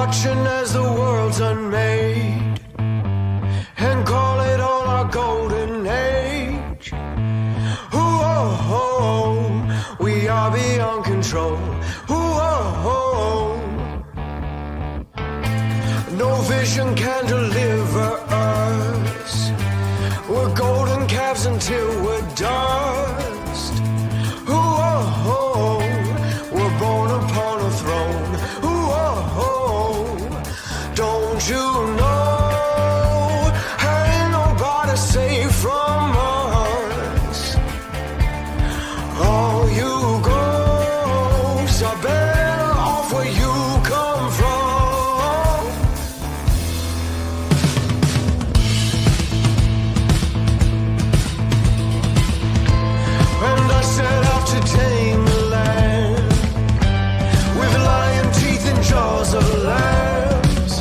watching as the world's unmade and call it all our golden age. Ooh, we are beyond control. Ooh, no vision can deliver us. We're golden calves until we're dust. Ooh, we're born upon a throne. Ooh, don't you know? Ain't nobody safe from us. All you ghosts are better off where you come from. And I set out to tame the land with lion teeth and jaws of lambs.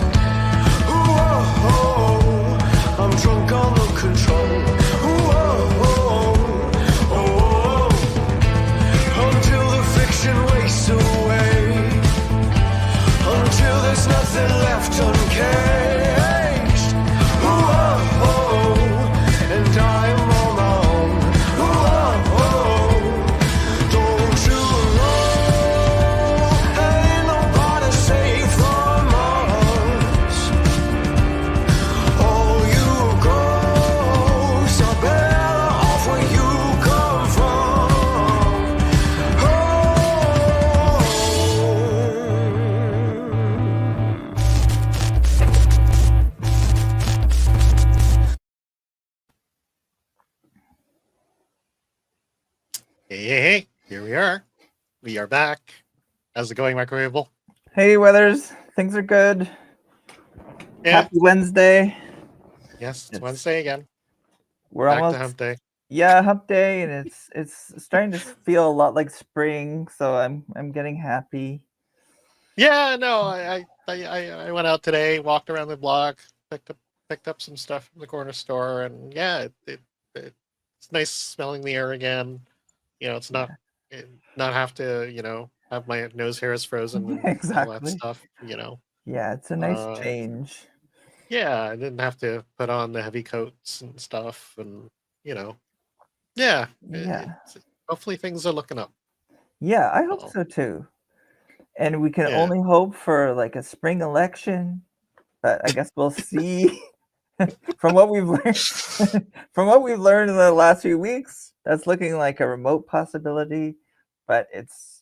Ooh, I'm drunk on the control. Ooh, until the fiction wastes away, until there's nothing left uncaged. Ooh, and I am on my own. Ooh, don't you know? Ain't nobody safe from us. All you ghosts are better off where you come from. Oh. Hey, here we are. We are back. How's it going, Mikerowaveable? Hey, Weathers. Things are good. Yeah. Happy Wednesday. Yes, it's It's- Wednesday again. We're Back almost to hump day. hump day, and it's starting to feel a lot like spring. So I'm getting happy. Yeah, no, I went out today, walked around the block, picked up some stuff from the corner store, and yeah, it's nice smelling the air again. You know, it's not have to have my nose hairs frozen and all that Exactly. stuff. You know, Yeah, it's a nice change. yeah, I didn't have to put on the heavy coats and stuff, and yeah, Yeah. hopefully things are looking up. Yeah, I hope So, so too. And we can Yeah. only hope for like a spring election, but I guess we'll see. From what we've learned, from what we've learned in the last few weeks, that's looking like a remote possibility. But it's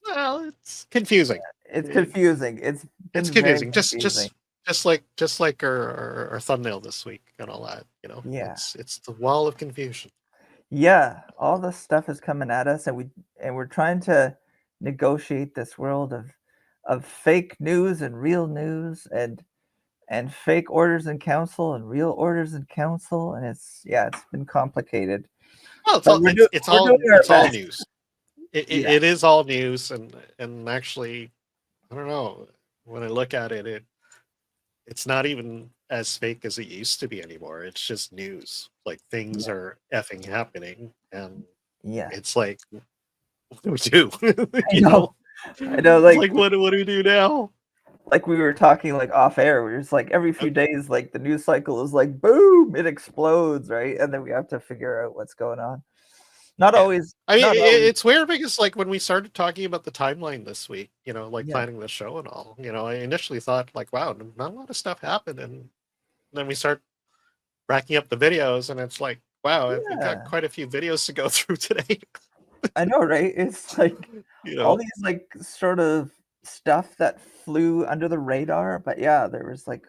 confusing. confusing. It's been very confusing. confusing. Just like our thumbnail this week and all that. Yeah. It's the wall of confusion. Yeah, all this stuff is coming at us, and we're trying to negotiate this world of fake news and real news, and fake orders in council and real orders in council, and it's been complicated. Well, But it's all best. news. It is all news, and actually, I don't know. When I look at it, it's not even as fake as it used to be anymore. It's just news. Like things are effing happening, and it's like, what do we do? I know. Like what do we do now? Like we were talking like off air, we're just like every few days, like the news cycle is like boom, it explodes, right? And then we have to figure out what's going on. Not always. I mean, not always. it's weird because like when we started talking about the timeline this week, planning the show and all, I initially thought like, wow, not a lot of stuff happened, and then we start racking up the videos, and it's like, wow, we've got quite a few videos to go through today. I know, right? It's like all these like sort of stuff that flew under the radar, but yeah, there was like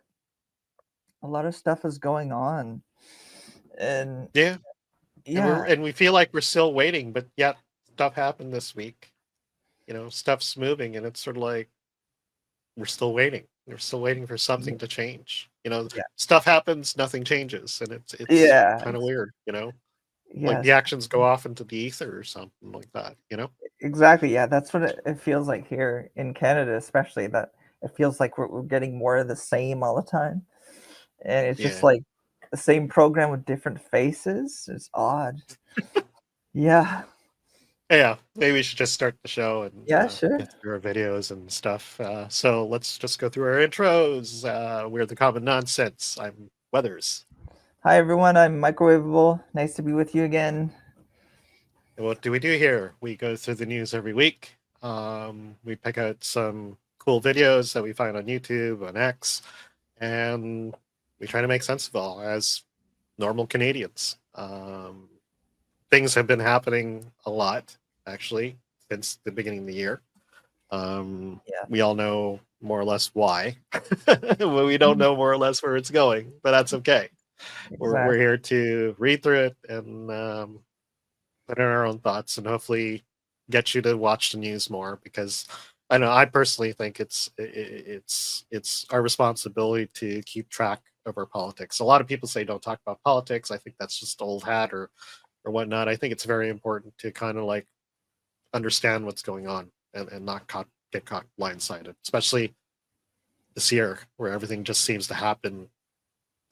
a lot of stuff is going on, and and we feel like we're still waiting, but yet stuff happened this week. Stuff's moving, and it's sort of like we're still waiting. We're still waiting for something to change. Stuff happens, nothing changes, and it's kind of weird. Like the actions go off into the ether or something like that. Exactly. Yeah, that's what it feels like here in Canada, especially. That it feels like we're getting more of the same all the time, and it's just like the same program with different faces. It's odd. Yeah. Yeah, maybe we should just start the show and Yeah, sure. get through our videos and stuff. So let's just go through our intros. We're the Common Nonsense. I'm Weathers. Hi, everyone. I'm Mikerowaveable. Nice to be with you again. And what do we do here? We go through the news every week. We pick out some cool videos that we find on YouTube, on X, and we try to make sense of it all as normal Canadians. Things have been happening a lot, actually, since the beginning of the year. We all know more or less why. Well, we don't know more or less where it's going, but that's okay. Exactly. We're here to read through it and put in our own thoughts and hopefully get you to watch the news more, because I know I personally think it's our responsibility to keep track of our politics. A lot of people say don't talk about politics. I think that's just old hat or whatnot. I think it's very important to kind of like understand what's going on and not get caught blindsided, especially this year where everything just seems to happen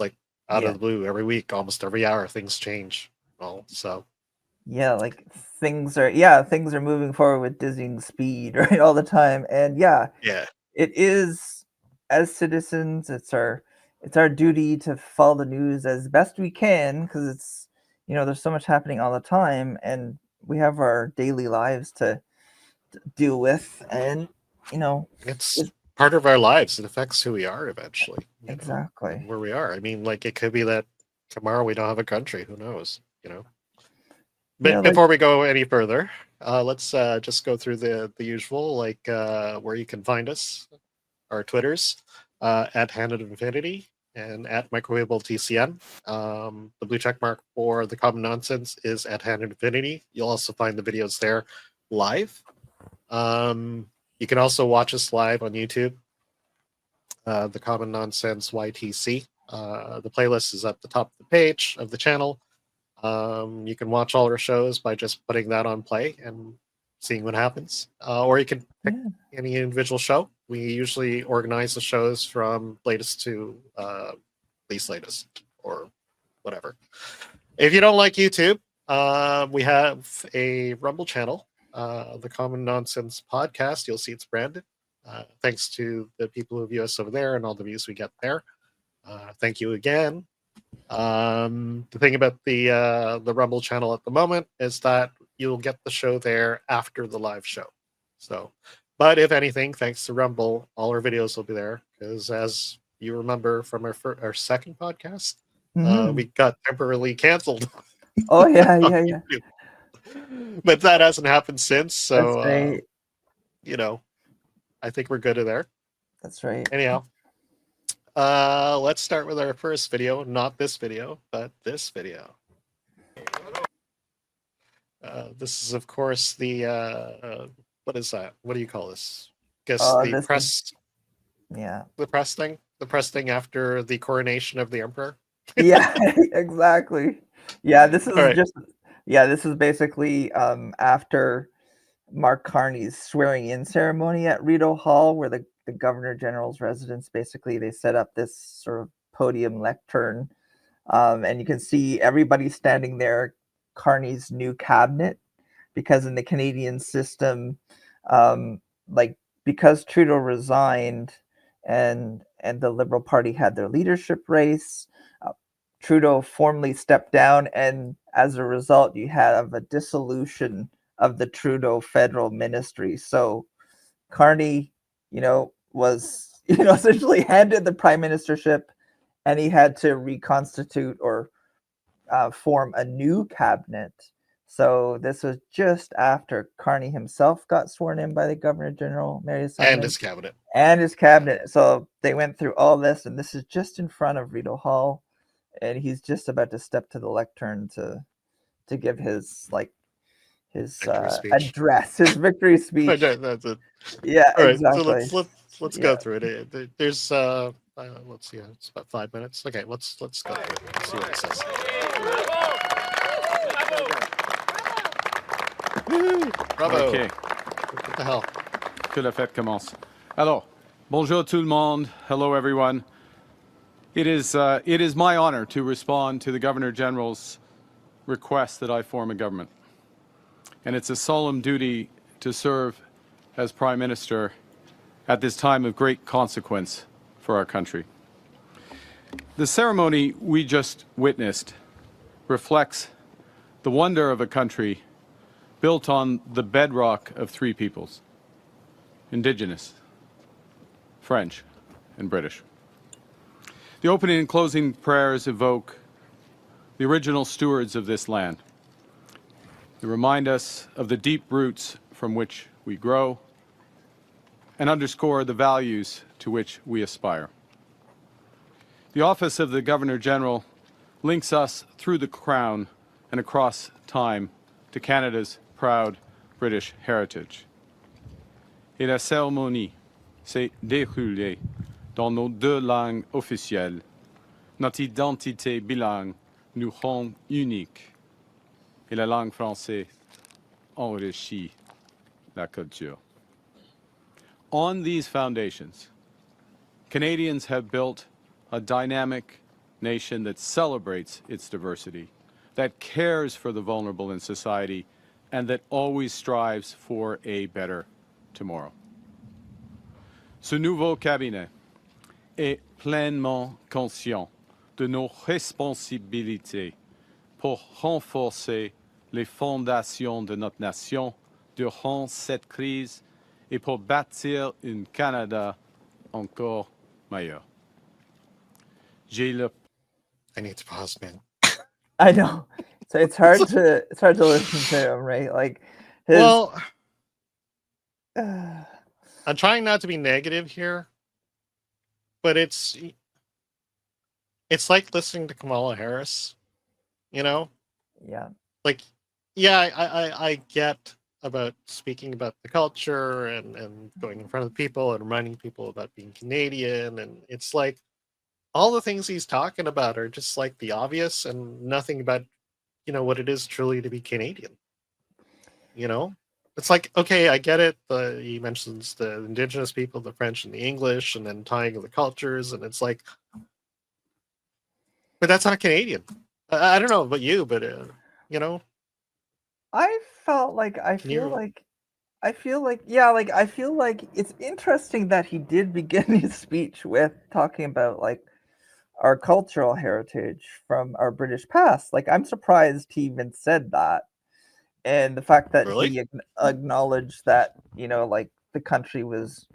like out of the blue every week, almost every hour, things change. Well, so yeah, like things are moving forward with dizzying speed, right, all the time. And it is, as citizens, it's our duty to follow the news as best we can, because it's, there's so much happening all the time, and we have our daily lives to deal with, and it's part of our lives. It affects who we are eventually. Exactly. Where we are. I mean, like, it could be that tomorrow we don't have a country. Who knows? But before we go any further, let's just go through the usual, like where you can find us, our Twitters, at Hand of Infinity and at Mikerowaveable TCN. The blue check mark for the Common Nonsense is at Hand of Infinity. You'll also find the videos there live. You can also watch us live on YouTube, the Common Nonsense YTC. The playlist is at the top of the page of the channel. You can watch all our shows by just putting that on play and seeing what happens. Or you can pick any individual show. We usually organize the shows from latest to least latest or whatever. If you don't like YouTube, we have a Rumble channel, the Common Nonsense Podcast. You'll see it's branded. Thanks to the people who view us over there and all the views we get there. Thank you again. The thing about the Rumble channel at the moment is that you'll get the show there after the live show. So, but if anything, thanks to Rumble, all our videos will be there, because as you remember from our second podcast, we got temporarily canceled. Oh yeah. But that hasn't happened since, so That's right. I think we're good there. That's right. Anyhow, let's start with our first video. Not this video, but this video. This is, of course, the what is that? What do you call this? Guess the press. The press thing. The press thing after the coronation of the emperor. Yeah, exactly. Yeah, this is this is basically after Mark Carney's swearing-in ceremony at Rideau Hall, where the Governor General's residence, basically they set up this sort of podium lectern, and you can see everybody standing there, Carney's new cabinet, because in the Canadian system, because Trudeau resigned and the Liberal Party had their leadership race, Trudeau formally stepped down, and as a result, you have a dissolution of the Trudeau federal ministry. So Carney, was, essentially handed the prime ministership, and he had to reconstitute or form a new cabinet. So this was just after Carney himself got sworn in by the Governor General, Mary Simon, and his cabinet. So they went through all this, and this is just in front of Rideau Hall, and he's just about to step to the lectern to give his address, his victory speech. That's it. Yeah, all right, exactly. So let's go through it. There's let's see, it's about 5 minutes. Okay, let's go through it. Let's see what it says. Bravo. Okay. What the hell? Que la fête commence. Alors, bonjour tout le monde. Hello everyone. It is my honor to respond to the Governor General's request that I form a government. and it's a solemn duty to serve as Prime Minister at this time of great consequence for our country. The ceremony we just witnessed reflects the wonder of a country built on the bedrock of three peoples: Indigenous, French, and British. The opening and closing prayers evoke the original stewards of this land. They remind us of the deep roots from which we grow and underscore the values to which we aspire. The office of the Governor-General links us through the Crown and across time to Canada's proud British heritage. Et la cérémonie s'est déroulée dans nos deux langues officielles. Notre identité bilingue nous rend uniques et la langue française enrichit la culture. On these foundations, Canadians have built a dynamic nation that celebrates its diversity, that cares for the vulnerable in society, and that always strives for a better tomorrow. Ce nouveau cabinet est pleinement conscient de nos responsabilités pour renforcer les fondations de notre nation durant cette crise et pour bâtir un Canada encore meilleur. I need to pause, man. I know. So it's hard to listen to him, right? Like his Well, I'm trying not to be negative here, but it's like listening to Kamala Harris, you know? yeah. Like, yeah, I get about speaking about the culture and going in front of people and reminding people about being Canadian, and it's like all the things he's talking about are just like the obvious and nothing about, you know, what it is truly to be Canadian. You know? It's like, okay, I get it. He mentions the Indigenous people, the French and the English, and then tying the cultures, and it's like, but that's not Canadian. I don't know about you, but you know, I feel like it's interesting that he did begin his speech with talking about like our cultural heritage from our British past. Like, I'm surprised he even said that. And the fact that Really? he acknowledged that, you know, like the country was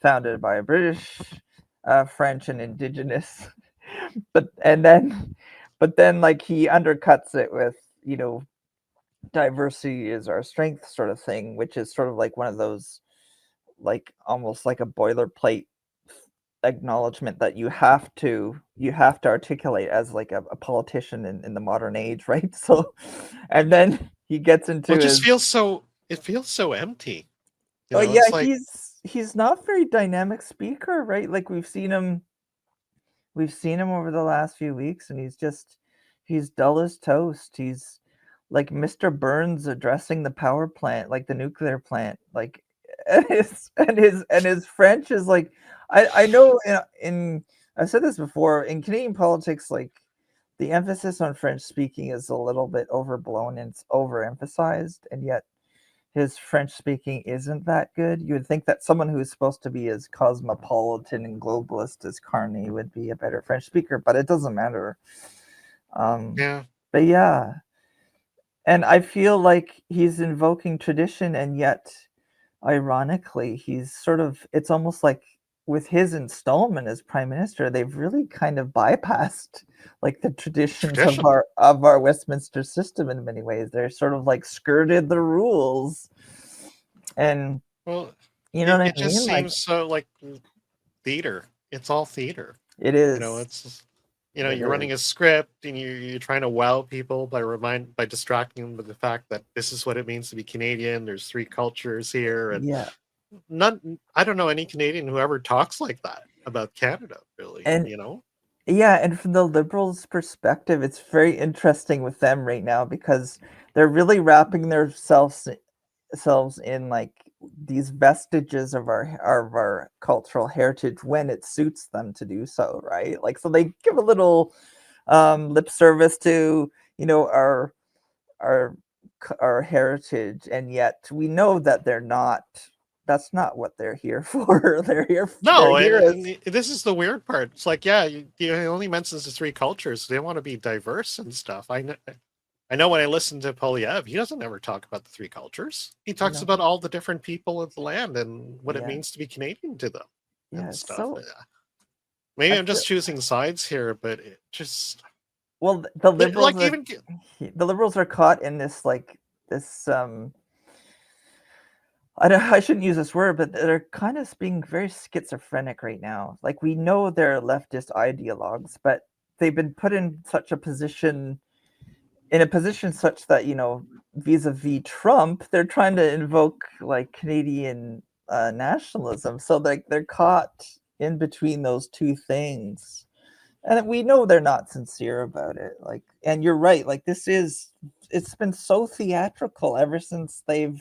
founded by a British, French, and Indigenous, but then like he undercuts it with, you know, diversity is our strength sort of thing, which is sort of like one of those, like almost like a boilerplate acknowledgement that you have to articulate as like a politician in the modern age, right? So, and then he gets into it just feels so empty. You oh know, yeah, it's like, he's not very dynamic speaker, right? Like we've seen him over the last few weeks, and he's dull as toast. He's like Mr. Burns addressing the power plant, like the nuclear plant, like and his French is like, I know in I've said this before, in Canadian politics, like the emphasis on French speaking is a little bit overblown and it's overemphasized, and yet his French speaking isn't that good. You would think that someone who's supposed to be as cosmopolitan and globalist as Carney would be a better French speaker, but it doesn't matter. yeah. But yeah. And I feel like he's invoking tradition, and yet, ironically, it's almost like with his installment as prime minister, they've really kind of bypassed like the traditions of our Westminster system in many ways. They're sort of like skirted the rules. And Well, you know what I mean? it just Like, seems so like theater. It's all theater. it is. You know, it's, you know, It you're running a script and you're trying to wow people by distracting them with the fact that this is what it means to be Canadian. There's three cultures here, and yeah. I don't know any Canadian who ever talks like that about Canada, really. And you know, yeah, and from the Liberals' perspective, it's very interesting with them right now because they're really wrapping themselves in like these vestiges of our cultural heritage when it suits them to do so, right? Like, so they give a little lip service to, you know, our our heritage, and yet we know that they're not. That's not what they're here for. They're here. No, they're here and this is the weird part. It's like, yeah, you only mentions the three cultures. They want to be diverse and stuff. I know when I listen to Poilievre, he doesn't ever talk about the three cultures. He talks about all the different people of the land and what it means to be Canadian to them and stuff. So, maybe I'm just choosing sides here, but it just... Well, the liberals, the liberals are caught in this I shouldn't use this word, but they're kind of being very schizophrenic right now. Like, we know they're leftist ideologues, but they've been put in a position such that, you know, vis-a-vis Trump, they're trying to invoke like Canadian nationalism. So like they're caught in between those two things. And we know they're not sincere about it. Like, and you're right, like it's been so theatrical ever since they've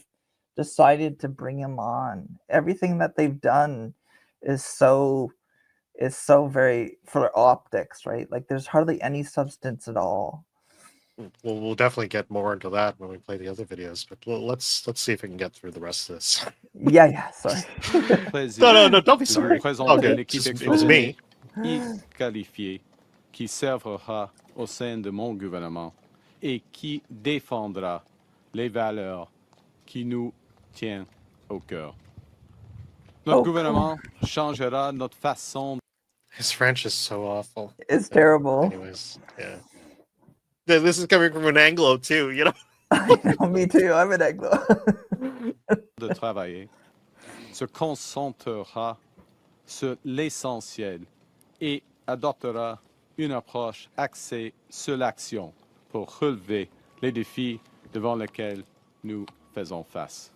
decided to bring him on. Everything that they've done is so very for optics, right? Like there's hardly any substance at all. Well, we'll definitely get more into that when we play the other videos, but let's see if we can get through the rest of this. Yeah, sorry. No, don't be sorry. Okay, it was me. Qualifié qui servira au sein de mon gouvernement et qui défendra les valeurs qui nous tiennent au cœur. Notre gouvernement changera notre façon. His French is so awful. It's terrible. Anyways, yeah. This is coming from an Anglo too, you know. I know, me too. I'm an Anglo. De travailler se concentrera sur l'essentiel et adoptera une approche axée sur l'action pour relever les défis devant lesquels nous faisons face.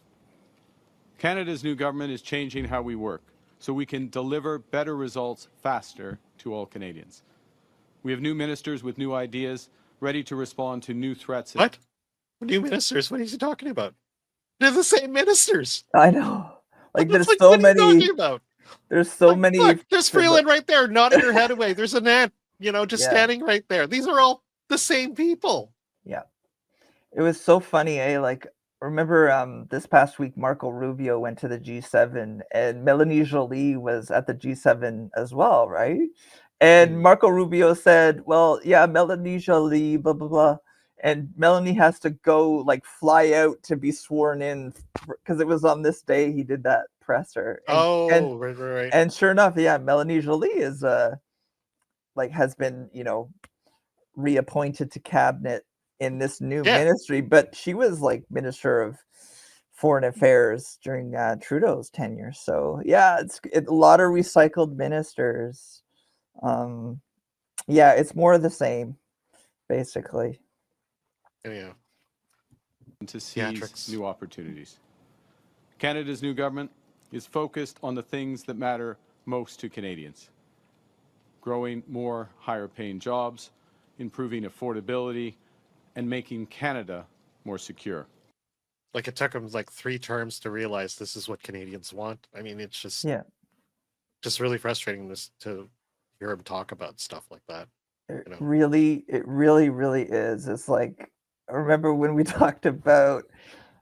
Canada's new government is changing how we work so we can deliver better results faster to all Canadians. We have new ministers with new ideas ready to respond to new threats. What? New ministers? What is he talking about? They're the same ministers. I know. Like there's like, so many. Talking about? There's so many. Look, there's Freeland right there, nodding her head away. There's Annette, you know, just standing right there. These are all the same people. Yeah. It was so funny, eh? Like, remember this past week, Marco Rubio went to the G7 and Melanie Joly was at the G7 as well, right? And Marco Rubio said, well, yeah, Melanie Joly, blah, blah, blah. And Melanie has to go, like, fly out to be sworn in because it was on this day he did that presser. And, right. And sure enough, yeah, Melanie Joly is, has been, you know, reappointed to cabinet in this new ministry. But she was, like, Minister of Foreign Affairs during Trudeau's tenure. So, yeah, it's a lot of recycled ministers. Yeah, it's more of the same, basically. Yeah. To seize new opportunities. Canada's new government is focused on the things that matter most to Canadians. Growing more higher-paying jobs, improving affordability, and making Canada more secure. Like, it took him like 3 terms to realize this is what Canadians want. I mean, it's just really frustrating to hear him talk about stuff like that. It really is. It's like, I remember when we talked about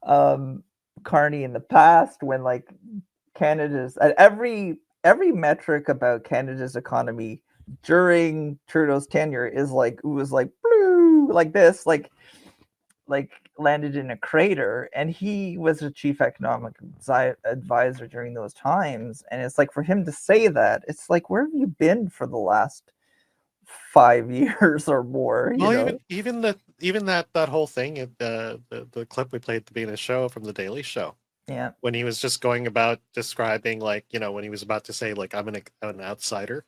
Carney in the past, when like Canada's every metric about Canada's economy during Trudeau's tenure is like, it was like blue, like this, like landed in a crater. And he was a chief economic advisor during those times. And it's like, for him to say that, it's like, where have you been for the last 5 years or more? Well, even that whole thing, the clip we played at the beginning of the show from the Daily Show. Yeah. When he was just going about describing, like, you know, when he was about to say, like, I'm an outsider.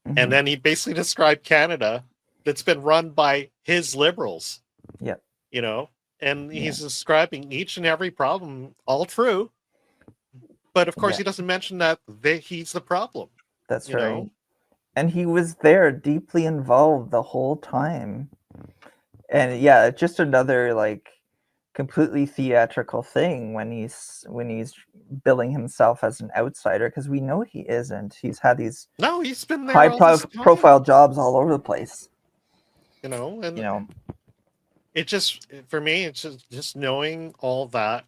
Mm-hmm. And then he basically described Canada that's been run by his liberals. Yeah. You know, and he's describing each and every problem, all true. But of course, he doesn't mention that he's the problem. That's right. Know? And he was there, deeply involved the whole time. And yeah, it's just another like completely theatrical thing when he's billing himself as an outsider, because we know he isn't. He's had these he's been there high profile jobs all over the place. You know, and it just for me, it's just knowing all that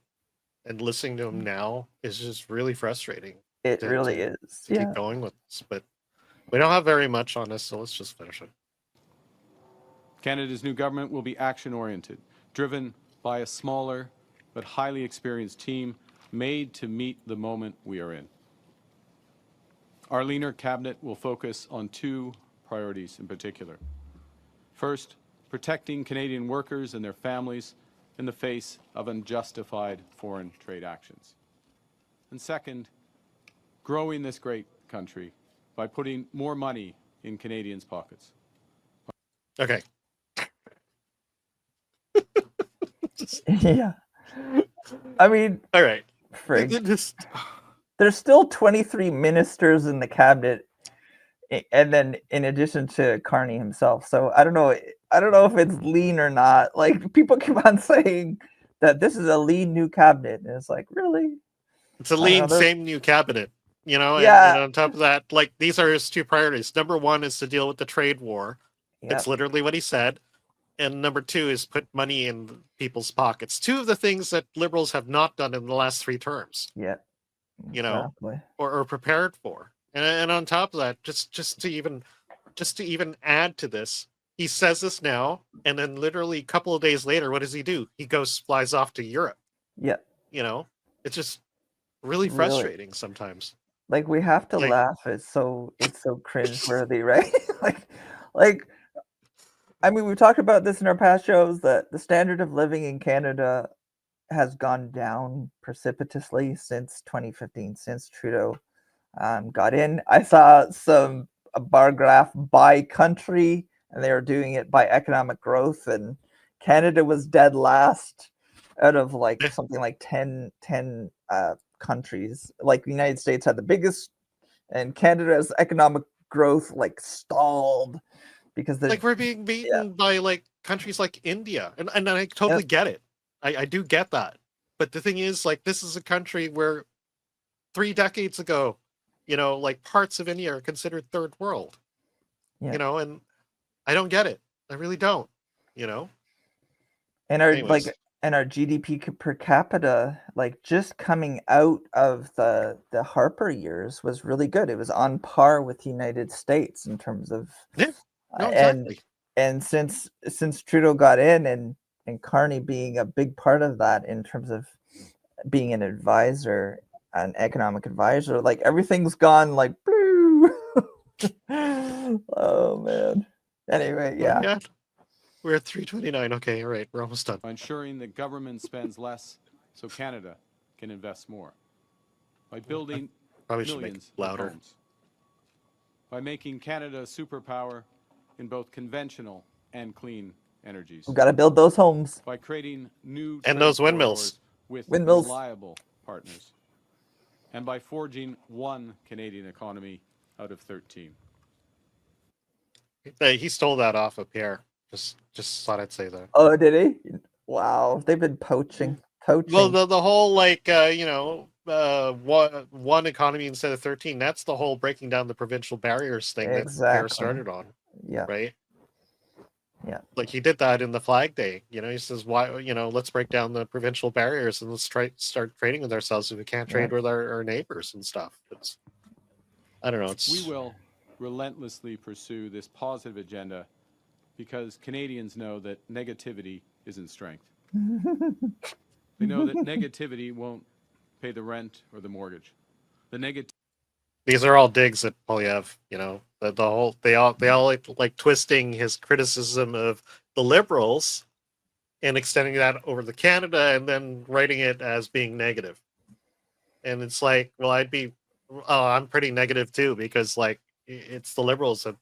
and listening to him now is just really frustrating. It really is. To keep going with this, but we don't have very much on this, so let's just finish it. Canada's new government will be action-oriented, driven by a smaller but highly experienced team made to meet the moment we are in. Our leaner cabinet will focus on two priorities in particular. First, protecting Canadian workers and their families in the face of unjustified foreign trade actions. And second, growing this great country by putting more money in Canadians' pockets. Okay. Yeah. I mean, all right. Frig. There's still 23 ministers in the cabinet, and then in addition to Carney himself. So I don't know if it's lean or not. Like, people keep on saying that this is a lean new cabinet, and it's like, really? It's a lean same new cabinet, you know. Yeah. And on top of that, like, these are his two priorities. Number one is to deal with the trade war. Yep. That's literally what he said. And number two is put money in people's pockets. Two of the things that Liberals have not done in the last 3 terms. Yeah. You know, or prepared for. And on top of that, just to even add to this, he says this now, and then literally a couple of days later, what does he do? He flies off to Europe. Yeah. You know, it's just really frustrating sometimes. Like, we have to laugh. It's so cringeworthy, right? like I mean, we've talked about this in our past shows, that the standard of living in Canada has gone down precipitously since 2015, since Trudeau got in. I saw a bar graph by country, and they were doing it by economic growth, and Canada was dead last out of like something like 10 countries. Like, the United States had the biggest, and Canada's economic growth like stalled because we're being beaten by like countries like India, and I totally get it. I do get that. But the thing is, like, this is a country where 3 decades ago, you know, like, parts of India are considered third world, you know, and I don't get it. I really don't, you know. And our GDP per capita, like, just coming out of the Harper years was really good. It was on par with the United States in terms of exactly. And since Trudeau got in, and Carney being a big part of that in terms of being an advisor, an economic advisor, like, everything's gone like blue. Oh man. Anyway, yeah. We're at 3:29. Okay, all right, we're almost done. By ensuring that government spends less so Canada can invest more. By building millions of homes. By making Canada a superpower in both conventional and clean energies. We've got to build those homes. By creating new and those windmills with reliable partners. And by forging one Canadian economy out of 13. He stole that off of Pierre. Just thought I'd say that. Oh, did he? Wow, they've been poaching. Well, the whole, like, you know, one economy instead of 13. That's the whole breaking down the provincial barriers thing that Pierre started on. Yeah. Right. Yeah. Like, he did that in the Flag Day. You know, he says, why, you know, let's break down the provincial barriers and let's start trading with ourselves if we can't trade with our neighbors and stuff. I don't know. We will relentlessly pursue this positive agenda because Canadians know that negativity isn't strength. They know that negativity won't pay the rent or the mortgage. These are all digs at Poilievre, you know. They all like twisting his criticism of the Liberals and extending that over to Canada and then writing it as being negative. And it's like, well, I'm pretty negative too, because, like, it's the Liberals that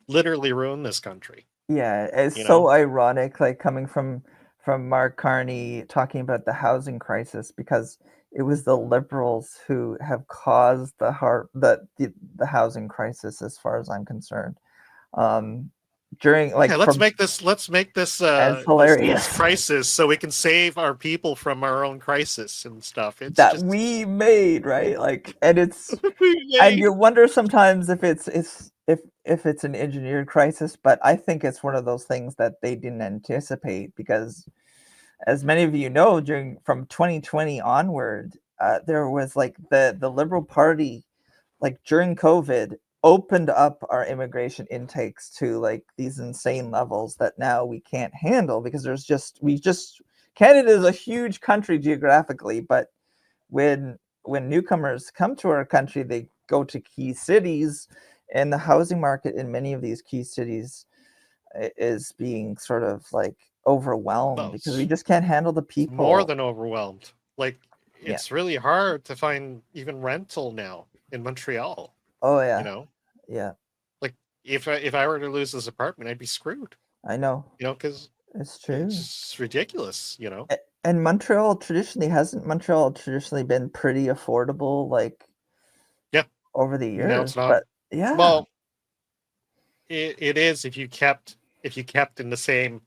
literally ruined this country. Yeah, it's so ironic, like, coming from Mark Carney talking about the housing crisis, because it was the Liberals who have caused the housing crisis, as far as I'm concerned. During, like, let's make this crisis so we can save our people from our own crisis and stuff. It's that we made, right? Like, and it's and you wonder sometimes if it's if it's an engineered crisis, but I think it's one of those things that they didn't anticipate because, as many of you know, from 2020 onward, there was like the Liberal Party, like during COVID, opened up our immigration intakes to like these insane levels that now we can't handle because Canada is a huge country geographically, but when newcomers come to our country, they go to key cities, and the housing market in many of these key cities is being sort of like overwhelmed because we just can't handle the people. More than overwhelmed. Like, Yeah. it's really hard to find even rental now in Montreal. Oh yeah. You know, Yeah, like if I were to lose this apartment, I'd be screwed. I know. You know, because It's true. it's ridiculous. You know, And Montreal traditionally been pretty affordable, like Yeah. over the years. No, it's not. But yeah, Well, it is if you kept in the same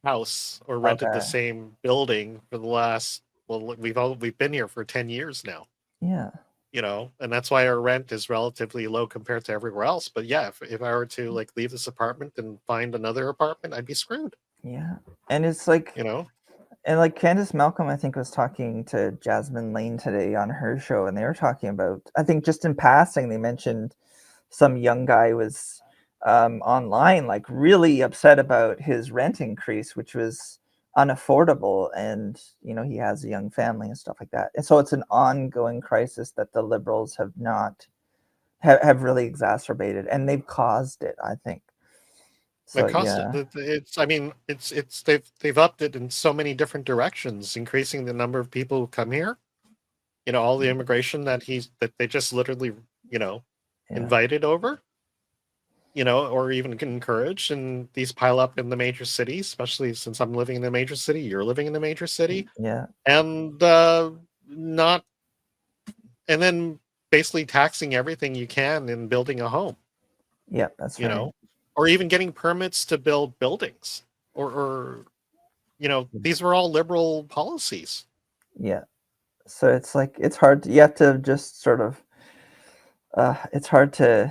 house or rented the Okay. same building for the last. Well, we've been here for 10 years now. yeah, You know, and that's why our rent is relatively low compared to everywhere else. But yeah, if I were to like leave this apartment and find another apartment, I'd be screwed. yeah. And it's like, You know, and like Candace Malcolm, I think, was talking to Jasmine Lane today on her show, and they were talking about, I think just in passing, they mentioned some young guy was online, like really upset about his rent increase, which was unaffordable, and he has a young family and stuff like that. And so it's an ongoing crisis that the Liberals have not have really exacerbated, and they've caused it, I think. So it costs yeah, it's I mean it's they've upped it in so many different directions, increasing the number of people who come here. You know, all the immigration that they just literally, yeah, invited over, or even encouraged, and these pile up in the major cities, especially since I'm living in the major city, you're living in the major city, yeah, and not, and then basically taxing everything you can in building a home, yeah. That's right. or even getting permits to build buildings, or these were all liberal policies. Yeah. So it's like it's hard. You have to just sort of. It's hard to.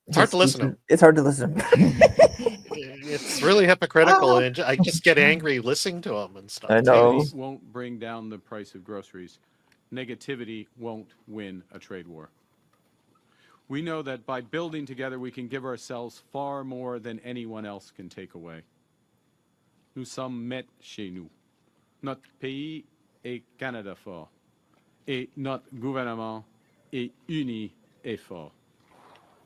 It's hard to listen to. It's hard to listen. It's really hypocritical, and I just get angry listening to them and stuff. I know. Negativity won't bring down the price of groceries. Negativity won't win a trade war. We know that by building together, we can give ourselves far more than anyone else can take away. Nous sommes maîtres chez nous. Notre pays est Canada fort. Et notre gouvernement est uni et fort.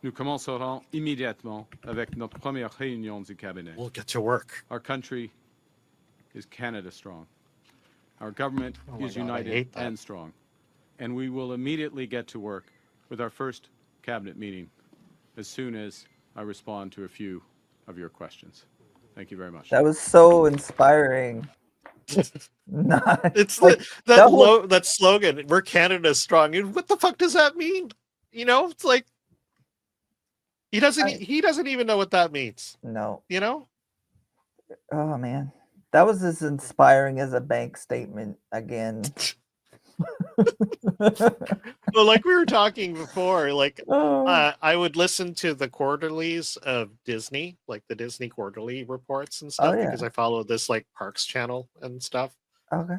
Nous commencerons immédiatement avec notre première réunion du cabinet. We'll get to work. Our country is Canada strong. Our government is God, I united hate that. and strong. And we will immediately get to work with our first cabinet meeting as soon as I respond to a few of your questions. Thank you very much. That was so inspiring. Not, It's like, that slogan, "We're Canada strong." And what the fuck does that mean? It's like he doesn't even know what that means. no. Oh man, that was as inspiring as a bank statement again. Well, like we were talking before, like Oh, I would listen to the quarterlies of Disney, like the Disney quarterly reports and stuff, yeah. because I follow this like Parks channel and stuff. okay.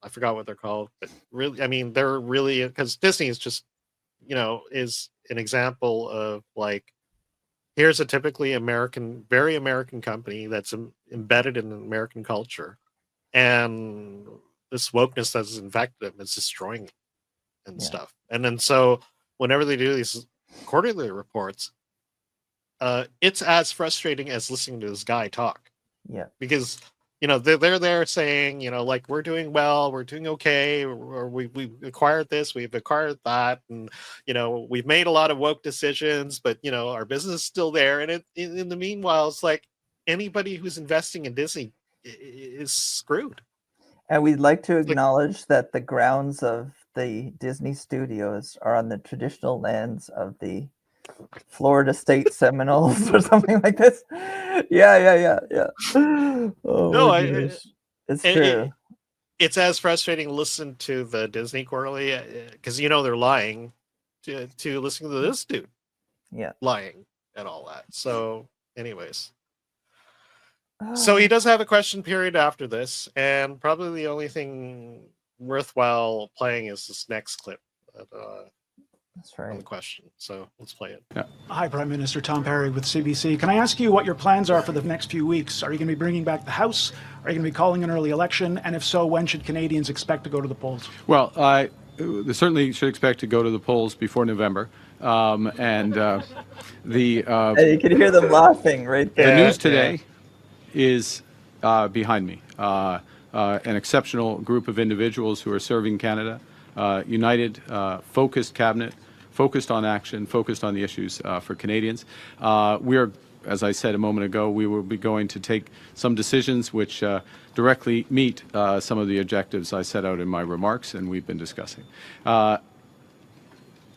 I forgot what they're called, but really, I mean, they're really, because Disney is just, is an example of like, here's a typically very American company that's embedded in American culture, and this wokeness that's infected them is destroying it and stuff. And then so whenever they do these quarterly reports, it's as frustrating as listening to this guy talk. Yeah. Because they're there saying, like, we're doing well, we're doing okay, or we acquired this, we've acquired that, and we've made a lot of woke decisions, but our business is still there. And in the meanwhile, it's like anybody who's investing in Disney is screwed. And we'd like to acknowledge that the grounds of the Disney studios are on the traditional lands of the Florida State Seminoles or something like this. Yeah. Oh, No, it's true. It's as frustrating to listen to the Disney quarterly because they're lying to listening to this dude. lying and all that. So, anyways. So he does have a question period after this, and probably the only thing worthwhile playing is this next clip That's right. on the question. So let's play it. Yeah. Hi, Prime Minister Tom Perry with CBC. Can I ask you what your plans are for the next few weeks? Are you going to be bringing back the House? Are you going to be calling an early election? And if so, when should Canadians expect to go to the polls? Well, they certainly should expect to go to the polls before November. And you can hear them laughing right there. The news today is behind me. An exceptional group of individuals who are serving Canada, united, focused cabinet, focused on action, focused on the issues for Canadians. We are, as I said a moment ago, we will be going to take some decisions which directly meet some of the objectives I set out in my remarks and we've been discussing.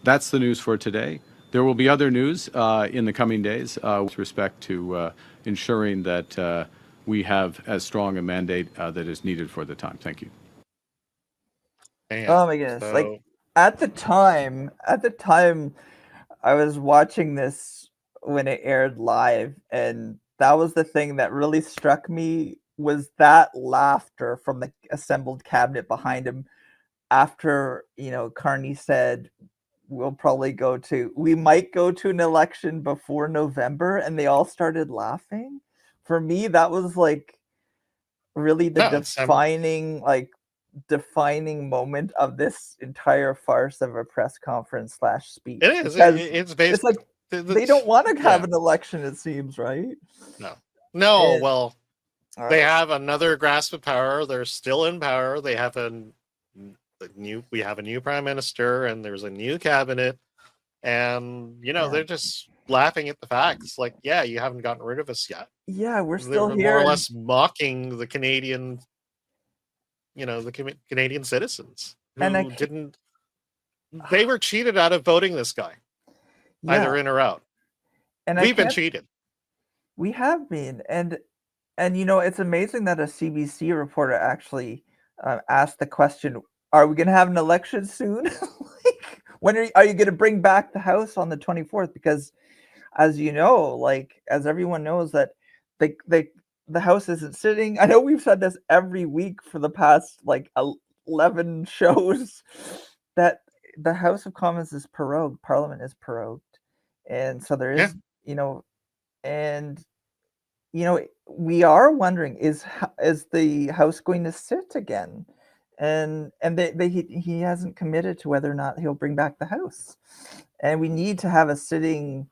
That's the news for today. There will be other news in the coming days with respect to ensuring that we have as strong a mandate that is needed for the time. Thank you. Oh my goodness. Like at the time I was watching this when it aired live, and that was the thing that really struck me, was that laughter from the assembled cabinet behind him after, Carney said we might go to an election before November, and they all started laughing. For me, that was like really the defining moment of this entire farce of a press conference / speech. It is. It's basically, it's like they don't want to have an election, it seems, right? No. Well, they have another grasp of power. They're still in power. They have we have a new prime minister, and there's a new cabinet, and they're just laughing at the facts. Like, you haven't gotten rid of us yet. Yeah, we're still here. More or less mocking the Canadian, the Canadian citizens who they were cheated out of voting this guy, either in or out. And we've been cheated. We have been, and it's amazing that a CBC reporter actually asked the question, "Are we going to have an election soon? Like, when are you going to bring back the House on the 24th?" Because, as you know, as everyone knows, that the House isn't sitting. I know we've said this every week for the past 11 shows, that the House of Commons is prorogued, Parliament is prorogued, and so there is, we are wondering, is the House going to sit again? And he hasn't committed to whether or not he'll bring back the House, and we need to have a sitting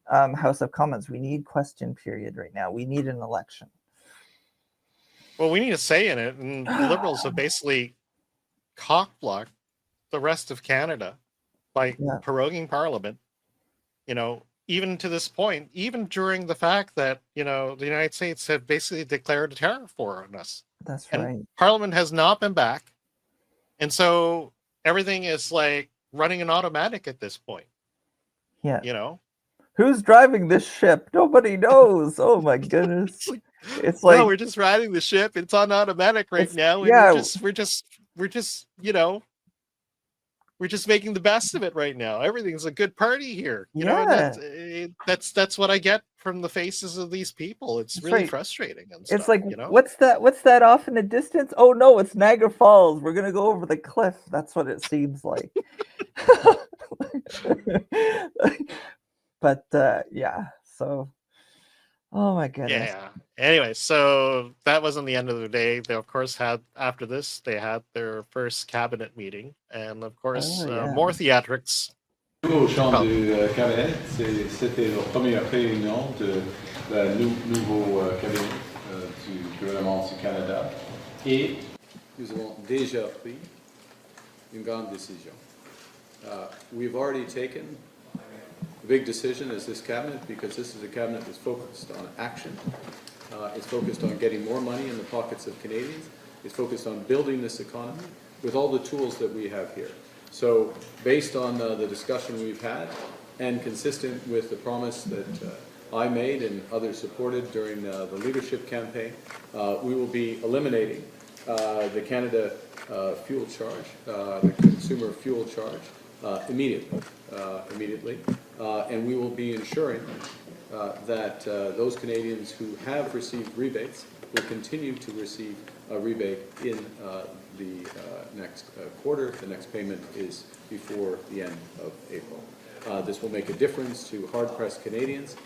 House of Commons. We need question period right now. We need an election. Well, we need a say in it, and the Liberals have basically cock-blocked the rest of Canada by proroguing Parliament. Even to this point, even during the fact that the United States have basically declared a tariff war on us. That's and right. Parliament has not been back, and so everything is running an automatic at this point. Yeah. Who's driving this ship? Nobody knows. Oh my goodness. It's like, no, we're just riding the ship. It's on automatic right now. And we're just making the best of it right now. Everything's a good party here. That's what I get from the faces of these people. It's really frustrating. And stuff, it's like, what's that off in the distance? Oh no, it's Niagara Falls. We're gonna go over the cliff. That's what it seems like. But so, oh my goodness. Yeah. Anyway, so that wasn't the end of the day. They, of course, after this, they had their first cabinet meeting, and of course, more theatrics. Au champ du cabinet, c'était la première réunion de nouveau cabinet du gouvernement du Canada, et nous avons déjà pris une grande décision. We've already taken a big decision as this cabinet, because this is a cabinet that's focused on action. It's focused on getting more money in the pockets of Canadians. It's focused on building this economy with all the tools that we have here. So based on the discussion we've had, and consistent with the promise that I made and others supported during the leadership campaign, we will be eliminating the Canada fuel charge, the consumer fuel charge, immediately. and we will be ensuring that those Canadians who have received rebates will continue to receive a rebate in the next quarter. The next payment is before the end of April. This will make a difference to hard-pressed Canadians,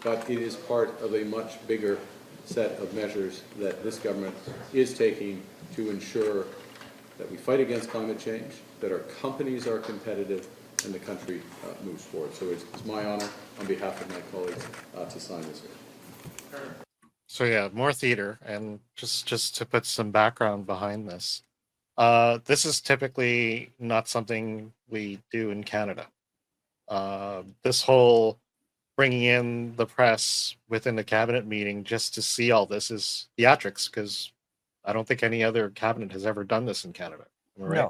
but it is part of a much bigger set of measures that this government is taking to ensure that we fight against climate change, that our companies are competitive, and the country moves forward. So it's my honor, on behalf of my colleagues, to sign this. So yeah, more theater, and just to put some background behind this. This is typically not something we do in Canada. This whole bringing in the press within the cabinet meeting just to see all this is theatrics, because I don't think any other cabinet has ever done this in Canada. Am I right?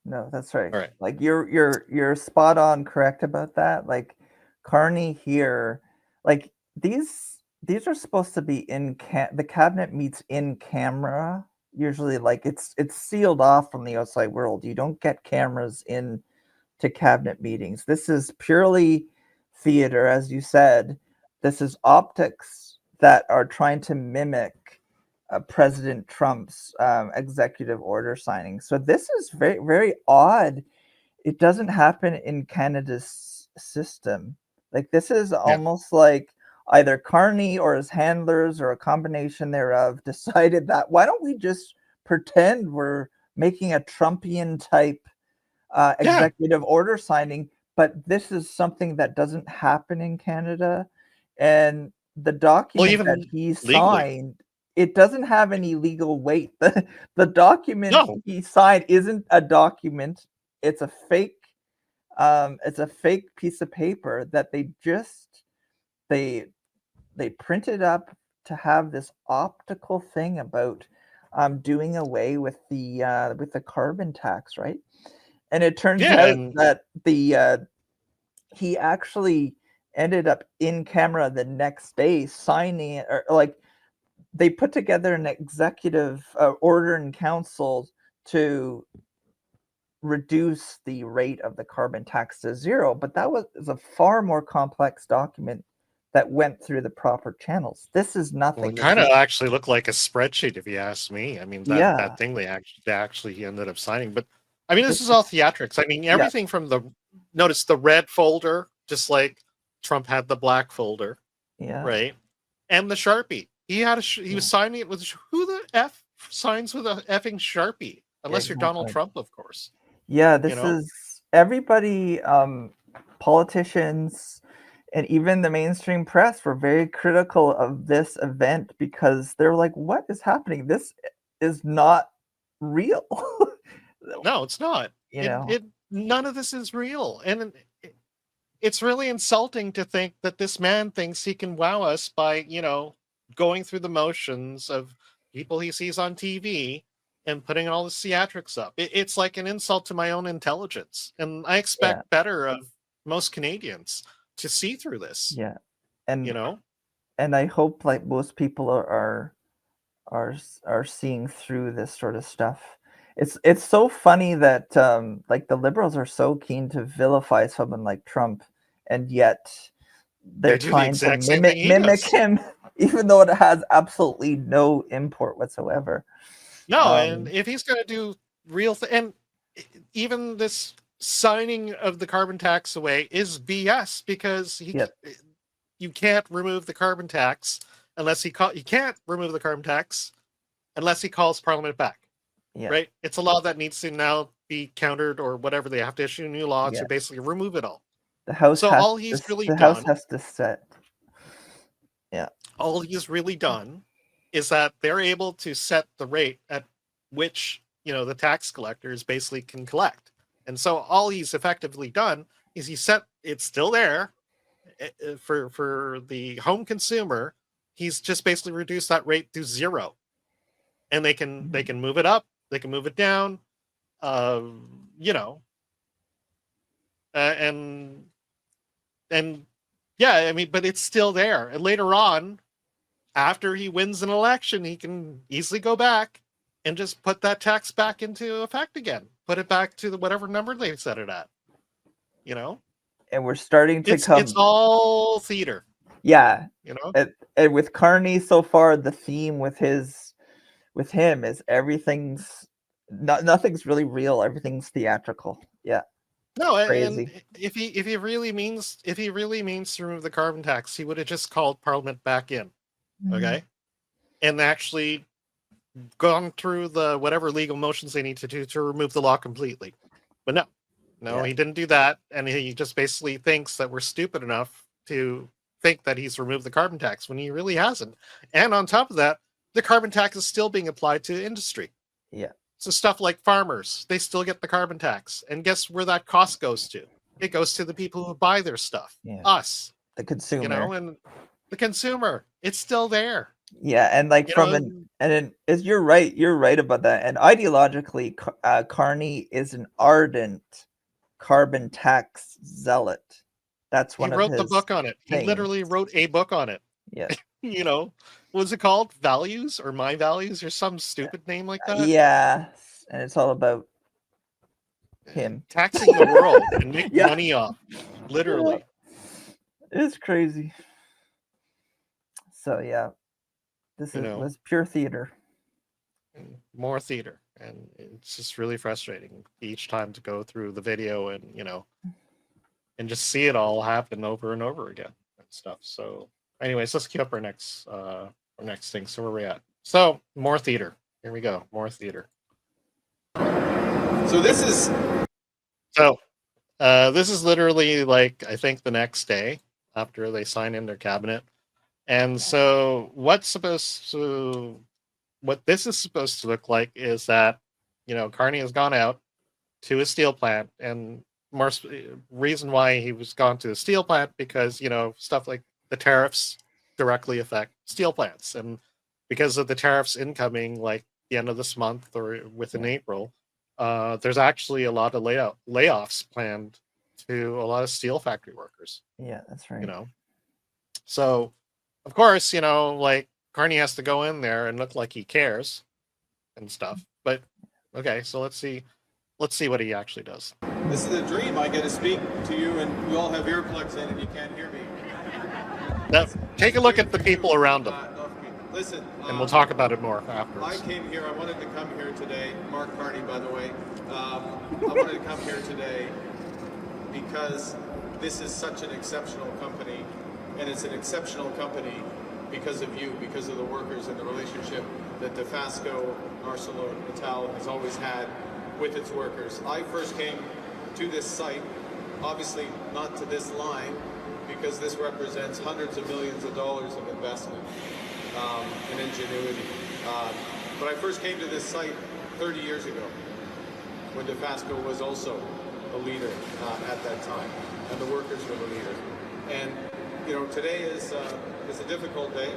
No, that's right. All right. Like you're spot on correct about that. Like Carney here, like these are supposed to be the cabinet meets in camera. Usually, like it's sealed off from the outside world. You don't get cameras in to cabinet meetings. This is purely theater, as you said. This is optics that are trying to mimic President Trump's executive order signing. So this is very, very odd. It doesn't happen in Canada's system. Like this is almost like either Carney or his handlers or a combination thereof decided that why don't we just pretend we're making a Trumpian type executive order signing, but this is something that doesn't happen in Canada. And the document that he signed, it doesn't have any legal weight. The document he signed isn't a document. It's a fake piece of paper that they printed up to have this optical thing about doing away with the carbon tax, right? And it turns out that he actually ended up in camera the next day signing it, or like they put together an executive order in council to reduce the rate of the carbon tax to zero, but that was a far more complex document that went through the proper channels. This is nothing. Well, it kind of actually looked like a spreadsheet, if you ask me. I mean, that thing they actually ended up signing. But I mean, this is all theatrics. I mean, everything from notice the red folder, just like Trump had the black folder, right? And the Sharpie. He was signing it with, who the F signs with a effing Sharpie? Unless you're Donald Trump, of course. Yeah, this is everybody, politicians, and even the mainstream press were very critical of this event because they're like, what is happening? This is not real. No, it's not. None of this is real. And it's really insulting to think that this man thinks he can wow us by, going through the motions of people he sees on TV and putting all the theatrics up. It's like an insult to my own intelligence. And I expect better of most Canadians to see through this. Yeah. And and I hope like most people are seeing through this sort of stuff. It's so funny that like the Liberals are so keen to vilify someone like Trump, and yet they're trying to mimic him, even though it has absolutely no import whatsoever. No, and if he's going to do real and even this signing of the carbon tax away is BS, because you can't remove the carbon tax unless you can't remove the carbon tax unless he calls Parliament back. Right? It's a law that needs to now be countered, or whatever. They have to issue a new law to basically remove it all. The House House has to set. Yeah. All he's really done is that they're able to set the rate at which, the tax collectors basically can collect. And so all he's effectively done is it's still there for the home consumer. He's just basically reduced that rate to zero. And they can move it up, they can move it down, and yeah, I mean, but it's still there. And later on, after he wins an election, he can easily go back and just put that tax back into effect again. Put it back to whatever number they set it at. and we're starting to come. It's all theater, Yeah, you know. and with Carney so far, the theme with him is everything's nothing's really real. Everything's theatrical. Yeah, No, and crazy. if he really means to remove the carbon tax, he would have just called Parliament back in, okay, and actually gone through the whatever legal motions they need to do to remove the law completely. But no, Yeah. he didn't do that, and he just basically thinks that we're stupid enough to think that he's removed the carbon tax when he really hasn't. And on top of that, the carbon tax is still being applied to industry. Yeah. So stuff like farmers, they still get the carbon tax. And guess where that cost goes to? It goes to the people who buy their stuff. Yeah. Us. The consumer. You know, and the consumer. It's still there. Yeah, and like you're right about that. And ideologically, Carney is an ardent carbon tax zealot. That's one of his. He wrote the book on it. He literally wrote a book on it. Yeah. You know, what's it called? Values or My Values or some stupid name like that? Yeah, and it's all about him taxing the world and making money off. Literally. Yeah. It's crazy. So yeah, this was pure theater. More theater, and it's just really frustrating each time to go through the video and and just see it all happen over and over again and stuff. So anyways, let's queue up our next thing. So where are we at? So more theater. Here we go. More theater. So this is literally like, I think the next day after they sign in their cabinet. And so what this is supposed to look like is that, Carney has gone out to a steel plant, and more reason why he was gone to the steel plant because, stuff like the tariffs directly affect steel plants. And because of the tariffs incoming, like the end of this month or within April, there's actually a lot of layoffs planned to a lot of steel factory workers. Yeah, that's right. So of course, like Carney has to go in there and look like he cares and stuff. But okay, so let's see what he actually does. This is a dream. I get to speak to you, and you all have earplugs in, and you can't hear me. Now, take a look at the people around him. Listen, and we'll talk about it more afterwards. I came here. I wanted to come here today. Mark Carney, by the way. I wanted to come here today because this is such an exceptional company, and it's an exceptional company because of you, because of the workers and the relationship that Dofasco, ArcelorMittal has always had with its workers. I first came to this site, obviously not to this line, because this represents hundreds of millions of dollars of investment and ingenuity. But I first came to this site 30 years ago, when Dofasco was also a leader at that time, and the workers were the leader. And today is a difficult day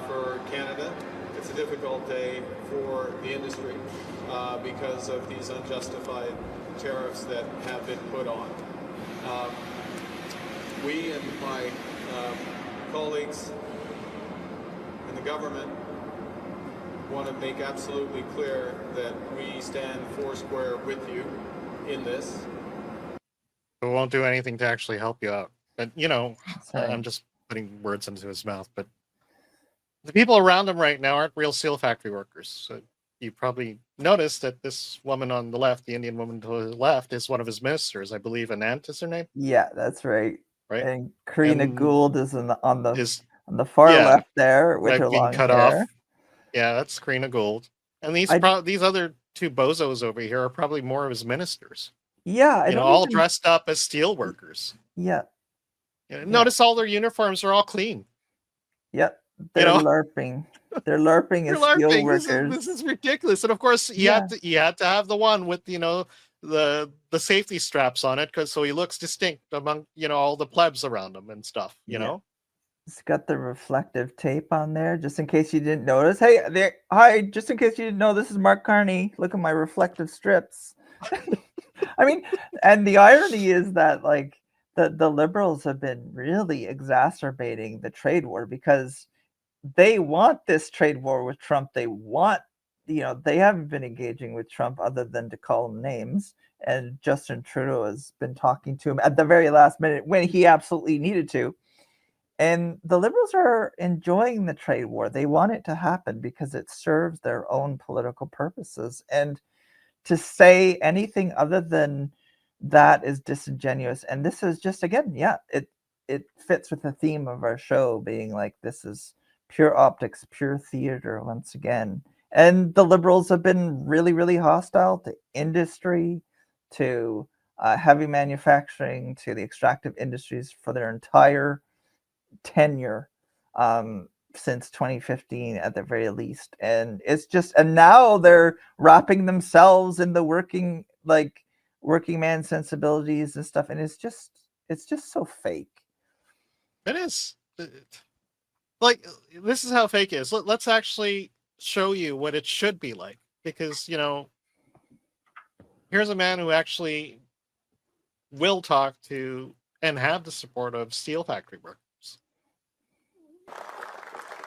for Canada. It's a difficult day for the industry because of these unjustified tariffs that have been put on. We and my colleagues in the government want to make absolutely clear that we stand foursquare with you in this. We won't do anything to actually help you out. But, Sorry. I'm just putting words into his mouth. But the people around him right now aren't real steel factory workers. So you probably noticed that this woman on the left, the Indian woman to the left, is one of his ministers. I believe Anant is her name. Yeah, that's right. Right. And Karina Gould is on the far yeah, left there with her being long cut hair. off. Yeah, that's Karina Gould. And these other two bozos over here are probably more of his ministers. Yeah, all dressed up as steel workers. Yeah. Notice all their uniforms are all clean. Yep. They're LARPing. They're LARPing as steel workers. This is ridiculous. And of course, you had to have the one with the safety straps on it, so he looks distinct among all the plebs around him and stuff. You know, it's got the reflective tape on there, just in case you didn't notice. Hey, there! Hi, just in case you didn't know, this is Mark Carney. Look at my reflective strips. I mean, and the irony is that the Liberals have been really exacerbating the trade war because they want this trade war with Trump. They want, they haven't been engaging with Trump other than to call him names and Justin Trudeau has been talking to him at the very last minute when he absolutely needed to. And the Liberals are enjoying the trade war. They want it to happen because it serves their own political purposes. And to say anything other than that is disingenuous. And this is just, again, it fits with the theme of our show being like, this is pure optics, pure theater once again. And the Liberals have been really, really hostile to industry, to heavy manufacturing, to the extractive industries for their entire tenure since 2015 at the very least. And it's just, and now they're wrapping themselves in the working man sensibilities and stuff, and it's just so fake. It is. Like, this is how fake it is. Let's actually show you what it should be like, because, you know, here's a man who actually will talk to and have the support of steel factory workers.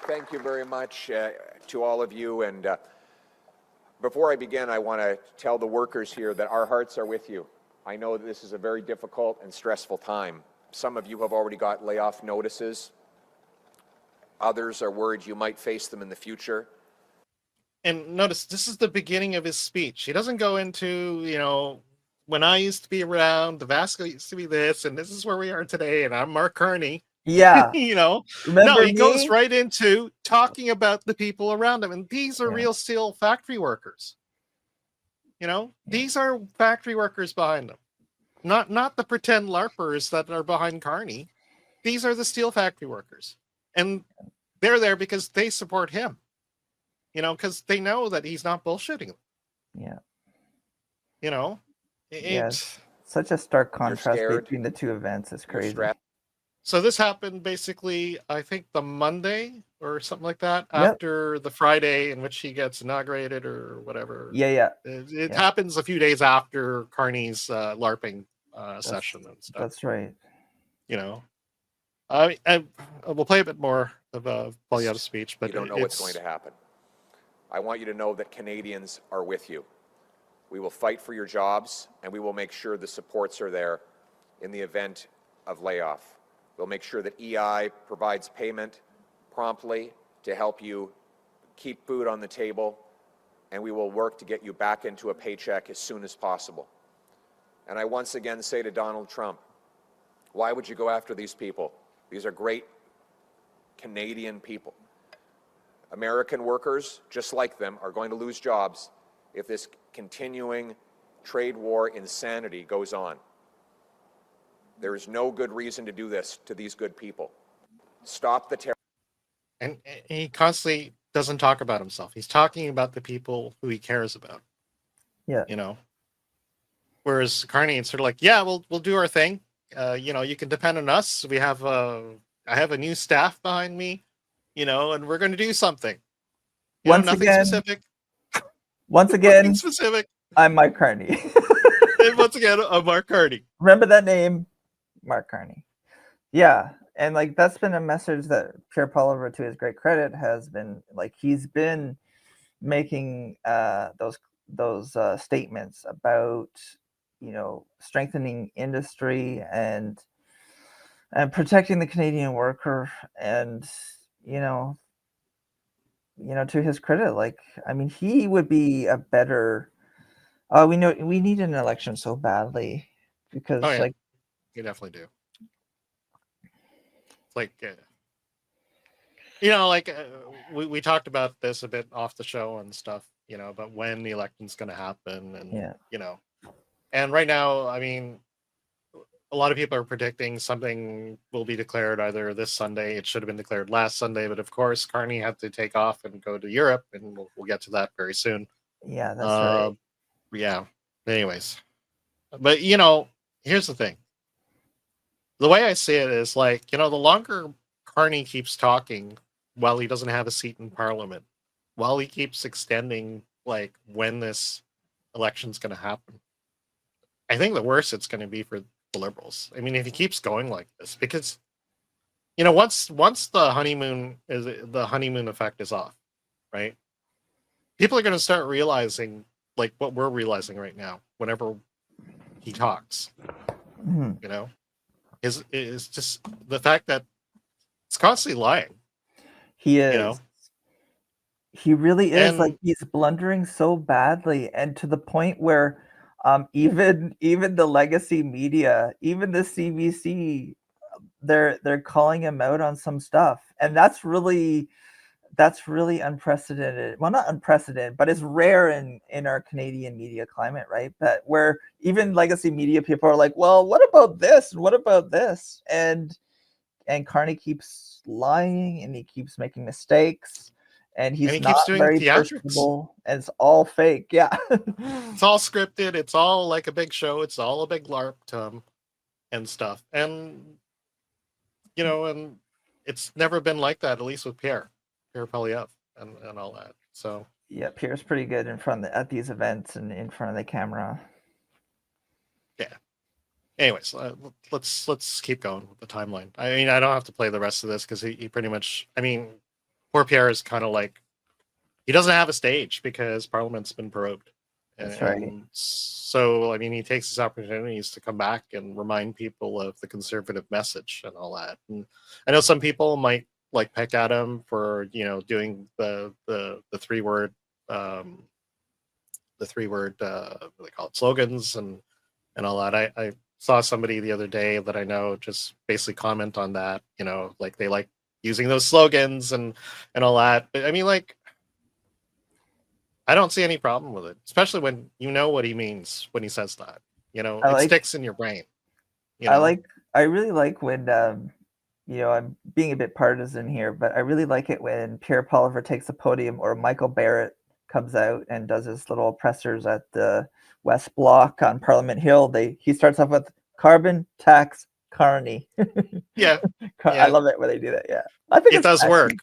Thank you very much to all of you. And before I begin, I want to tell the workers here that our hearts are with you. I know that this is a very difficult and stressful time. Some of you have already got layoff notices. Others are worried you might face them in the future. And notice, this is the beginning of his speech. He doesn't go into, you know, when I used to be around, the Vasco used to be this, and this is where we are today, and I'm Mark Carney. Yeah. You know, Remember no, he me? goes right into talking about the people around him, and these are real steel factory workers. You know, these are factory workers behind them, not the pretend LARPers that are behind Carney. These are the steel factory workers, and they're there because they support him. You know, because they know that he's not bullshitting them. Yeah. You know, Yes. Such a stark contrast between the two events. It's crazy. So this happened basically, I think, the Monday or something like that, after the Friday in which he gets inaugurated or whatever. Yeah. It happens a few days after Carney's LARPing session and stuff. That's right. You know, we'll play a bit more of Poilievre's speech, but you don't know what's going to happen. I want you to know that Canadians are with you. We will fight for your jobs, and we will make sure the supports are there in the event of layoff. We'll make sure that EI provides payment promptly to help you keep food on the table, and we will work to get you back into a paycheck as soon as possible. And I once again say to Donald Trump, why would you go after these people? These are great Canadian people. American workers, just like them, are going to lose jobs if this continuing trade war insanity goes on. There is no good reason to do this to these good people. Stop the terror. And he constantly doesn't talk about himself. He's talking about the people who he cares about. Yeah. You know. Whereas Carney, it's sort of like, yeah, we'll do our thing. You know, you can depend on us. We have I have a new staff behind me, you know, and we're going to do something. Nothing specific. Once again, nothing specific. I'm Mike Carney. And once again, I'm Mark Carney. Remember that name, Mark Carney. Yeah, and like that's been a message that Pierre Poilievre, to his great credit, has been like he's been making those statements about, you know, strengthening industry and protecting the Canadian worker. And you know, to his credit, like, I mean, he would be a better we know we need an election so badly because like you definitely do. Like, you know, like we talked about this a bit off the show and stuff, you know, about when the election's going to happen, and you know, and right now, I mean, a lot of people are predicting something will be declared either this Sunday. It should have been declared last Sunday, but of course, Carney had to take off and go to Europe, and we'll get to that very soon. Yeah, that's right. Yeah. Anyways, but you know, here's the thing. The way I see it is like, you know, the longer Carney keeps talking while he doesn't have a seat in Parliament, while he keeps extending like when this election's going to happen, I think the worse it's going to be for the Liberals. I mean, if he keeps going like this, because, you know, once the honeymoon effect is off, right? People are going to start realizing like what we're realizing right now. Whenever he talks. Mhm. You know, is just the fact that it's constantly lying. He You is. know, He really is, like, and he's blundering so badly, and to the point where, even the legacy media, even the CBC, they're calling him out on some stuff, and that's really unprecedented. Well, not unprecedented, but it's rare in our Canadian media climate, right? That where even legacy media people are like, "Well, what about this? And what about this?" And Carney keeps lying, and he keeps making mistakes, and he he's keeps not doing very theatrics. personable, and it's all fake. Yeah. It's all scripted. It's all like a big show. It's all a big LARP to him and stuff. And you know, and it's never been like that. At least with Pierre Poilievre, and all that. So Yeah, Pierre's pretty good in front of at these events and in front of the camera. yeah. Anyways, let's keep going with the timeline. I mean, I don't have to play the rest of this because he pretty much. I mean, poor Pierre is kind of like he doesn't have a stage because Parliament's been prorogued. That's right. And so, I mean, he takes his opportunities to come back and remind people of the conservative message and all that. And I know some people might like peck at him for, you know, doing the 3-word what do they call it, slogans and all that. I saw somebody the other day that I know just basically comment on that, you know, like they like using those slogans and all that. But I mean, like, I don't see any problem with it, especially when you know what he means when he says that. You know, it sticks in your brain. You know? I really like when you know, I'm being a bit partisan here, but I really like it when Pierre Poilievre takes the podium or Michael Barrett comes out and does his little pressers at the West Block on Parliament Hill. He starts off with carbon tax Carney. Yeah. I love it when they do that. Yeah, I think it does work.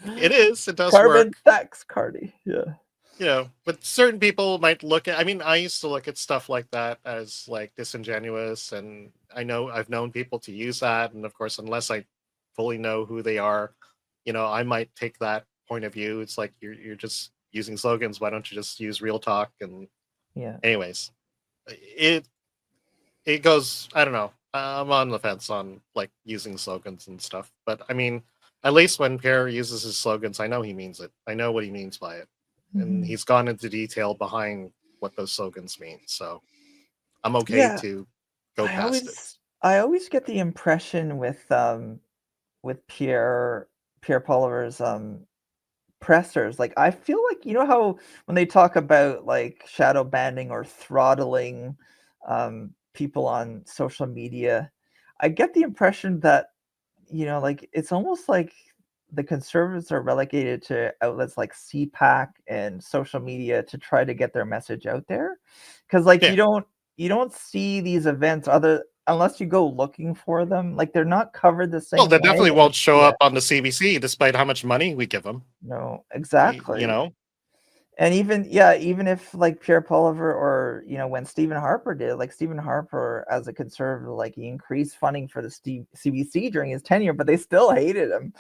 It is. It does carbon work. tax Carney. Yeah. You know, but certain people might look at. I mean, I used to look at stuff like that as like disingenuous, and I know I've known people to use that, and of course, unless I fully know who they are, you know, I might take that point of view. It's like you're just using slogans. Why don't you just use real talk? And yeah. Anyways, it goes. I don't know. I'm on the fence on like using slogans and stuff, but I mean, at least when Pierre uses his slogans, I know he means it. I know what he means by it. And he's gone into detail behind what those slogans mean. So I'm okay to go past it. I always get the impression with Pierre Poilievre's pressers, like I feel like, you know how when they talk about like shadow banning or throttling people on social media, I get the impression that, you know, like it's almost like the Conservatives are relegated to outlets like CPAC and social media to try to get their message out there, because like you don't see these events unless you go looking for them. Like they're not covered the same. Well, they way. definitely won't show up on the CBC, despite how much money we give them. No, exactly. You know, and even if like Pierre Poilievre or, you know, when Stephen Harper did, like Stephen Harper as a conservative, like he increased funding for the CBC during his tenure, but they still hated him.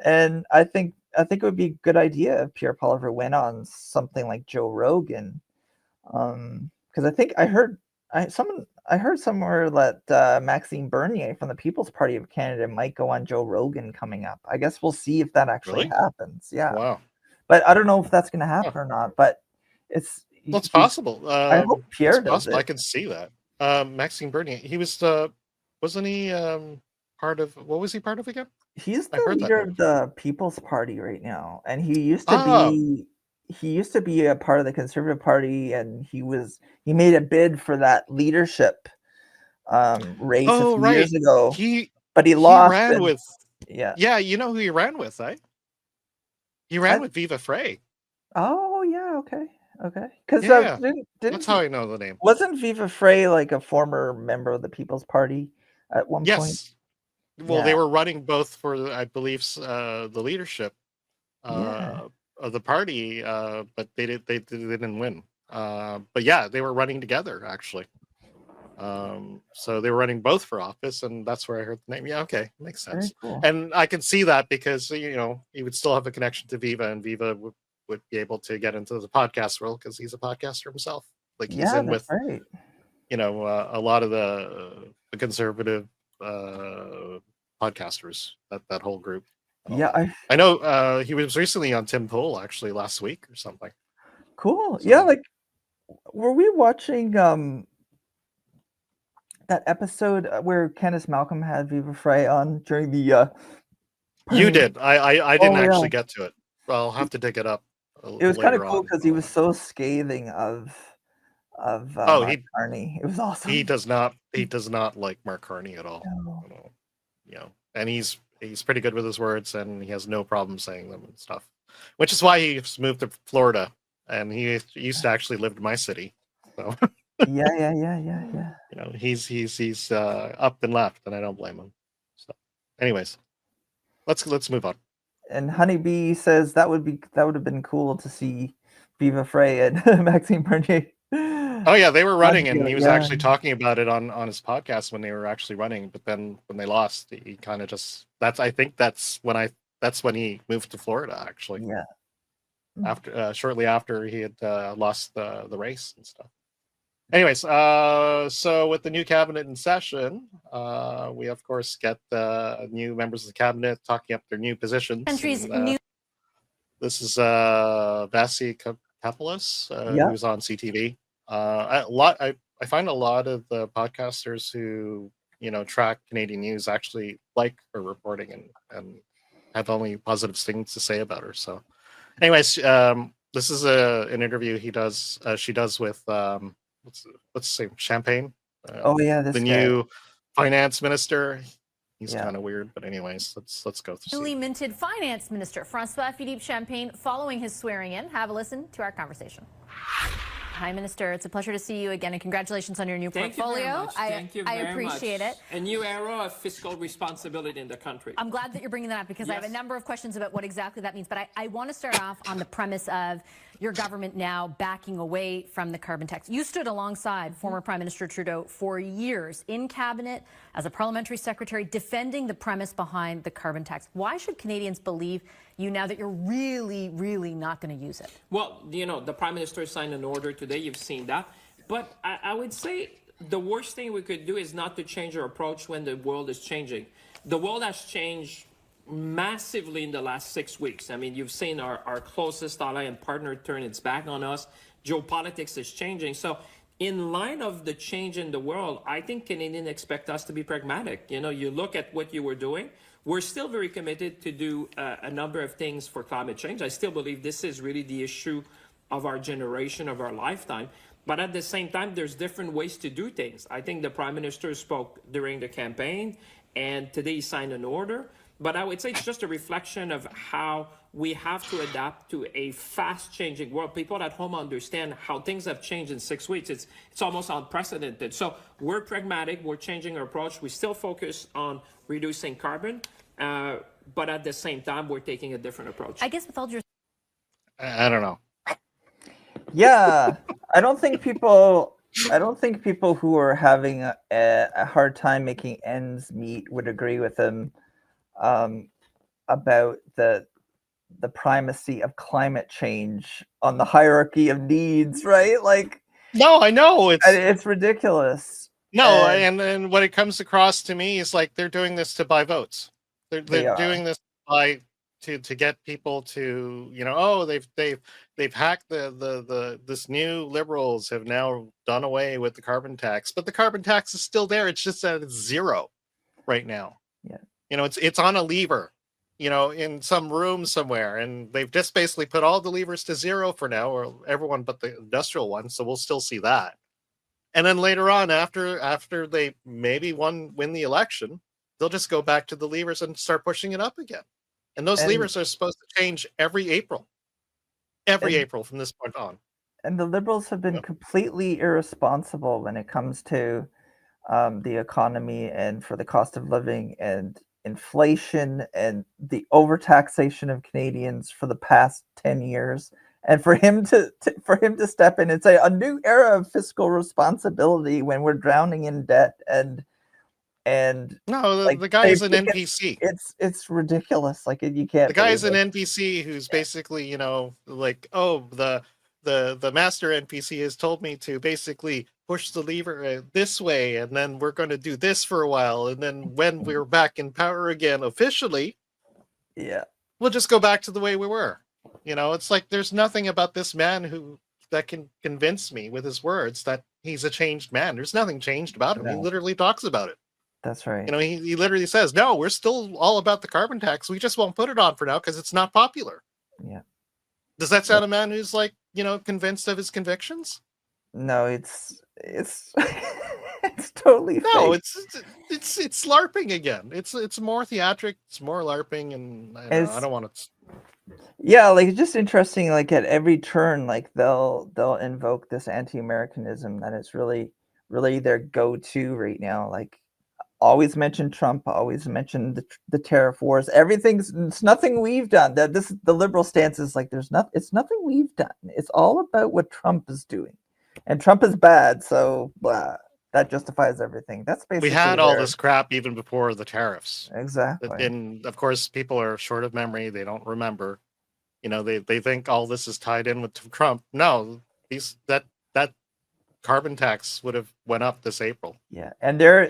And I think it would be a good idea if Pierre Poilievre went on something like Joe Rogan, because I think I heard somewhere that Maxime Bernier from the People's Party of Canada might go on Joe Rogan coming up. I guess we'll see if that actually happens. Yeah. Wow. But I don't know if that's going to happen or not. But it's possible. I hope Pierre does it. I can see that. Maxime Bernier, he was wasn't he part of? What was he part of again? He's the leader of the People's Party right now, and he used to be a part of the Conservative Party, and he made a bid for that leadership race a few years ago. But he lost. Ran with you know who he ran with, eh? He ran with Viva Frei. Oh yeah, okay. Because that's how I know the name. Wasn't Viva Frei like a former member of the People's Party at one point? Well, they were running both for, I believe, the leadership of the party, but they didn't win. But yeah, they were running together actually. So they were running both for office, and that's where I heard the name. Yeah, okay, makes sense. Cool. And I can see that because, you know, he would still have a connection to Viva, and Viva would be able to get into the podcast world because he's a podcaster himself. Like he's in with you know, a lot of the conservative podcasters, that whole group. Yeah, I know he was recently on Tim Pool actually last week or something. cool. So- Yeah, like were we watching that episode where Candace Malcolm had Viva Frey on during the You Permian- did. I didn't Oh, yeah. actually get to it. I'll have to dig it up. It was kind of later cool on. because he was so scathing of Oh, Mark Carney. It was awesome. He does not like Mark Carney at all. No. You know, and he's pretty good with his words, and he has no problem saying them and stuff. Which is why he's moved to Florida, and he used to actually live in my city. So Yeah. you know, he's up and left, and I don't blame him. So, anyways, let's move on. And Honeybee says that would have been cool to see Viva Frey and Maxime Bernier. Oh yeah, they were running, and he was Yeah. actually talking about it on his podcast when they were actually running. But then when they lost, he kind of just I think that's when he moved to Florida actually. Yeah. After shortly after he had lost the race and stuff. Anyways, so with the new cabinet in session, we of course get new members of the cabinet talking up their new positions. Country's and, new. This is Vasi Kapoulis, Yeah. who's on CTV. I find a lot of the podcasters who track Canadian news actually like her reporting and have only positive things to say about her. So, anyways, this is an interview she does with what's his name, Champagne. Oh yeah, this the guy. new finance minister. He's Yeah. kind of weird, but anyways, let's go through. Newly minted finance minister Francois Philippe Champagne following his swearing in. Have a listen to our conversation. Hi, Minister. It's a pleasure to see you again, and congratulations on your new Thank you portfolio. very much. Thank you I very appreciate much. it. A new era of fiscal responsibility in the country. I'm glad that you're bringing that up because I have a Yes. number of questions about what exactly that means. But I want to start off on the premise of your government now backing away from the carbon tax. You stood alongside former Prime Minister Trudeau for years in cabinet as a parliamentary secretary defending the premise behind the carbon tax. Why should Canadians believe you now that you're really, really not going to use it? Well, the Prime Minister signed an order today. You've seen that. But I would say the worst thing we could do is not to change our approach when the world is changing. The world has changed massively in the last 6 weeks. I mean, you've seen our closest ally and partner turn its back on us. Geopolitics is changing. So in line of the change in the world, I think Canadians expect us to be pragmatic. You look at what you were doing. We're still very committed to do a number of things for climate change. I still believe this is really the issue of our generation, of our lifetime. But at the same time, there's different ways to do things. I think the Prime Minister spoke during the campaign, and today he signed an order. But I would say it's just a reflection of how we have to adapt to a fast-changing world. People at home understand how things have changed in 6 weeks. It's almost unprecedented. So we're pragmatic. We're changing our approach. We still focus on reducing carbon, but at the same time, we're taking a different approach. I guess with all due I don't know. Yeah, I don't think people who are having a hard time making ends meet would agree with him about the primacy of climate change on the hierarchy of needs, right? Like, No, I know it's ridiculous. No, and what it comes across to me is like they're doing this to buy votes. They're doing this to get people to they've hacked this new Liberals have now done away with the carbon tax, but the carbon tax is still there. It's just that it's zero right now. Yeah, it's on a lever, in some room somewhere, and they've just basically put all the levers to zero for now, or everyone but the industrial one. So we'll still see that. And then later on, after they maybe win the election, they'll just go back to the levers and start pushing it up again. And those levers are supposed to change every April from this point on. And the Liberals have been completely irresponsible when it comes to the economy and for the cost of living and inflation and the overtaxation of Canadians for the past 10 years. And for him to step in and say a new era of fiscal responsibility when we're drowning in debt and no, like, the guy is an NPC. It's ridiculous. Like, you can't. The guy is an NPC who's basically, like, oh, the master NPC has told me to basically push the lever this way, and then we're going to do this for a while, and then when we're back in power again officially, we'll just go back to the way we were. You know, it's like there's nothing about this man that can convince me with his words that he's a changed man. There's nothing changed about him. No. He literally talks about it. That's right. You know, he literally says, no, we're still all about the carbon tax. We just won't put it on for now because it's not popular. Yeah. Does that sound a man who's like, you know, convinced of his convictions? No, it's it's totally no. fake. It's LARPing again. It's more theatric. It's more LARPing, and I don't want to. Yeah, like it's just interesting. Like at every turn, like they'll invoke this anti-Americanism that is really their go-to right now. Like always mention Trump, always mention the tariff wars. It's nothing we've done. The liberal stance is like it's nothing we've done. It's all about what Trump is doing, and Trump is bad. So blah, that justifies everything. That's basically we had all this crap even before the tariffs. Exactly. And of course, people are short of memory. They don't remember. You know, they think all this is tied in with Trump. No, that carbon tax would have went up this April. Yeah, and the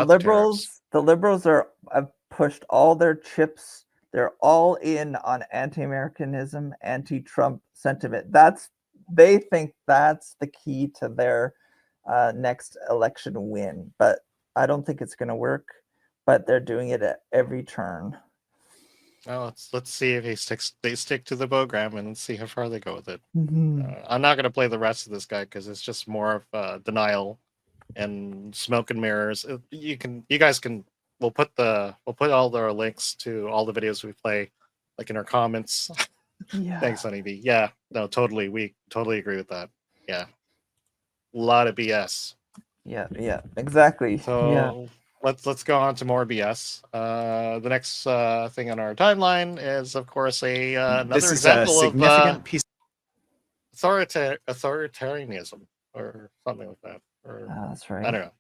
liberals have pushed all their chips. They're all in on anti-Americanism, anti-Trump sentiment. They think that's the key to their next election win. But I don't think it's going to work. But they're doing it at every turn. Well, let's see if they stick to the program and see how far they go with it. Mm-hmm. I'm not going to play the rest of this guy because it's just more of denial and smoke and mirrors. We'll put all our links to all the videos we play, like in our comments. Yeah. Thanks, Honeybee. Yeah, no, totally. We totally agree with that. Yeah, a lot of BS. Yeah, exactly. So. Yeah. Let's go on to more BS. The next thing on our timeline is, of course, another example of piece authoritarianism or something like that. That's right. I don't know.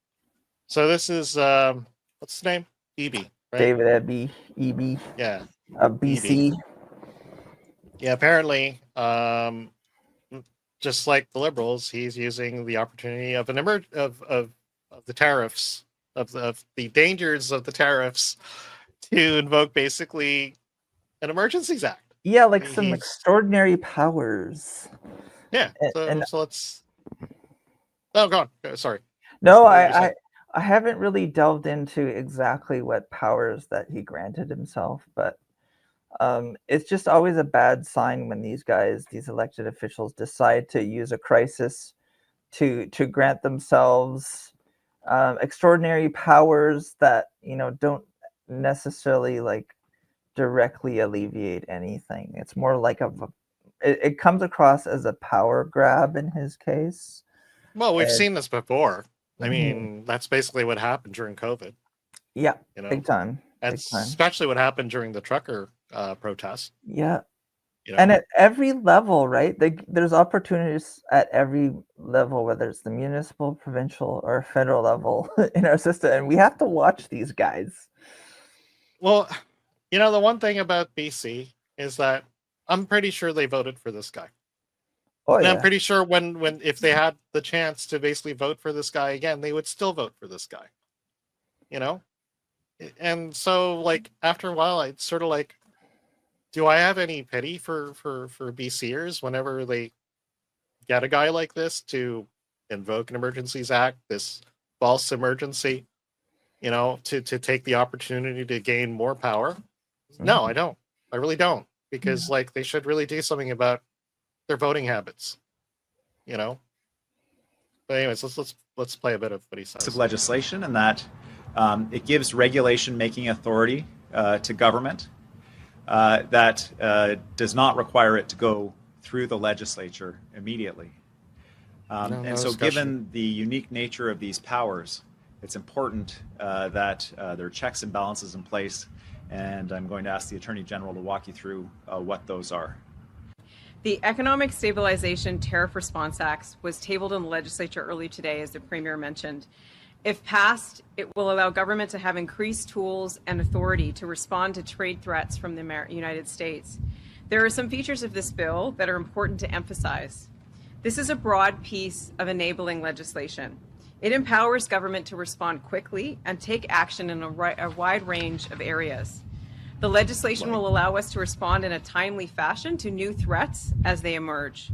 So this is what's his name? EB, right? David EB. Yeah. BC. EB. Yeah. Apparently, just like the liberals, he's using the opportunity of of the tariffs. Of the dangers of the tariffs to invoke basically an Emergencies Act. Yeah, like some extraordinary powers. Yeah. So let's. Oh, go on. Sorry. No, I haven't really delved into exactly what powers that he granted himself, but it's just always a bad sign when these elected officials, decide to use a crisis to grant themselves extraordinary powers that don't necessarily like directly alleviate anything. It's more like it comes across as a power grab in his case. Well, we've seen this before. I mean, that's basically what happened during COVID. Yeah, big time. Especially what happened during the trucker protest. Yeah. And at every level, right? There's opportunities at every level, whether it's the municipal, provincial, or federal level in our system. And we have to watch these guys. Well, the one thing about BC is that I'm pretty sure they voted for this guy. Oh, and yeah. I'm pretty sure if they had the chance to basically vote for this guy again, they would still vote for this guy. And so, like, after a while, I'd sort of like, do I have any pity for BCers whenever they get a guy like this to invoke an Emergencies Act, this false emergency, to take the opportunity to gain more power? No, I don't. I really don't. Because like they should really do something about their voting habits. But anyways, let's play a bit of what he says. Of legislation, and that it gives regulation making authority to government. That does not require it to go through the legislature immediately. And so given the unique nature of these powers, it's important that there are checks and balances in place, and I'm going to ask the Attorney General to walk you through what those are. The Economic Stabilization Tariff Response Act was tabled in the legislature early today, as the Premier mentioned. If passed, it will allow government to have increased tools and authority to respond to trade threats from the United States. There are some features of this bill that are important to emphasize. This is a broad piece of enabling legislation. It empowers government to respond quickly and take action in a wide range of areas. The legislation will allow us to respond in a timely fashion to new threats as they emerge.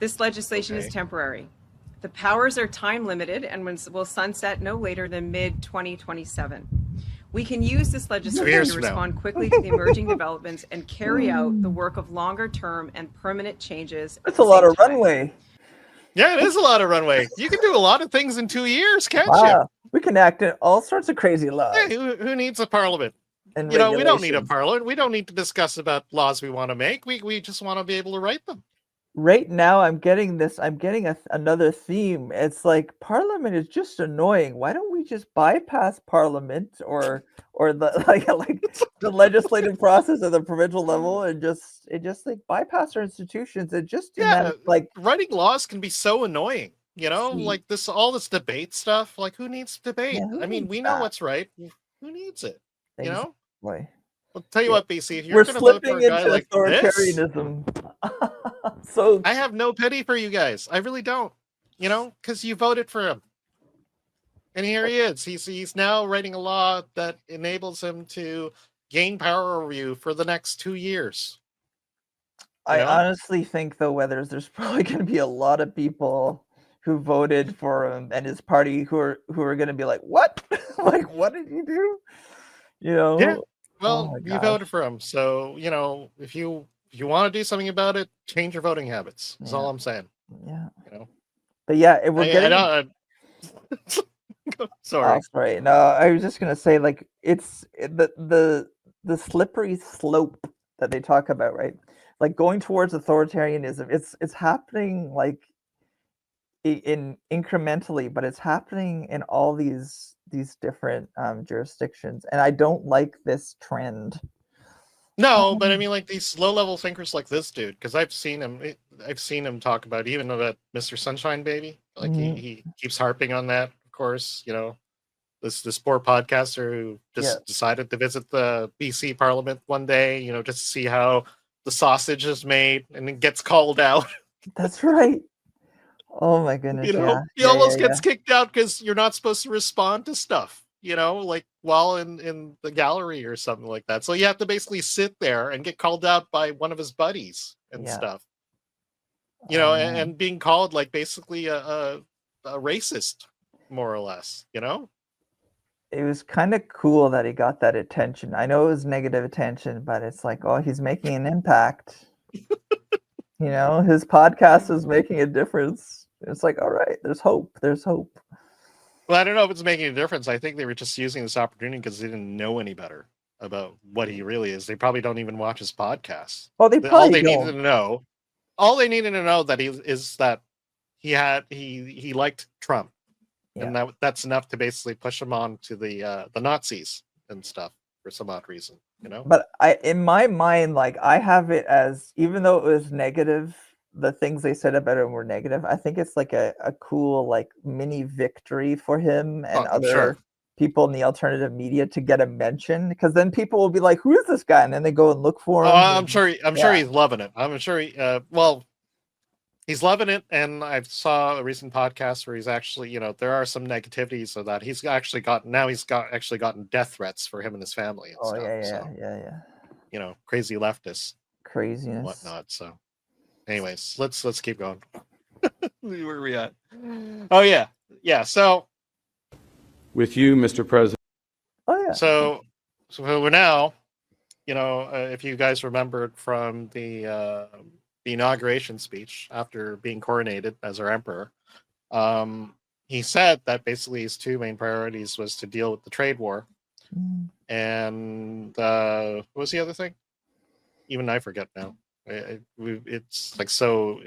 This legislation is temporary. The powers are time limited and will sunset no later than mid-2027. We can use this legislation to respond quickly to the emerging developments and carry out the work of longer term and permanent changes. That's a lot of runway. Yeah, it is a lot of runway. You can do a lot of things in 2 years, can't Wow. We can act in all sorts of crazy laws. you? Hey, who needs a parliament? And You know, we don't need a regulations. parliament. We don't need to discuss about laws we want to make. We just want to be able to write them. Right now, I'm getting another theme. It's like Parliament is just annoying. Why don't we just bypass Parliament or the like the legislative process at the provincial level and just like bypass our institutions and just like writing laws can be so annoying. You know, Sweet. like all this debate stuff. Like, who needs debate? Yeah, who I mean, needs we know that? what's right. Who needs it? You know. Boy. I'll tell you what, BC. If you're We're going to vote for slipping a guy into like this, authoritarianism. So I have no pity for you guys. I really don't. You know, because you voted for him, and here he is. He's now writing a law that enables him to gain power over you for the next 2 years. I honestly think, though, there's probably going to be a lot of people who voted for him and his party who are going to be like, "What? Like, what did you do?" You know. Yeah. Well, Oh my you gosh. voted for him, so you know if you want to do something about it, change your voting habits. That's all I'm saying. Yeah. You know. But yeah, if we're getting. Sorry. Oh, sorry. No, I was just gonna say, like, it's the slippery slope that they talk about, right? Like going towards authoritarianism. It's happening like in incrementally, but it's happening in all these different jurisdictions, and I don't like this trend. No, but I mean, like these low-level thinkers like this dude, because I've seen him talk about even about Mr. Sunshine Baby. Like he keeps harping on that. Of course, you know, this poor podcaster who just decided to visit the BC Parliament one day, you know, just to see how the sausage is made, and then gets called out. That's right. Oh my goodness! You know, he almost gets kicked out because you're not supposed to respond to stuff. You know, like while in the gallery or something like that. So you have to basically sit there and get called out by one of his buddies and stuff. You know, and being called like basically a racist, more or less. You know. It was kind of cool that he got that attention. I know it was negative attention, but it's like, oh, he's making an impact. You know, his podcast is making a difference. It's like, all right, there's hope. There's hope. Well, I don't know if it's making a difference. I think they were just using this opportunity because they didn't know any better about what he really is. They probably don't even watch his podcast. Oh, they probably all they don't. needed to know. All they needed to know that is that he liked Trump, and that's enough to basically push him on to the Nazis and stuff for some odd reason. You know. But in my mind, like I have it as, even though it was negative, the things they said about him were negative. I think it's like a cool like mini victory for him and other people in the alternative media to get a mention, because then people will be like, "Who is this guy?" And then they go and look for him. I'm sure he's loving it. I'm sure he's loving it. And I saw a recent podcast where he's actually, you know, there are some negativities of that. He's actually gotten death threats for him and his family. And stuff. Yeah. You know, crazy leftists, craziness, and whatnot. So, anyways, let's keep going. Where are we at? Oh yeah. So, with you, Mr. President. Oh yeah. So we're now, you know, if you guys remembered from the inauguration speech after being coronated as our emperor, he said that basically his two main priorities was to deal with the trade war, and what was the other thing? Even I forget now. It's like so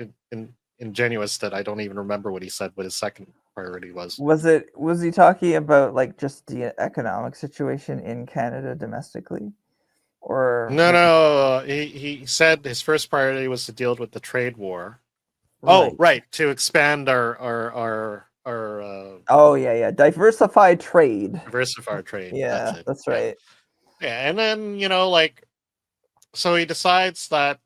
ingenuous that I don't even remember what he said. What his second priority was. Was he talking about like just the economic situation in Canada domestically? Or no, he said his first priority was to deal with the trade war. Right. Oh, right, to expand our diversify trade. Diversify trade. Yeah, that's right. Yeah, and then, you know, like, so he decides that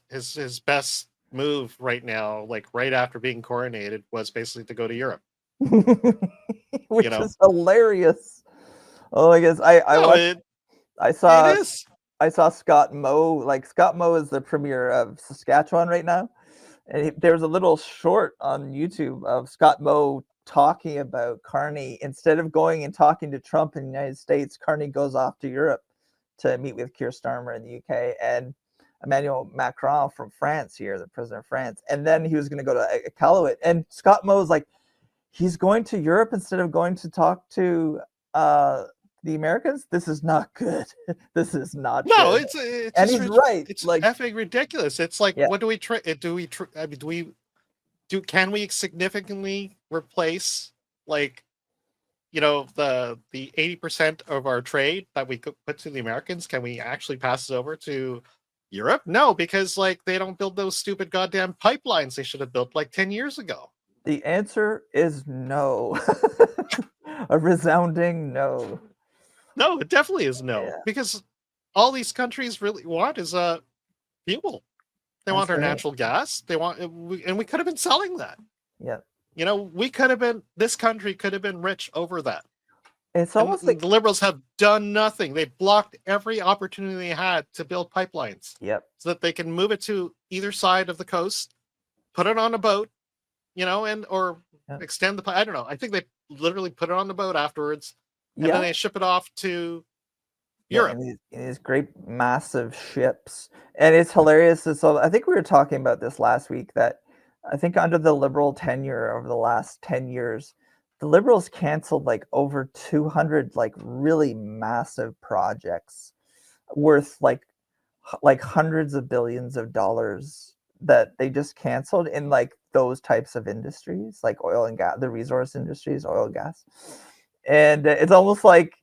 his best move right now, like right after being coronated, was basically to go to Europe. Which You know? is hilarious. Oh, I guess I No, watched, it I is. saw Scott Moe. Like Scott Moe is the premier of Saskatchewan right now, and there was a little short on YouTube of Scott Moe talking about Carney. Instead of going and talking to Trump in the United States, Carney goes off to Europe to meet with Keir Starmer in the UK and Emmanuel Macron from France here, the president of France. And then he was going to go to Iqaluit. And Scott Moe's like, he's going to Europe instead of going to talk to the Americans. This is not good. This is not No, good. it's And just he's right. It's Like, effing ridiculous. It's like, Yeah. what do we try? I mean, can we significantly replace, like, you know, the 80% of our trade that we could put to the Americans? Can we actually pass it over to Europe? No, because like they don't build those stupid goddamn pipelines they should have built like 10 years ago. the answer is no. A resounding no. No, it definitely is no. Yeah. Because all these countries really want is fuel. They want That's our right. natural gas. They want, and we could have been selling that. Yeah. You know, this country could have been rich over that. It's And almost like, the Liberals have done nothing. They blocked every opportunity they had to build pipelines yep. so that they can move it to either side of the coast, put it on a boat, you know, or Yeah. extend the, I don't know. I think they literally put it on the boat afterwards, and then they ship it off to Europe. in these great massive ships. And it's hilarious. So I think we were talking about this last week, that I think under the Liberal tenure over the last 10 years, the Liberals canceled like over 200 like really massive projects worth like hundreds of billions of dollars that they just canceled in like those types of industries, like oil and gas, the resource industries, oil and gas. And it's almost like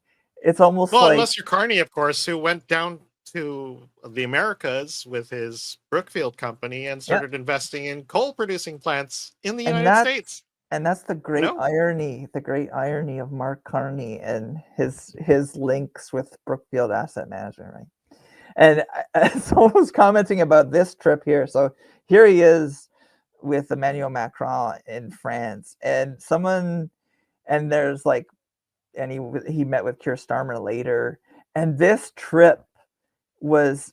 Well, unless you're Carney, of course, who went down to the Americas with his Brookfield company and started investing in coal producing plants in the United States. And that's the great irony, of Mark Carney and his links with Brookfield Asset Management, right? And someone was commenting about this trip here. So here he is with Emmanuel Macron in France, and there's like, and he met with Keir Starmer later. And this trip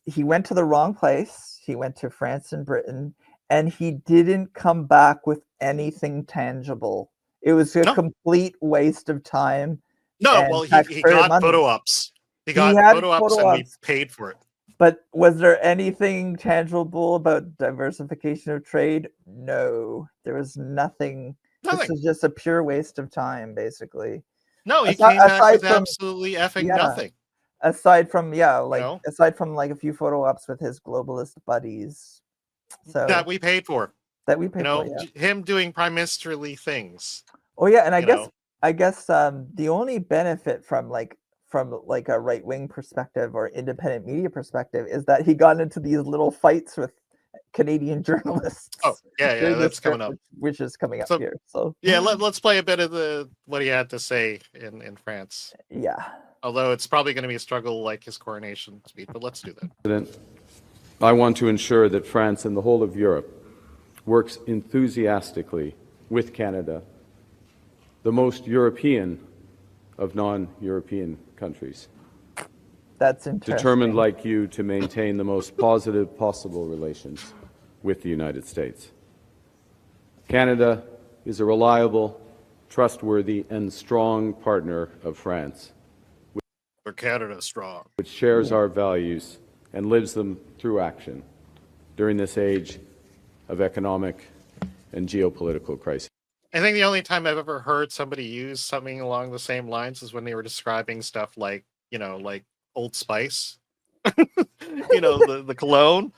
he went to the wrong place. He went to France and Britain, and he didn't come back with anything tangible. It was a complete waste of time. No, well, he got photo ops. He got photo ops, and we paid for it. But was there anything tangible about diversification of trade? No, there was nothing. This was just a pure waste of time, basically. No, he came back with absolutely effing nothing. Aside from aside from like a few photo ops with his globalist buddies, so that we paid for. For, him doing prime ministerly things. Oh yeah, and I guess the only benefit from a right-wing perspective or independent media perspective is that he got into these little fights with Canadian journalists. Oh yeah, that's coming up. Which is coming up here. So yeah, let's play a bit of what he had to say in France. Yeah. Although it's probably going to be a struggle like his coronation speech, but let's do that. President, I want to ensure that France and the whole of Europe works enthusiastically with Canada, the most European of non-European countries. That's interesting. Determined like you to maintain the most positive possible relations with the United States. Canada is a reliable, trustworthy, and strong partner of France. For Canada strong. Which shares our values and lives them through action during this age of economic and geopolitical crisis. I think the only time I've ever heard somebody use something along the same lines is when they were describing stuff like, like Old Spice, the cologne,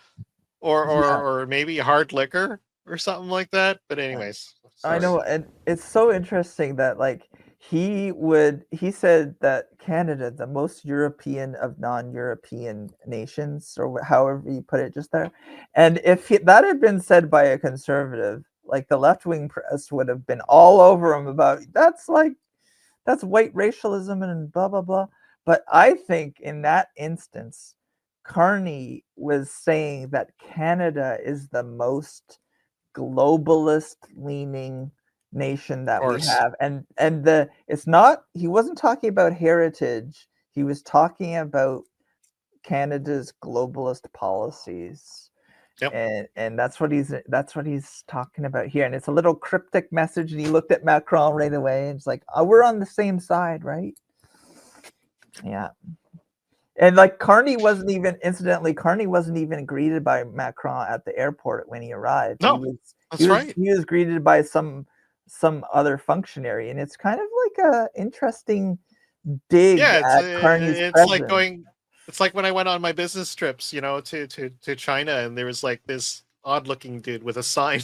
or maybe hard liquor or something like that. But anyways, sorry. I know, and it's so interesting that he said that Canada, the most European of non-European nations, or however you put it just there. And if that had been said by a conservative, like the left-wing press would have been all over him about that's white racialism and blah, blah, blah. But I think in that instance, Carney was saying that Canada is the most globalist leaning nation that we course. have, and it's not, he wasn't talking about heritage, he was talking about Canada's globalist policies. Yep. And that's what he's talking about here, and it's a little cryptic message, and he looked at Macron right away and it's like, oh, we're on the same side, right? Yeah. And like Carney wasn't even greeted by Macron at the airport when he arrived. No, He was greeted by some other functionary, and it's kind of like a interesting dig at Carney's presence. It's like when I went on my business trips, to China, and there was like this odd looking dude with a sign.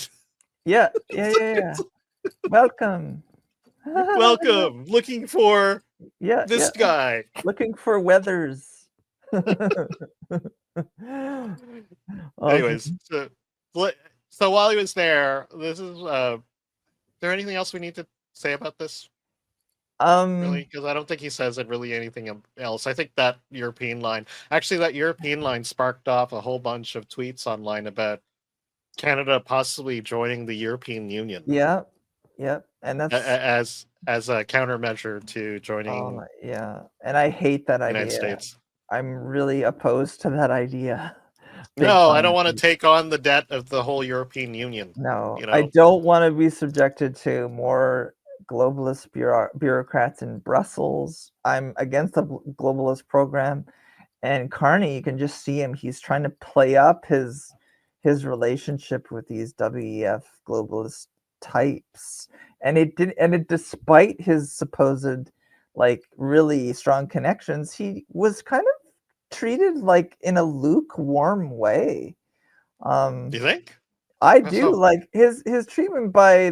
Yeah. Welcome. Welcome. Looking for this guy. Looking for Weathers. Anyways, so while he was there, this is there anything else we need to say about this? Really, because I don't think he says it really anything else. I think that European line sparked off a whole bunch of tweets online about Canada possibly joining the European Union. Yeah, and that's as a countermeasure to joining. And I hate that idea. United States. I'm really opposed to that idea. No, I don't want to take on the debt of the whole European Union. No, I don't want to be subjected to more globalist bureaucrats in Brussels. I'm against the globalist program. And Carney, you can just see him. He's trying to play up his relationship with these WEF globalist types. And it despite his supposed like really strong connections, he was kind of treated like in a lukewarm way. Do you think? I do. Like his treatment by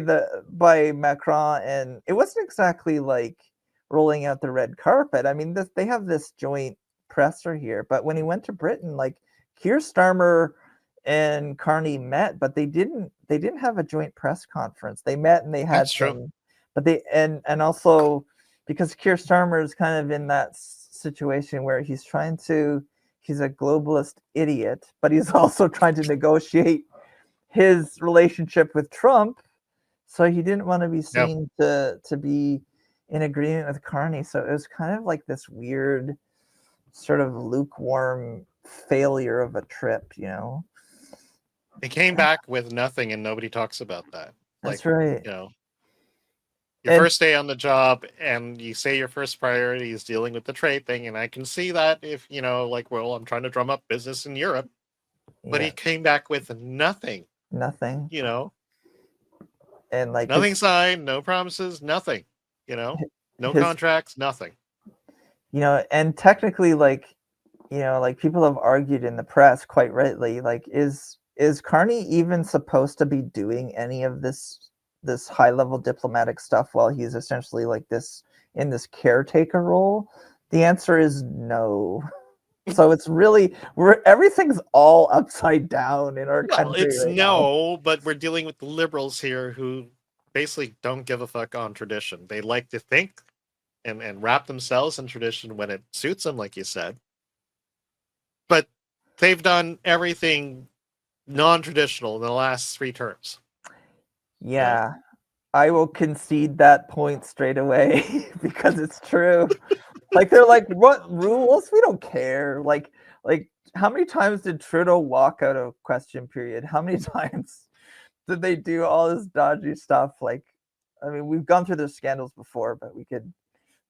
Macron, and it wasn't exactly like rolling out the red carpet. I mean, they have this joint presser here, but when he went to Britain, like Keir Starmer and Carney met, but they didn't have a joint press conference. They met and they had but they and also because Keir Starmer is kind of in that situation where he's a globalist idiot, but he's also trying to negotiate his relationship with Trump, so he didn't want to be seen to be in agreement with Carney. So it was kind of like this weird sort of lukewarm failure of a trip, He came back with nothing, and nobody talks about that. That's right. Your first day on the job, and you say your first priority is dealing with the trade thing, and I can see that if, I'm trying to drum up business in Europe, but he came back with nothing. Nothing. And like nothing signed, no promises, nothing. No contracts, nothing. And technically, like people have argued in the press quite rightly, like is Carney even supposed to be doing any of this high level diplomatic stuff while he's essentially like this in this caretaker role? The answer is no. So it's really everything's all upside down in our country. It's right no, now. But we're dealing with the liberals here who basically don't give a fuck on tradition. They like to think and wrap themselves in tradition when it suits them, like you said. But they've done everything non-traditional in the last 3 terms. Yeah, I will concede that point straight away because it's true. Like they're like, what rules? We don't care. Like how many times did Trudeau walk out of question period? How many times did they do all this dodgy stuff? Like, I mean, we've gone through those scandals before, but we could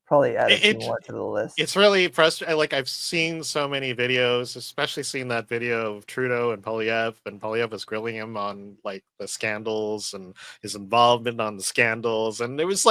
probably add a few more to the list. It's really frustrating. Like I've seen so many videos, especially seen that video of Trudeau and Poilievre was grilling him on like the scandals and his involvement on the scandals, and it was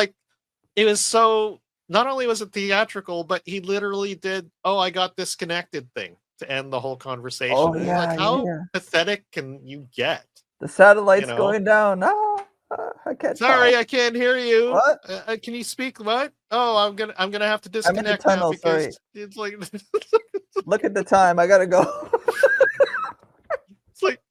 so. Not only was it theatrical, but he literally did, I got disconnected thing to end the whole conversation. Oh, yeah, how pathetic can you get? The satellite's going down. I can't. Sorry, I can't hear you. What? Can you speak? What? Oh, I'm gonna have to disconnect. I'm in the tunnel, now because sorry. It's like look at the time. I gotta go. It's like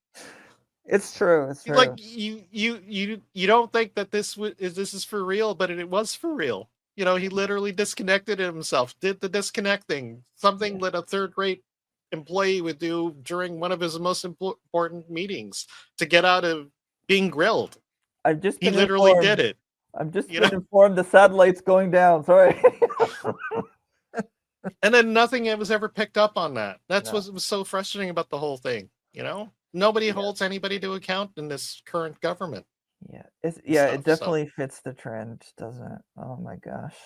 it's true. It's true. Like you don't think that this is for real, but it was for real. He literally disconnected himself, did the disconnecting, something that a third-rate employee would do during one of his most important meetings to get out of being grilled. I've just He been literally informed. did it. I've just You been know? informed the satellite's going down. Sorry. And then nothing was ever picked up on that. That's No. what was so frustrating about the whole thing. You know, nobody Yeah. holds anybody to account in this current government. Yeah, it Stuff, definitely fits the trend, doesn't it? Oh my gosh.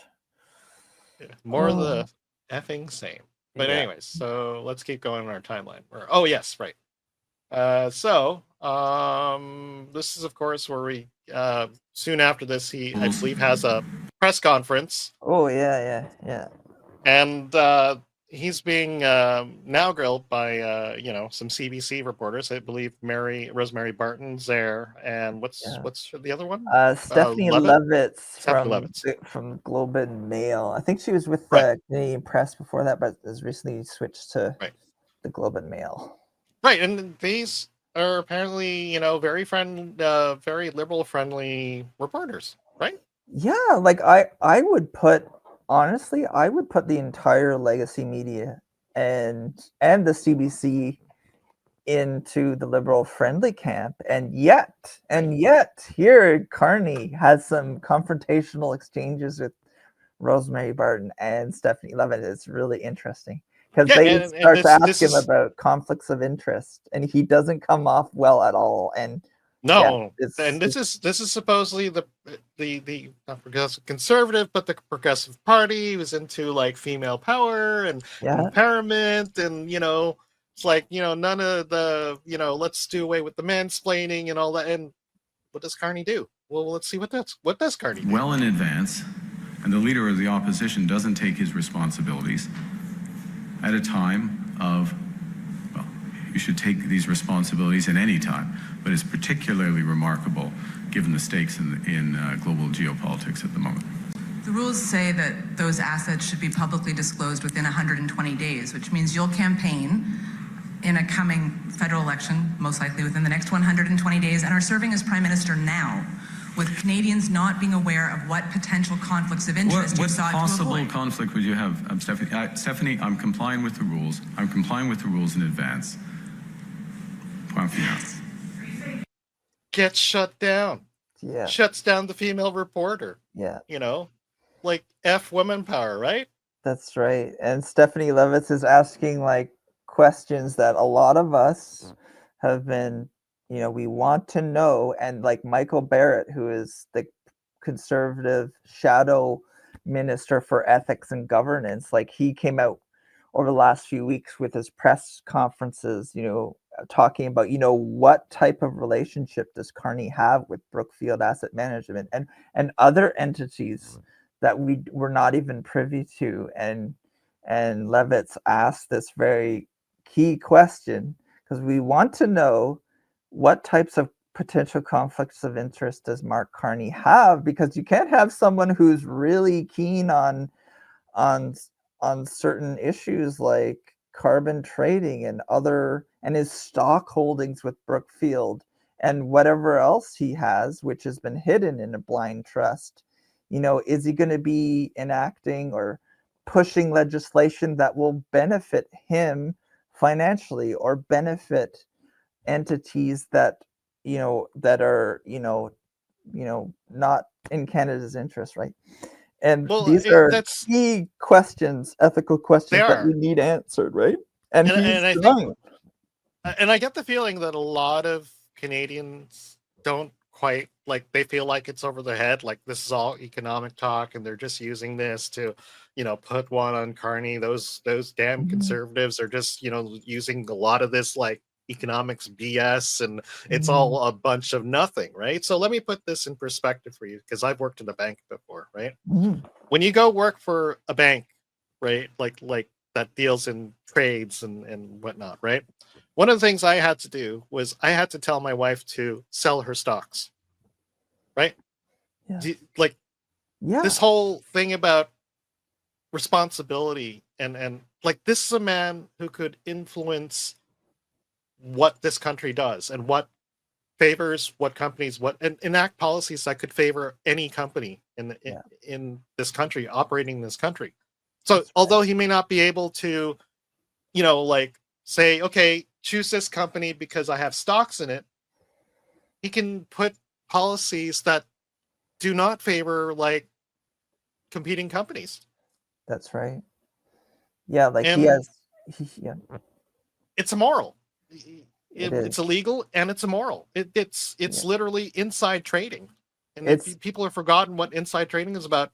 More Oh. the effing same. But Yeah. anyways, so let's keep going on our timeline. Oh yes, right. This is of course where we soon after this he I believe has a press conference. Oh yeah. And he's being now grilled by some CBC reporters. I believe Rosemary Barton's there, and what's the other one? Stephanie Levitz? Levitz from Globe and Mail. I think she was with Right. the Canadian Press before that, but has recently switched to Right. the Globe and Mail. Right, and these are apparently very very liberal friendly reporters, right? Yeah, like I would put honestly, I would put the entire legacy media and the CBC into the liberal friendly camp, and yet here Carney has some confrontational exchanges with Rosemary Barton and Stephanie Levitz. It's really interesting because they would start to ask him about conflicts of interest, and he doesn't come off well at all. And no, and this is supposedly the not progressive conservative, but the Progressive Party was into like female power and empowerment, and it's like none of the let's do away with the mansplaining and all that. And what does Carney do? Well, let's see what does Carney do? Well in advance, and the leader of the opposition doesn't take his responsibilities at a time of, well, you should take these responsibilities at any time, but it's particularly remarkable given the stakes in global geopolitics at the moment. The rules say that those assets should be publicly disclosed within 120 days, which means you'll campaign in a coming federal election, most likely within the next 120 days, and are serving as Prime Minister now, with Canadians not being aware of what potential conflicts of interest you sought to avoid. What possible conflict would you have, Stephanie? Stephanie, I'm complying with the rules. I'm complying with the rules in advance. Point final. Gets shut down. Yeah. Shuts down the female reporter. Yeah. Like F women power, right? That's right. And Stephanie Levitz is asking like questions that a lot of us have been, we want to know. And like Michael Barrett, who is the conservative shadow minister for ethics and governance, like he came out over the last few weeks with his press conferences, talking about, what type of relationship does Carney have with Brookfield Asset Management and other entities that we were not even privy to. And Levitz asked this very key question because we want to know what types of potential conflicts of interest does Mark Carney have, because you can't have someone who's really keen on certain issues like carbon trading and his stock holdings with Brookfield and whatever else he has, which has been hidden in a blind trust. Is he going to be enacting or pushing legislation that will benefit him financially or benefit entities that are not in Canada's interest, right? And these are key questions, ethical questions that we need answered, right? And I get the feeling that a lot of Canadians don't quite they feel like it's over their head, like this is all economic talk, and they're just using this to, put one on Carney. Those damn conservatives are just, using a lot of this like economics BS, and it's all a bunch of nothing, right? So let me put this in perspective for you, because I've worked in a bank before, right? When you go work for a bank, right, like that deals in trades and whatnot, right? One of the things I had to do was I had to tell my wife to sell her stocks, right? This whole thing about responsibility and like, this is a man who could influence what this country does and what favors what companies, and enact policies that could favor any company in this country, operating in this country. So although he may not be able to, say, okay, choose this company because I have stocks in it. He can put policies that do not favor like competing companies. That's right. Yeah, like he And has. Yeah, it's immoral. it It's is. illegal and it's immoral. It's Yeah. literally inside trading. And It's if people have forgotten what inside trading is about,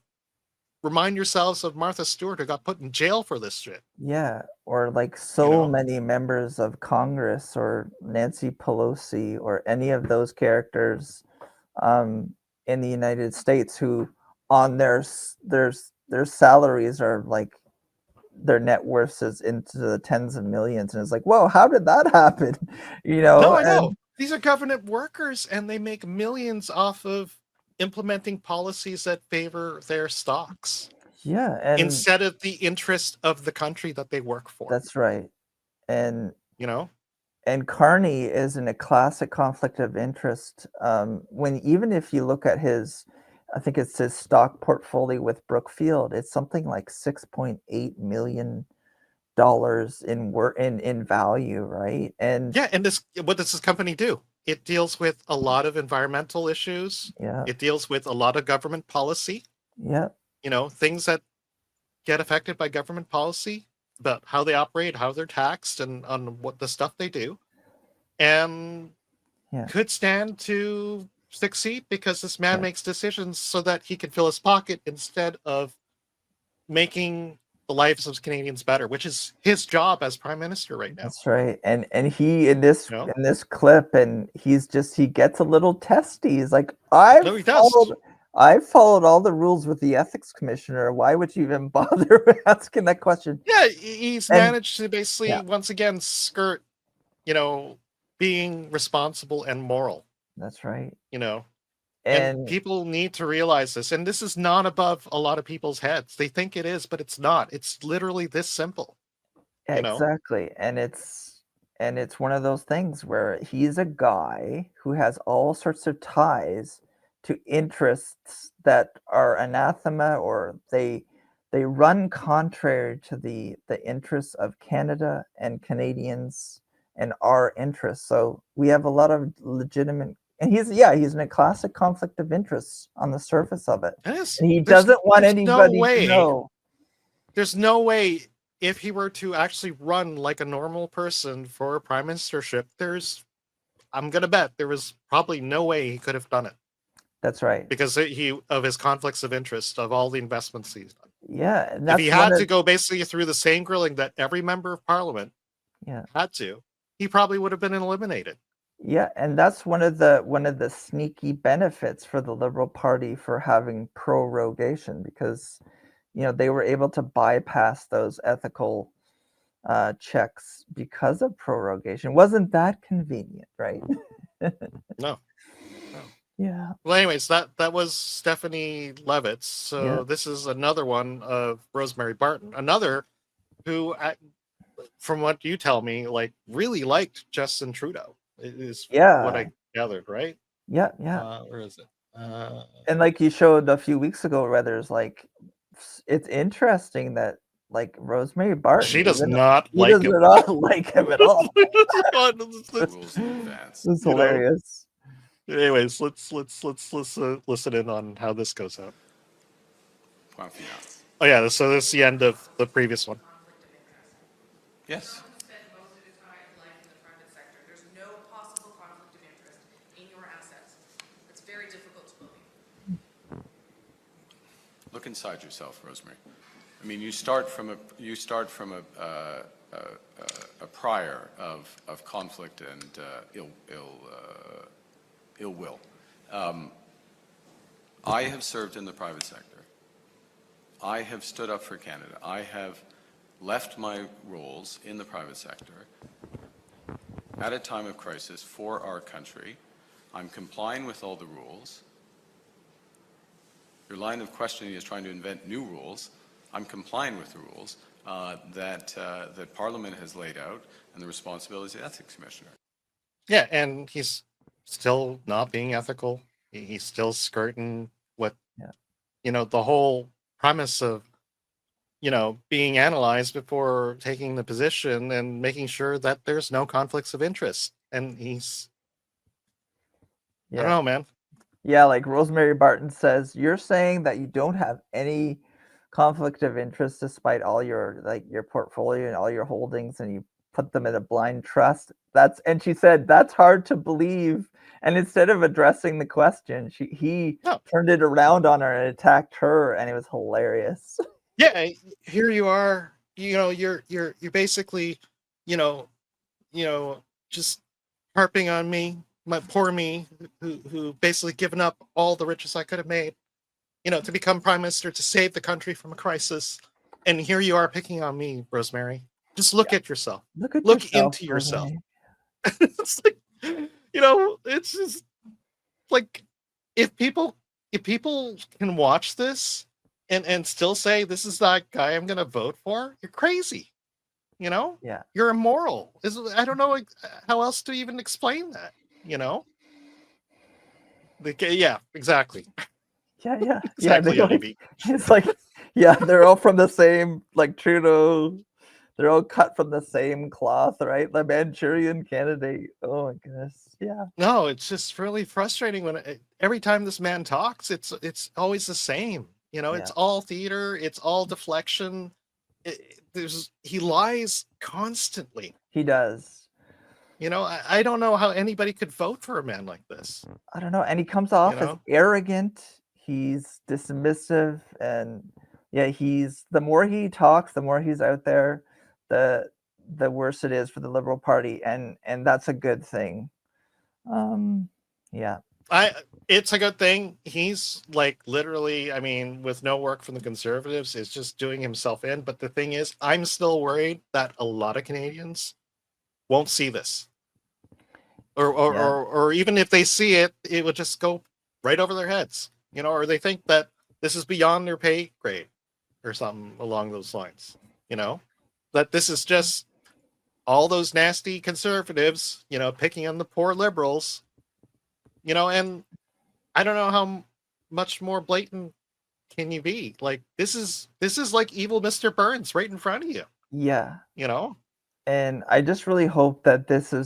remind yourselves of Martha Stewart, who got put in jail for this shit. yeah, or like You so know? many members of Congress or Nancy Pelosi or any of those characters in the United States who on their salaries are like their net worth is into the tens of millions, and it's like, whoa, how did that happen? You know, No, I know. and These are government workers and they make millions off of implementing policies that favor their stocks yeah, and instead of the interest of the country that they work for. that's right. And You know? and Carney is in a classic conflict of interest. When even if you look at his, I think it's his stock portfolio with Brookfield, it's something like $6.8 million in value, right? And Yeah, and what does this company do? It deals with a lot of environmental issues. yeah, It deals with a lot of government policy. yeah, You know, things that get affected by government policy about how they operate, how they're taxed, and on what the stuff they do, and yeah, could stand to succeed because this man yeah. makes decisions so that he can fill his pocket instead of making the lives of Canadians better, which is his job as prime minister right now. That's right. And he in this You know? in this clip, and he gets a little testy. He's like, No, he does. I've followed all the rules with the ethics commissioner. Why would you even bother asking that question? Yeah, he's And- managed to basically yeah. once again skirt, you know, being responsible and moral. That's right. You know, And people need to realize this. And this is not above a lot of people's heads. They think it is, but it's not. It's literally this simple. You know? exactly. And it's one of those things where he's a guy who has all sorts of ties to interests that are anathema, or they run contrary to the interests of Canada and Canadians and our interests. So we have a lot of legitimate, and he's in a classic conflict of interests on the surface of it. It is. And he doesn't want there's anybody no way, to know. There's no way if he were to actually run like a normal person for a prime ministership, I'm going to bet there was probably no way he could have done it. That's right. Because of his conflicts of interest, of all the investments he's done. Yeah. And If that's he had to go basically through the same grilling that every member of parliament had to, he probably would have been eliminated. Yeah, and that's one of the sneaky benefits for the Liberal Party for having prorogation, because they were able to bypass those ethical checks because of prorogation. Wasn't that convenient, right? No. Yeah. Well, anyways, that was Stephanie Levitz. So this is another one of Rosemary Barton, another who, from what you tell me, like really liked Justin Trudeau. Is what I gathered, right? Yeah. Where is it? And like you showed a few weeks ago, it's interesting that like Rosemary Barton, she does not like him. Not like him at all. It's hilarious. Anyways, let's listen in on how this goes out. Oh yeah, so this is the end of the previous one. Yes. Look inside yourself, Rosemary. I mean, you start from a prior of conflict and ill will. I have served in the private sector. I have stood up for Canada. I have left my roles in the private sector at a time of crisis for our country. I'm complying with all the rules. Your line of questioning is trying to invent new rules. I'm complying with the rules that Parliament has laid out and the responsibilities of the Ethics Commissioner. Yeah, and he's still not being ethical. He's still skirting what, the whole premise of being analyzed before taking the position and making sure that there's no conflicts of interest. And he's, I don't know, man. Yeah, like Rosemary Barton says, you're saying that you don't have any conflict of interest despite all your your portfolio and all your holdings, and you put them in a blind trust. And she said that's hard to believe. And instead of addressing the question, he turned it around on her and attacked her, and it was hilarious. Yeah, here you are. You're basically, just harping on me, my poor me, who basically given up all the riches I could have made, to become prime minister to save the country from a crisis. And here you are picking on me, Rosemary. Just look at yourself. Look into yourself. It's like, it's just like, if people can watch this and still say this is that guy I'm gonna vote for, you're crazy. Yeah. You're immoral. I don't know how else to even explain that. Yeah, exactly. Yeah. Exactly, Yeah. It's like, yeah, they're all from the same, like Trudeau. They're all cut from the same cloth, right? The Manchurian candidate. Oh my goodness. Yeah. No, it's just really frustrating when every time this man talks, it's always the same. It's all theater. It's all deflection. He lies constantly. He does. I don't know how anybody could vote for a man like this. I don't know. And he comes off as arrogant. He's dismissive, and the more he talks, the more he's out there, the worse it is for the Liberal Party, and that's a good thing. Yeah. It's a good thing. He's like literally, with no work from the Conservatives, is just doing himself in. But the thing is, I'm still worried that a lot of Canadians won't see this. Or even if they see it, it would just go right over their heads, or they think that this is beyond their pay grade or something along those lines, that this is just all those nasty Conservatives, picking on the poor Liberals, and I don't know how much more blatant can you be. Like, this is like evil Mr. Burns right in front of you. Yeah. And I just really hope that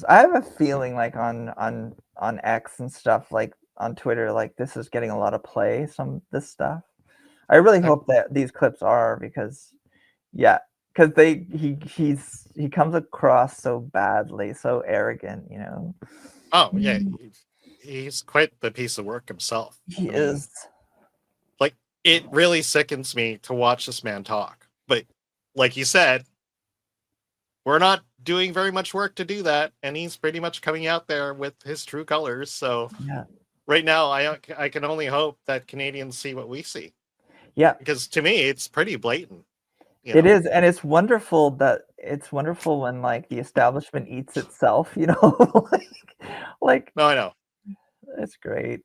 I have a feeling like on X and stuff, like on Twitter, like this is getting a lot of play, this stuff. I really hope that these clips are, because he comes across so badly, so arrogant, Oh yeah, he's quite the piece of work himself. He is. Like, it really sickens me to watch this man talk. But like you said, we're not doing very much work to do that, and he's pretty much coming out there with his true colors. So right now, I can only hope that Canadians see what we see. Yeah, because to me, it's pretty blatant. It is, and it's wonderful when like the establishment eats itself. like no, I know. It's great.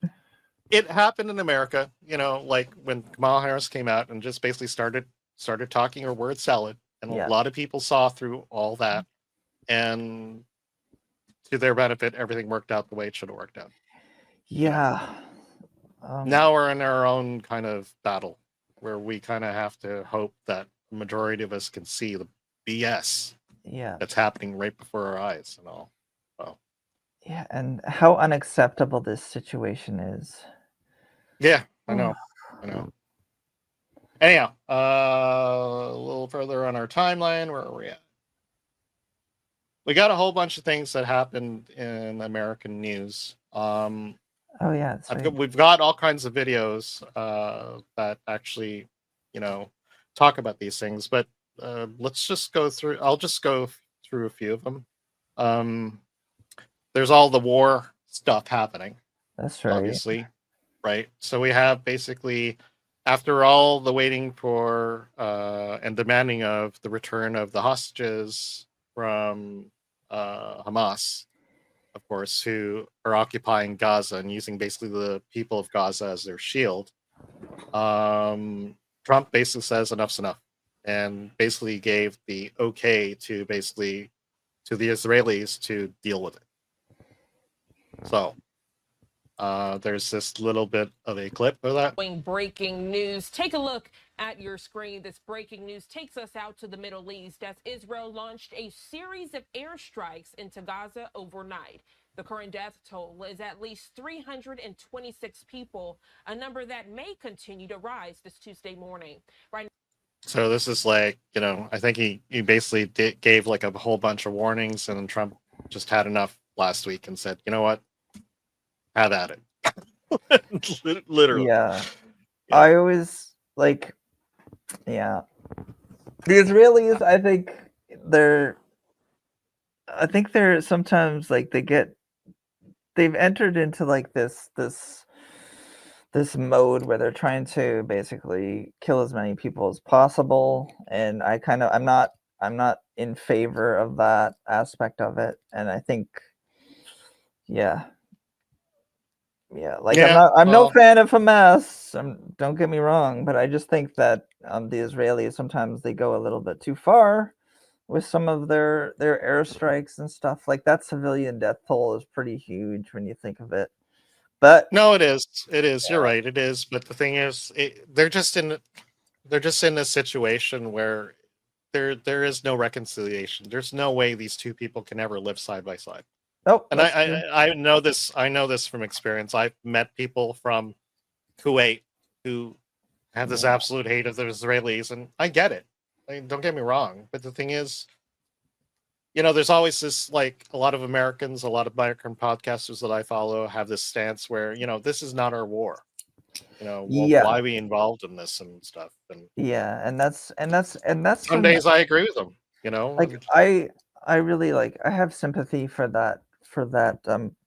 It happened in America, like when Kamala Harris came out and just basically started talking her word salad. And a lot of people saw through all that, and to their benefit, everything worked out the way it should have worked out. Yeah. Now we're in our own kind of battle where we kind of have to hope that the majority of us can see the BS that's happening right before our eyes and all. Well, yeah, and how unacceptable this situation is. Yeah, I know. Anyhow, a little further on our timeline, where are we at? We got a whole bunch of things that happened in American news. Oh yeah, that's right. We've got all kinds of videos that actually, talk about these things. But let's just go through. I'll just go through a few of them. There's all the war stuff happening. That's right. Obviously, right? So we have basically, after all the waiting for and demanding of the return of the hostages from Hamas, of course, who are occupying Gaza and using basically the people of Gaza as their shield, Trump basically says enough's enough, and basically gave the okay to the Israelis to deal with it. So there's this little bit of a clip of that. Breaking news. Take a look At your screen, this breaking news takes us out to the Middle East as Israel launched a series of airstrikes into Gaza overnight. The current death toll is at least 326 people, a number that may continue to rise this Tuesday morning. Right. So this is like, I think he basically gave like a whole bunch of warnings, and then Trump just had enough last week and said, you know what, have at it. Literally. Yeah. I always like, yeah. The Israelis, I think they're sometimes like they've entered into like this mode where they're trying to basically kill as many people as possible, and I'm not in favor of that aspect of it, and I think I'm no fan of Hamas, don't get me wrong, but I just think that the Israelis sometimes they go a little bit too far with some of their airstrikes and stuff. Like that civilian death toll is pretty huge when you think of it. But no, it is. You're right. It is. But the thing is, they're just in a situation where there is no reconciliation. There's no way these two people can ever live side by side. Oh, and I know this. I know this from experience. I've met people from Kuwait who have this absolute hate of the Israelis, and I get it. Don't get me wrong. But the thing is, there's always this, like, a lot of American podcasters that I follow have this stance where, this is not our war. Why are we involved in this and stuff? And and that's some days I agree with them. Like I really I have sympathy for that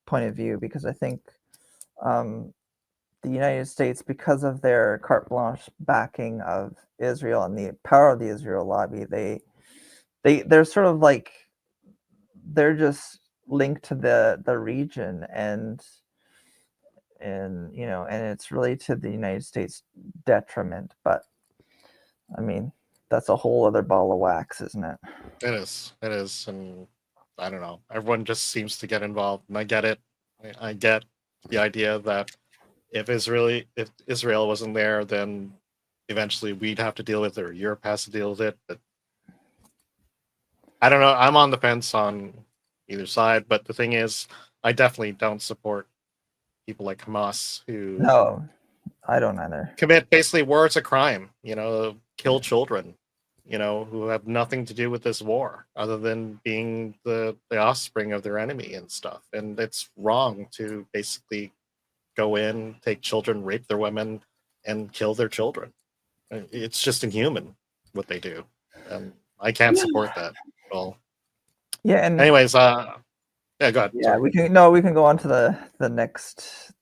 point of view, because I think the United States, because of their carte blanche backing of Israel and the power of the Israel lobby, they're sort of like, they're just linked to the region, and it's really to the United States detriment. But I mean, that's a whole other ball of wax, isn't it? It is, and I don't know. Everyone just seems to get involved, and I get it. I get the idea that if Israel wasn't there, then eventually we'd have to deal with it, or Europe has to deal with it. But I don't know. I'm on the fence on either side. But the thing is, I definitely don't support people like Hamas who I don't either. Commit basically war as a crime. Kill children. Who have nothing to do with this war other than being the offspring of their enemy and stuff. And it's wrong to basically go in, take children, rape their women, and kill their children. It's just inhuman what they do. I can't support that at all. Yeah. And anyways, go ahead. Yeah, sorry. we can go on to the next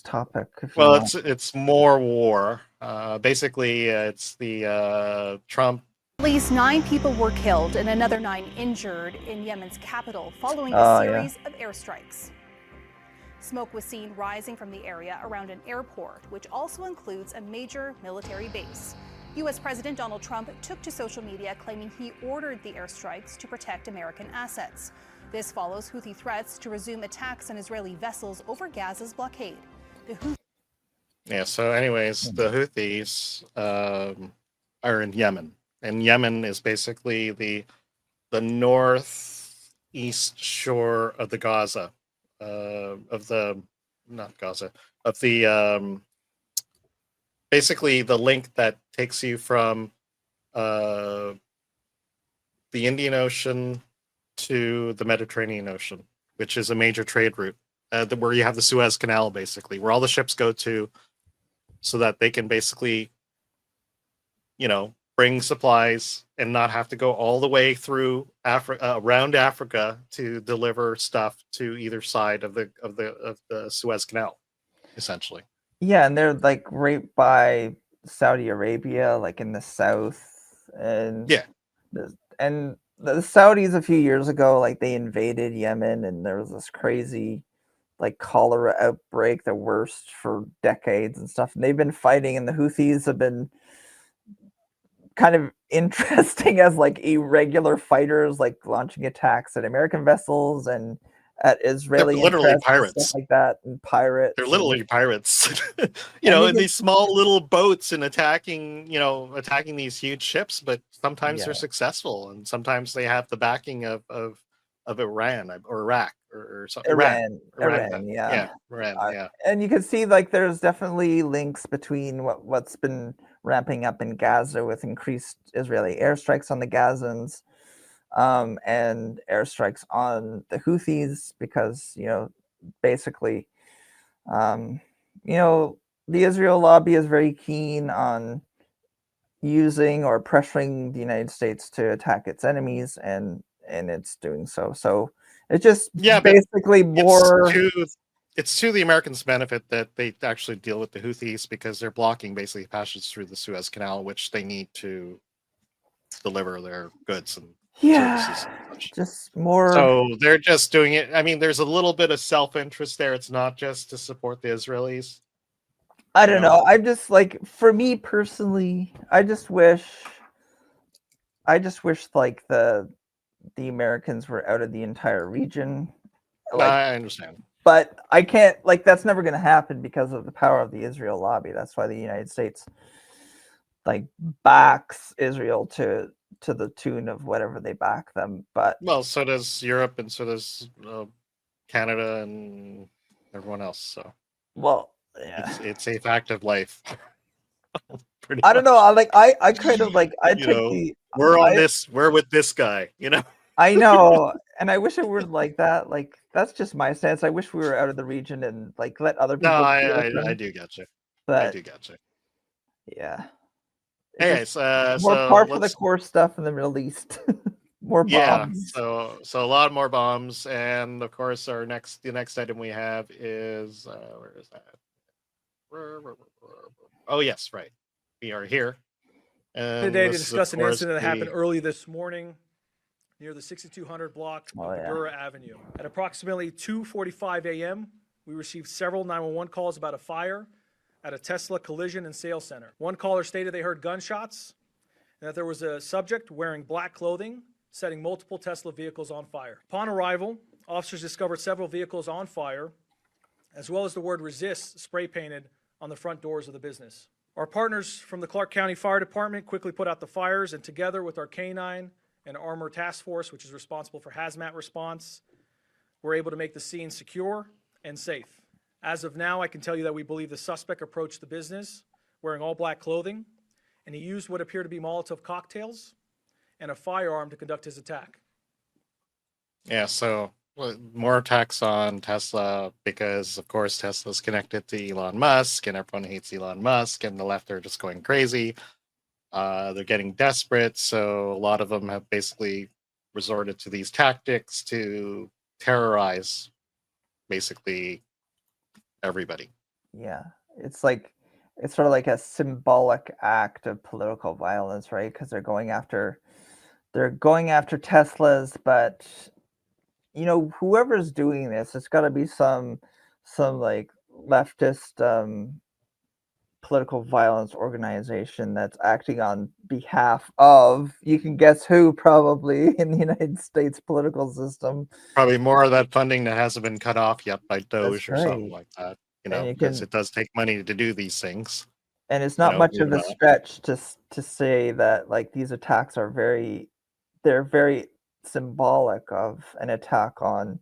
topic. Well, it's more war. Basically, it's the Trump. At least 9 people were killed and another 9 injured in Yemen's capital following a series of airstrikes. Smoke was seen rising from the area around an airport, which also includes a major military base. U.S. President Donald Trump took to social media claiming he ordered the airstrikes to protect American assets. This follows Houthi threats to resume attacks on Israeli vessels over Gaza's blockade. So anyways, the Houthis are in Yemen. And Yemen is basically the northeast shore of the Gaza, basically the link that takes you from the Indian Ocean to the Mediterranean Ocean, which is a major trade route, where you have the Suez Canal, basically, where all the ships go to, so that they can basically, bring supplies and not have to go all the way through around Africa to deliver stuff to either side of the Suez Canal, essentially. Yeah, and they're like right by Saudi Arabia, like in the south, and the Saudis a few years ago, like they invaded Yemen, and there was this crazy like cholera outbreak, the worst for decades and stuff. And they've been fighting, and the Houthis have been kind of interesting as like irregular fighters, like launching attacks at American vessels and Israeli They're literally interests and pirates. stuff like that, and pirates. They're and- literally pirates, And in they these small little boats and attacking these huge ships. But sometimes they're successful, and sometimes they have the backing of Iran or Iraq or something. Iran, Iran, yeah. yeah. And you can see like there's definitely links between what's been ramping up in Gaza with increased Israeli airstrikes on the Gazans, and airstrikes on the Houthis, because basically, the Israel lobby is very keen on using or pressuring the United States to attack its enemies, and it's doing so. So it's just basically more. It's to the Americans' benefit that they actually deal with the Houthis, because they're blocking basically passage through the Suez Canal, which they need to deliver their goods and services. And such. Just more. So they're just doing it. I mean, there's a little bit of self-interest there. It's not just to support the Israelis. I don't know. I'm just like, for me personally, I just wish like the Americans were out of the entire region. Like, I understand. But I can't, like, that's never going to happen because of the power of the Israel lobby. That's why the United States like backs Israel to the tune of whatever they back them. But so does Europe, and so does Canada and everyone else. So it's a fact of life. I don't know. I kind of like, I take we're with this guy, I know, and I wish it were like that. Like, that's just my stance. I wish we were out of the region and like let other people. No, I do get you. But I do get you. Yeah. Anyways, more par for the course stuff in the Middle East. More bombs. Yeah. So a lot more bombs, and of course the next item we have is where is that? Oh yes, right. We are here. Today to discuss an incident that happened early this morning near the 6200 block of Madura Avenue. At approximately 2:45 a.m., we received several 911 calls about a fire at a Tesla collision and sales center. One caller stated they heard gunshots and that there was a subject wearing black clothing setting multiple Tesla vehicles on fire. Upon arrival, officers discovered several vehicles on fire, as well as the word "resist" spray painted on the front doors of the business. Our partners from the Clark County Fire Department quickly put out the fires, and together with our K9 and Armor Task Force, which is responsible for hazmat response, we're able to make the scene secure and safe. As of now, I can tell you that we believe the suspect approached the business wearing all black clothing, and he used what appear to be Molotov cocktails and a firearm to conduct his attack. Yeah, so more attacks on Tesla because, of course, Tesla's connected to Elon Musk, and everyone hates Elon Musk, and the left are just going crazy. They're getting desperate, so a lot of them have basically resorted to these tactics to terrorize basically everybody. Yeah, it's sort of like a symbolic act of political violence, right? Because they're going after Teslas, but whoever's doing this, it's got to be some like leftist political violence organization that's acting on behalf of, you can guess who, probably in the United States political system. Probably more of that funding that hasn't been cut off yet by Doge or something like that. Because it does take money to do these things. And it's not much of a stretch to say that like these attacks are very symbolic of an attack on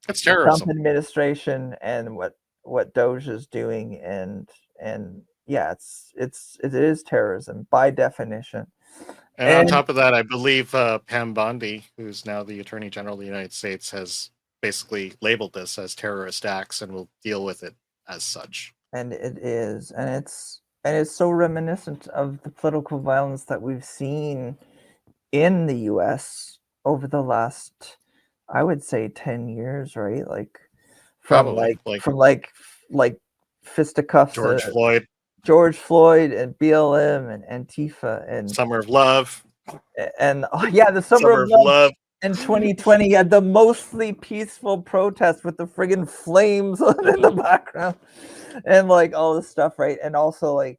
it's terrorism. Trump administration and what Doge is doing, and yeah, it is terrorism by definition. And on top of that, I believe Pam Bondi, who's now the Attorney General of the United States, has basically labeled this as terrorist acts and will deal with it as such. And it is, and it's so reminiscent of the political violence that we've seen in the U.S. over the last, I would say, 10 years, right? Like from fisticuffs, George Floyd and BLM and Antifa and Summer of Love, and the Summer of Love. In 2020, you had the mostly peaceful protest with the friggin' flames in the background, and like all this stuff, right? And also like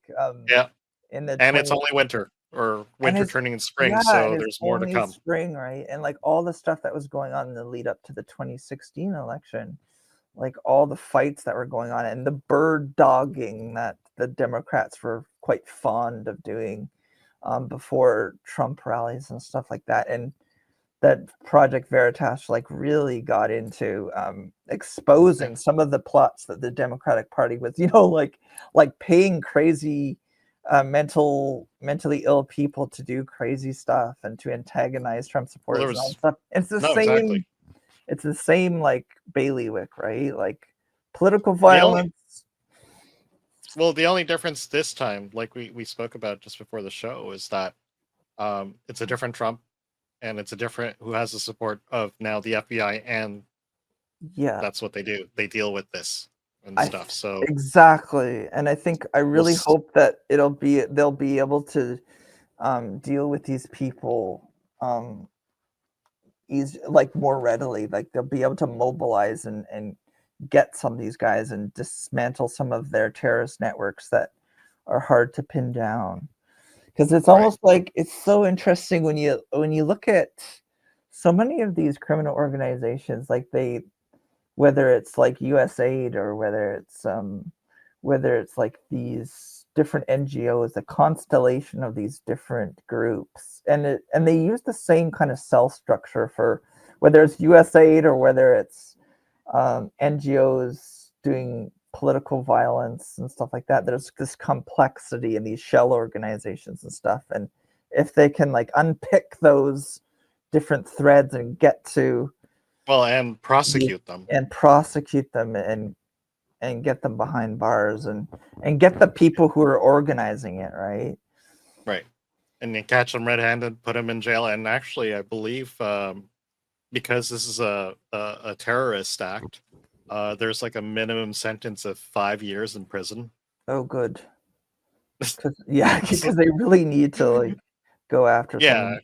and it's only winter. or winter turning in spring, so there's more to come. Spring, right? And like all the stuff that was going on in the lead up to the 2016 election, like all the fights that were going on and the bird dogging that the Democrats were quite fond of doing before Trump rallies and stuff like that. And that Project Veritas like really got into exposing some of the plots that the Democratic Party was, like paying crazy mentally ill people to do crazy stuff and to antagonize Trump supporters and all that stuff. It's the same. Exactly. It's the same like bailiwick, right? Like political violence. The only difference this time, like we spoke about just before the show, is that it's a different Trump, and it's a different who has the support of now the FBI, and that's what they do. They deal with this and stuff. So exactly, and I really hope that they'll be able to deal with these people more readily. Like they'll be able to mobilize and get some of these guys and dismantle some of their terrorist networks that are hard to pin down. Because it's almost like it's so interesting when you look at so many of these criminal organizations, like whether it's like USAID or whether it's like these different NGOs, the constellation of these different groups, and they use the same kind of cell structure for whether it's USAID or whether it's NGOs doing political violence and stuff like that. There's this complexity in these shell organizations and stuff, and if they can like unpick those different threads and get to and prosecute them and get them behind bars and get the people who are organizing it, right, and you catch them red-handed, put them in jail. And actually I believe because this is a terrorist act, there's like a minimum sentence of 5 years in prison. Oh, good. Because they really need to like go after.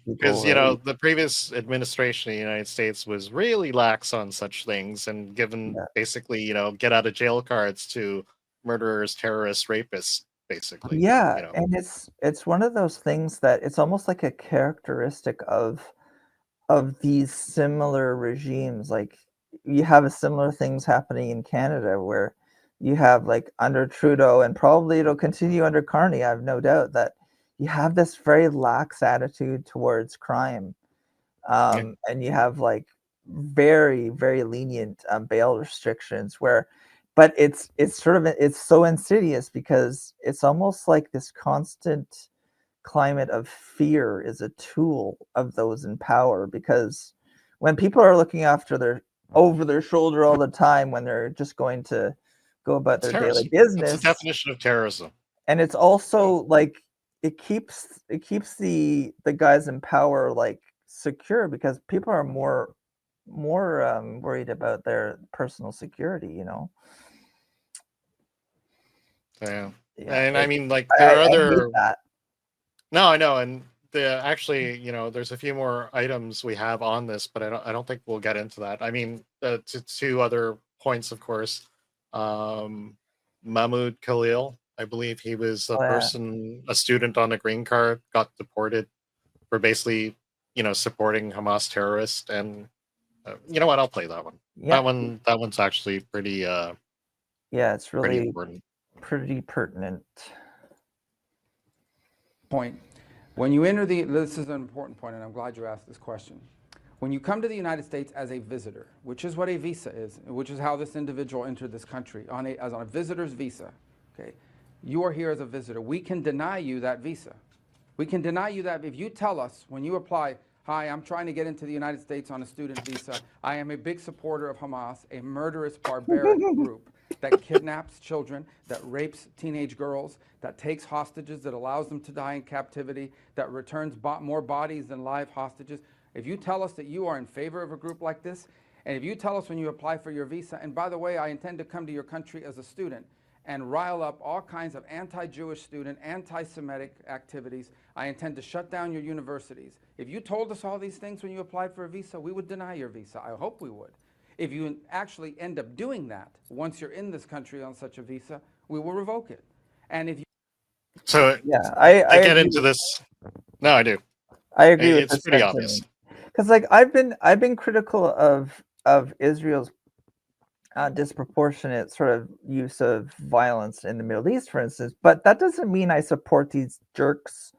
Because the previous administration in the United States was really lax on such things and given basically get out of jail cards to murderers, terrorists, rapists, basically. And it's one of those things that it's almost like a characteristic of these similar regimes. Like you have similar things happening in Canada where you have like under Trudeau, and probably it'll continue under Carney, I have no doubt, that you have this very lax attitude towards crime. And you have like very, very lenient bail restrictions but it's so insidious because it's almost like this constant climate of fear is a tool of those in power, because when people are looking over their shoulder all the time, when they're just going to go about their daily business, it's the definition of terrorism. And it's also like it keeps the guys in power like secure, because people are more worried about their personal security, And I mean, like there are other. No, I know, and actually, there's a few more items we have on this, but I don't think we'll get into that. I mean, two other points, of course. Mahmoud Khalil, I believe he was a student on a green card, got deported for basically, supporting Hamas terrorists. And you know what? I'll play that one. Yeah. That one's actually pretty. It's really pretty important. Pretty pertinent. Point. When you enter this is an important point, and I'm glad you asked this question. When you come to the United States as a visitor, which is what a visa is, which is how this individual entered this country, as on a visitor's visa, okay, you are here as a visitor. We can deny you that visa. We can deny you that if you tell us when you apply, hi, I'm trying to get into the United States on a student visa. I am a big supporter of Hamas, a murderous, barbaric group that kidnaps children, that rapes teenage girls, that takes hostages, that allows them to die in captivity, that returns more bodies than live hostages. If you tell us that you are in favor of a group like this, and if you tell us when you apply for your visa, and by the way, I intend to come to your country as a student and rile up all kinds of anti-Jewish student, anti-Semitic activities, I intend to shut down your universities. If you told us all these things when you applied for a visa, we would deny your visa. I hope we would. If you actually end up doing that, once you're in this country on such a visa, we will revoke it. And if you So yeah, I get agree into this. No, I do. I agree with It's this pretty obvious. sentiment. Because like I've been critical of Israel's disproportionate sort of use of violence in the Middle East, for instance, but that doesn't mean I support these jerks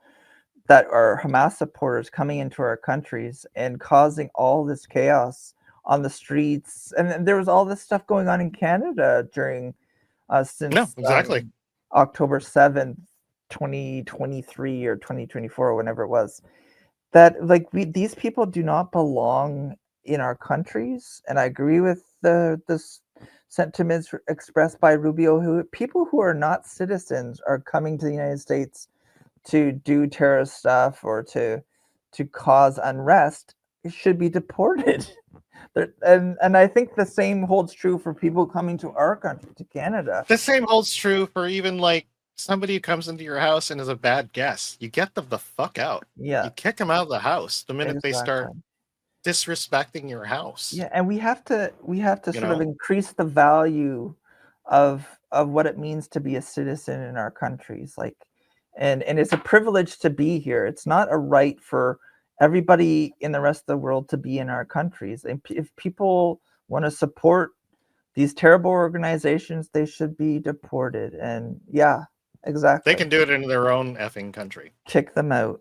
that are Hamas supporters coming into our countries and causing all this chaos on the streets. And there was all this stuff going on in Canada during since exactly. October 7th, 2023 or 2024, or whenever it was. That like these people do not belong in our countries, and I agree with the sentiments expressed by Rubio. Who people who are not citizens are coming to the United States to do terrorist stuff or to cause unrest should be deported. And I think the same holds true for people coming to our country, to Canada. The same holds true for even like somebody who comes into your house and is a bad guest. You get them the fuck out. Yeah. You kick them out of the house the minute they start disrespecting your house. Yeah, and we have to sort of increase the value of what it means to be a citizen in our countries. Like, and it's a privilege to be here. It's not a right for everybody in the rest of the world to be in our countries. And if people want to support these terrible organizations, they should be deported. And yeah, exactly. They can do it in their own effing country. Kick them out.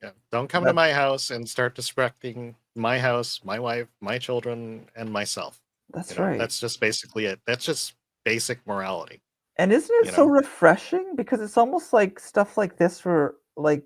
Yeah. Don't come to my house and start disrespecting my house, my wife, my children, and myself. That's right. That's just basically it. That's just basic morality. And isn't it so refreshing? Because it's almost like stuff like this were like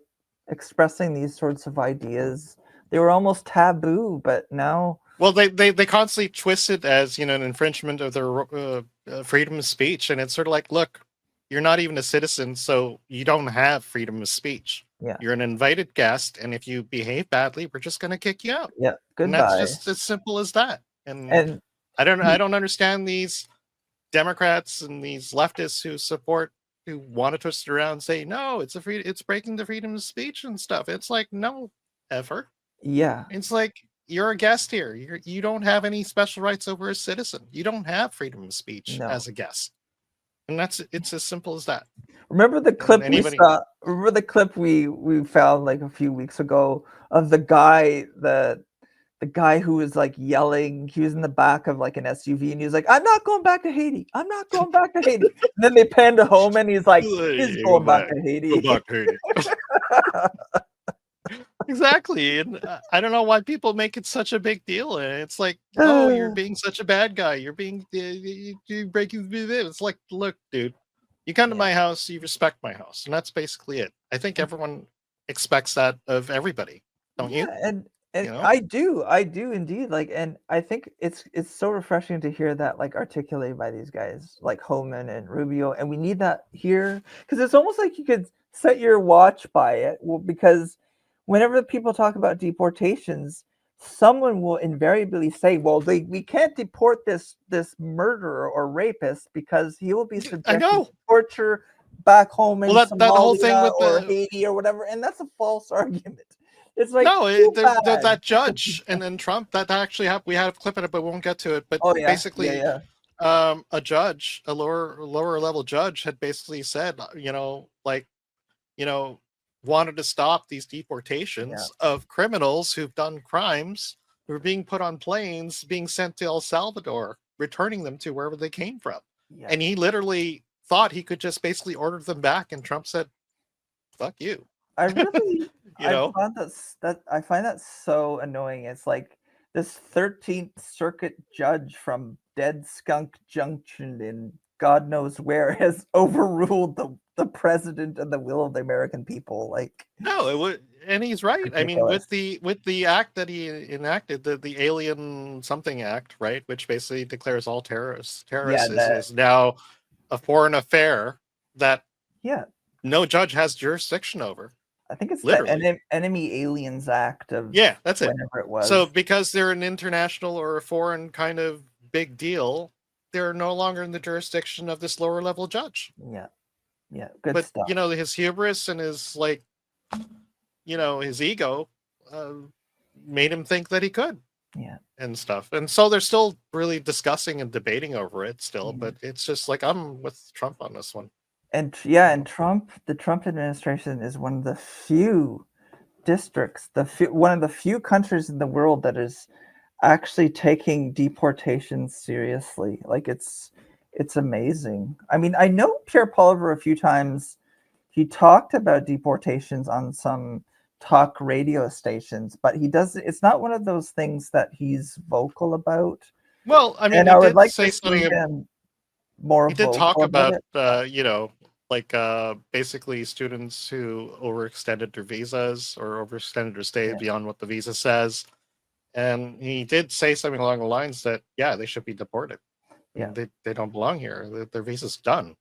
expressing these sorts of ideas. They were almost taboo, but now. Well, they constantly twist it as, an infringement of their freedom of speech. And it's sort of like, look, you're not even a citizen, so you don't have freedom of speech. Yeah. You're an invited guest, and if you behave badly, we're just going to kick you out. Yeah, goodbye. And that's just as simple as that. And I don't understand these Democrats and these leftists who want to twist it around and say, no, it's breaking the freedom of speech and stuff. It's like, no, ever. Yeah. It's like, you're a guest here. You don't have any special rights over a citizen. You don't have freedom of speech as a guest. And it's as simple as that. Remember the clip we saw? Remember the clip we found like a few weeks ago of the guy who was like yelling. He was in the back of like an SUV and he was like, "I'm not going back to Haiti. I'm not going back to Haiti." And then they panned home and he's like, "He's going back to Haiti." Go back to Haiti. Exactly. And I don't know why people make it such a big deal. And it's like, oh, you're being such a bad guy. You're breaking. It's like, look, dude, you come to my house, you respect my house. And that's basically it. I think everyone expects that of everybody. Don't you? And I do indeed. Like, and I think it's so refreshing to hear that like articulated by these guys like Homan and Rubio. And we need that here because it's almost like you could set your watch by it. Well, because whenever people talk about deportations, someone will invariably say, well, we can't deport this rapist because he will be subjected to torture back home in Somalia that whole thing with or Haiti or whatever. And that's a false argument. It's like, that judge and then Trump, that actually happened. We had a clip of it, but we won't get to it. But basically, a judge, a lower level judge had basically said, wanted to stop these deportations of criminals who've done crimes, who are being put on planes, being sent to El Salvador, returning them to wherever they came from. Yeah. And he literally thought he could just basically order them back. And Trump said, fuck you. I really, I find that so annoying. It's like this 13th Circuit judge from Dead Skunk Junction in God knows where has overruled the president and the will of the American people. Like, no, it would, and he's right. Ridiculous. I mean, with the act that he enacted, the Alien Something Act, right, which basically declares all terrorists is now a foreign affair that no judge has jurisdiction over. I think it's the Enemy Aliens Act of that's it. Whenever it was. So because they're an international or a foreign kind of big deal, they're no longer in the jurisdiction of this lower level judge. Yeah, good stuff. But his hubris and his his ego made him think that he could. And stuff. And so they're still really discussing and debating over it still, but it's just like I'm with Trump on this one. And and the Trump administration is one of the few districts, one of the few countries in the world that is actually taking deportation seriously. Like it's amazing. I mean, I know Pierre Poilievre a few times. He talked about deportations on some talk radio stations, but it's not one of those things that he's vocal about. Well, I mean, and he I would did like say to see something. him more He did vocal talk about it. basically students who overextended their visas or overextended their stay beyond what the visa says. And he did say something along the lines that, they should be deported. I mean, they don't belong here. Their visa's done,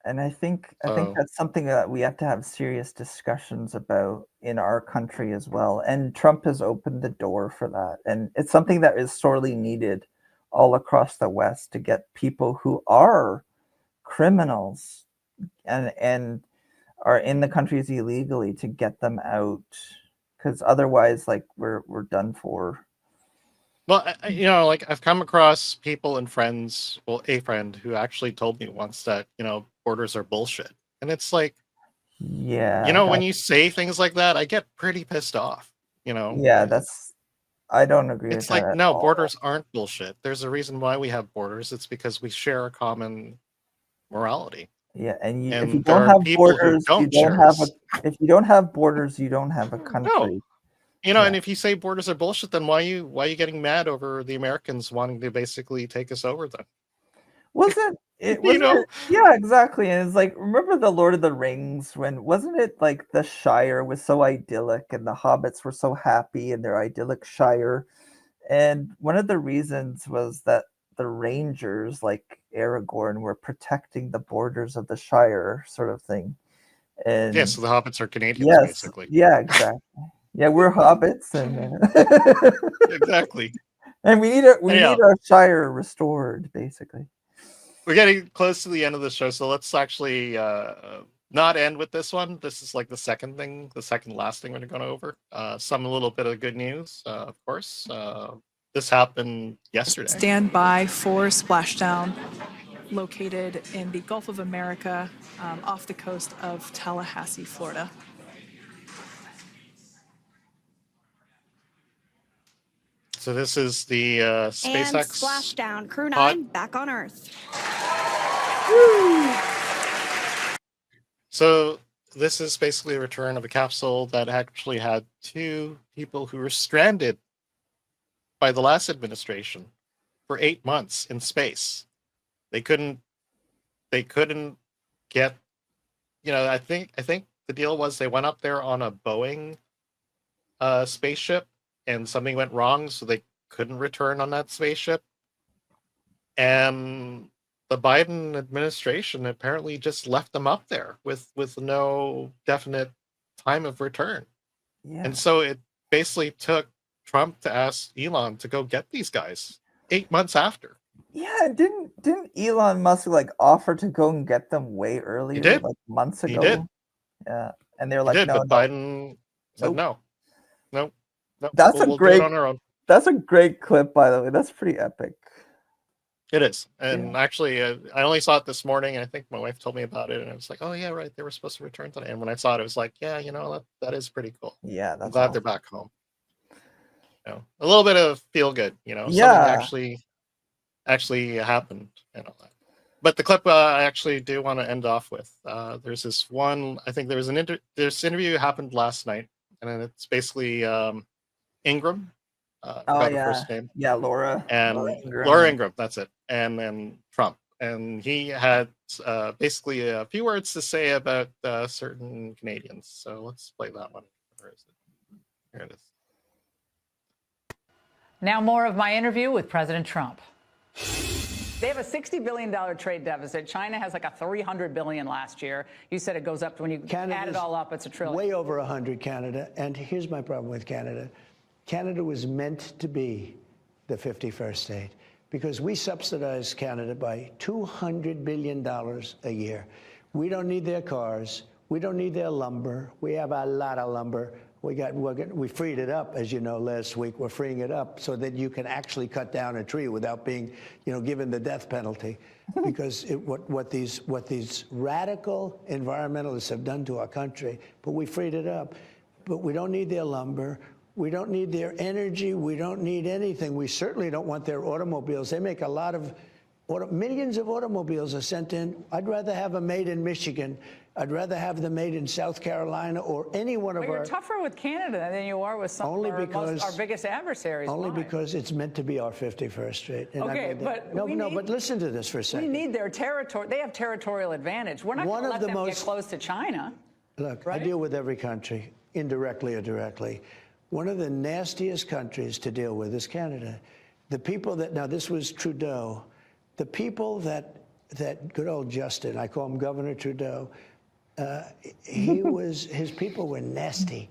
And I think that's something that we have to have serious discussions about in our country as well. And Trump has opened the door for that. And it's something that is sorely needed all across the West to get people who are criminals and are in the countries illegally to get them out. Because otherwise, like, we're done for. Well, I've come across people and friends, a friend who actually told me once that, borders are bullshit. And it's like, when you say things like that, I get pretty pissed off, Yeah, I don't agree It's with like, that at no, all. borders aren't bullshit. There's a reason why we have borders. It's because we share a common morality. Yeah, and if And you there don't are have people who borders, you don't don't share have this. if you don't have borders, you don't have a No. country. And if you say borders are bullshit, then why are you getting mad over the Americans wanting to basically take us over then? Wasn't it? Yeah, exactly. And it's like, remember the Lord of the Rings wasn't it like the Shire was so idyllic and the hobbits were so happy in their idyllic Shire? And one of the reasons was that the Rangers, like Aragorn, were protecting the borders of the Shire, sort of thing. And so the hobbits are Canadians, basically. Yeah, exactly. Yeah, we're hobbits, and exactly. And we need our Shire restored, basically. We're getting close to the end of the show, so let's actually not end with this one. This is like the second last thing we're going over. A little bit of good news, of course. This happened yesterday. Stand by for splashdown located in the Gulf of America off the coast of Tallahassee, Florida. So this is the SpaceX. And splashdown. Crew 9 back on Earth. So this is basically a return of a capsule that actually had 2 people who were stranded by the last administration for 8 months in space. They couldn't get, I think the deal was they went up there on a Boeing spaceship and something went wrong, so they couldn't return on that spaceship. And the Biden administration apparently just left them up there with no definite time of return. Yeah. And so it basically took Trump to ask Elon to go get these guys 8 months after. Yeah, didn't Elon Musk offer to go and get them way earlier, He did. like months ago? He did. Yeah, and they're like, He did, no, but Biden said no. That's we'll a great. do it on our own. That's a great clip, by the way. That's pretty epic. It is, and actually, I only saw it this morning. I think my wife told me about it, and I was like, "Oh yeah, right. They were supposed to return today." And when I saw it, I was like, "Yeah, that is pretty cool." Yeah, I'm glad they're back home. A little bit of feel good, something actually happened and all that. But the clip I actually do want to end off with. There's this one. I think there was this interview happened last night, and then it's basically Ingram. First name. Yeah, Laura. And Laura Ingram, that's it. And then Trump. And he had basically a few words to say about certain Canadians. So let's play that one. Where is it? Here it is. Now more of my interview with President Trump. They have a $60 billion trade deficit. China has like a $300 billion last year. You said it goes up when you add it all up, it's $1 trillion. Way over 100, Canada. And here's my problem with Canada. Canada was meant to be the 51st state because we subsidize Canada by $200 billion a year. We don't need their cars. We don't need their lumber. We have a lot of lumber. We freed it up, as you know, last week. We're freeing it up so that you can actually cut down a tree without being, given the death penalty. Because what these radical environmentalists have done to our country, but we freed it up. But we don't need their lumber. We don't need their energy. We don't need anything. We certainly don't want their automobiles. They make a lot of, millions of automobiles are sent in. I'd rather have them made in Michigan. I'd rather have them made in South Carolina or any one of our... You're tougher with Canada than you are with some of our biggest adversaries. Only because it's meant to be our 51st state. And okay, but but listen to this for a second. We need their territory. They have territorial advantage. We're not going to let them get close to China. Look, right? I deal with every country, indirectly or directly. One of the nastiest countries to deal with is Canada. The people that, now this was Trudeau, the people that good old Justin, I call him Governor Trudeau, his people were nasty.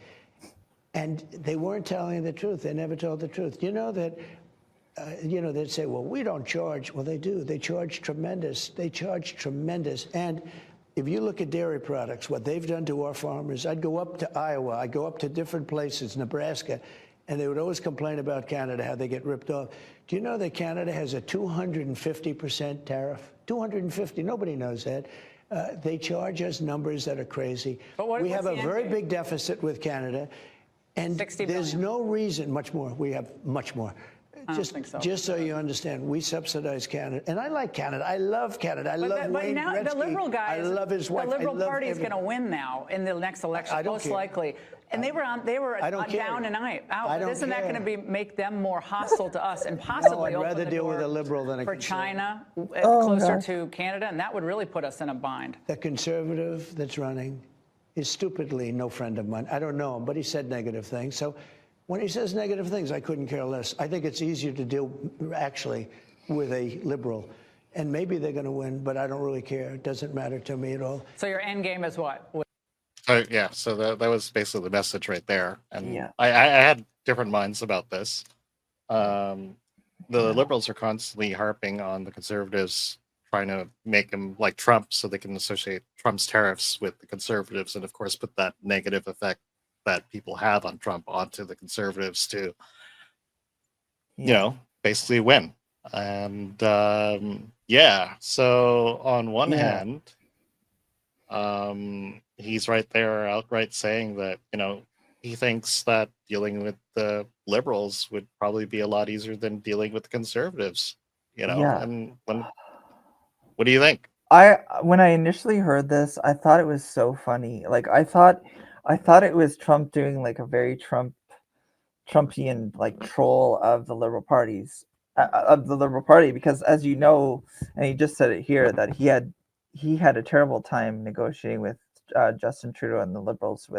And they weren't telling the truth. They never told the truth. You know that, they'd say, well, we don't charge. Well, they do. They charge tremendous. They charge tremendous. And if you look at dairy products, what they've done to our farmers, I'd go up to Iowa, I'd go up to different places, Nebraska, and they would always complain about Canada, how they get ripped off. Do you know that Canada has a 250% tariff? 250, nobody knows that. They charge us numbers that are crazy. We have a very big deficit with Canada, and there's no reason, much more, we have much more. Just so you understand, we subsidize Canada, and I like Canada. I love Canada. I love Wayne Gretzky. The Liberal guys, I love his wife. The Liberal Party is going to win now in the next election, most likely. And they were down and out. But isn't that going to make them more hostile to us and possibly I'd rather deal with a liberal than a for China closer to Canada, and that would really put us in a bind. The conservative that's running is stupidly no friend of mine. I don't know him, but he said negative things. So when he says negative things, I couldn't care less. I think it's easier to deal, actually, with a liberal. And maybe they're going to win, but I don't really care. It doesn't matter to me at all. So your end game is what? Yeah, so that was basically the message right there. And I had different minds about this. The liberals are constantly harping on the conservatives, trying to make them like Trump so they can associate Trump's tariffs with the conservatives and, of course, put that negative effect that people have on Trump onto the conservatives to, basically win. And so on one hand, he's right there outright saying that, he thinks that dealing with the liberals would probably be a lot easier than dealing with the conservatives, and what do you think? When I initially heard this, I thought it was so funny. Like, I thought it was Trump doing like a very Trumpian like troll of the Liberal parties, of the Liberal Party, because as you know, and he just said it here, that he had a terrible time negotiating with Justin Trudeau and the Liberals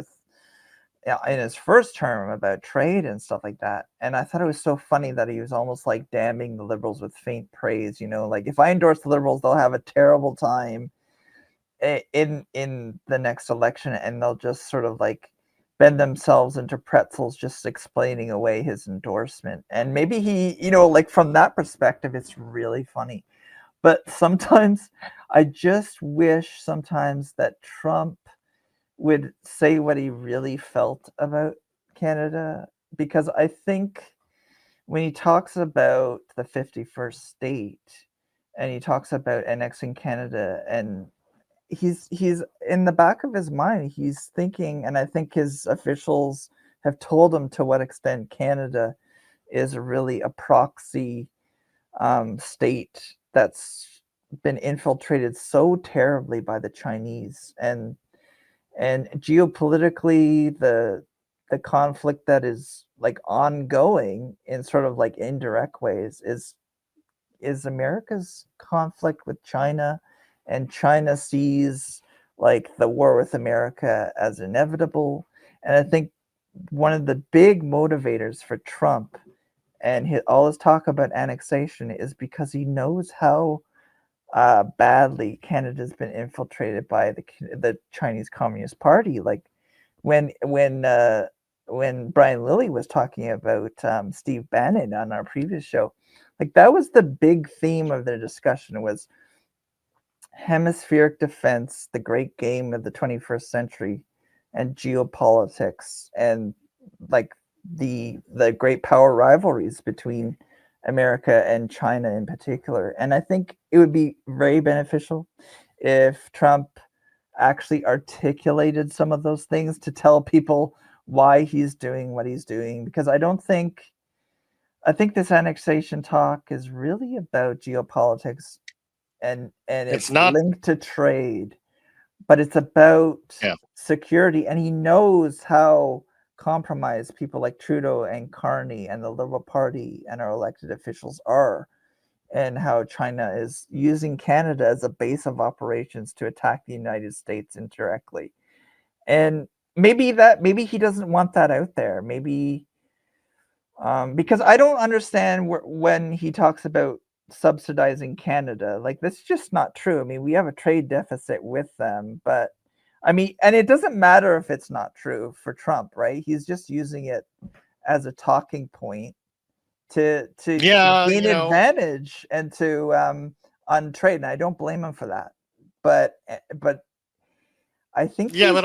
in his first term about trade and stuff like that. And I thought it was so funny that he was almost like damning the Liberals with faint praise. Like, if I endorse the Liberals, they'll have a terrible time in the next election, and they'll just sort of like bend themselves into pretzels just explaining away his endorsement. And maybe he, like from that perspective, it's really funny. But sometimes I just wish sometimes that Trump would say what he really felt about Canada, because I think when he talks about the 51st state and he talks about annexing Canada, and he's in the back of his mind, he's thinking, and I think his officials have told him to what extent Canada is really a proxy state that's been infiltrated so terribly by the Chinese, and geopolitically the conflict that is like ongoing in sort of like indirect ways is America's conflict with China, and China sees like the war with America as inevitable. And I think one of the big motivators for Trump and all his talk about annexation is because he knows how badly Canada's been infiltrated by the Chinese Communist Party. Like when Brian Lilly was talking about Steve Bannon on our previous show, like that was the big theme of their discussion, was hemispheric defense, the great game of the 21st century, and geopolitics. And like the great power rivalries between America and China in particular. And I think it would be very beneficial if Trump actually articulated some of those things to tell people why he's doing what he's doing, because I think this annexation talk is really about geopolitics and it's not linked to trade, but it's about security, and he knows how compromised people like Trudeau and Carney and the Liberal Party and our elected officials are, and how China is using Canada as a base of operations to attack the United States indirectly. And maybe he doesn't want that out there. Maybe because I don't understand when he talks about subsidizing Canada, like that's just not true. I mean, we have a trade deficit with them, but I mean, and it doesn't matter if it's not true for Trump, right? He's just using it as a talking point to gain advantage and to on trade, and I don't blame him for that. But I think but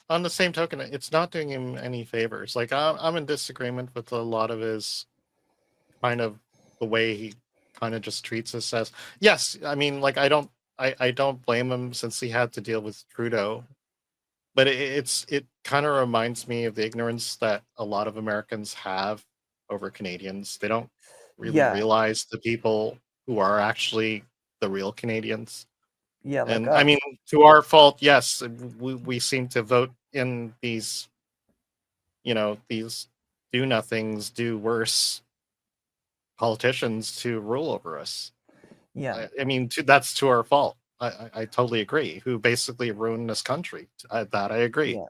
on the same token, it's not doing him any favors. Like I'm in disagreement with a lot of his kind of the way he kind of just treats us as. Yes, I mean, like I don't blame him since he had to deal with Trudeau, but it kind of reminds me of the ignorance that a lot of Americans have over Canadians. They don't really realize the people who are actually the real Canadians. Yeah, and I mean, to our fault, yes, we seem to vote in these, these do-nothings, do worse politicians to rule over us. Yeah, I mean, that's to our fault. I totally agree. Who basically ruined this country? That I agree. Yeah.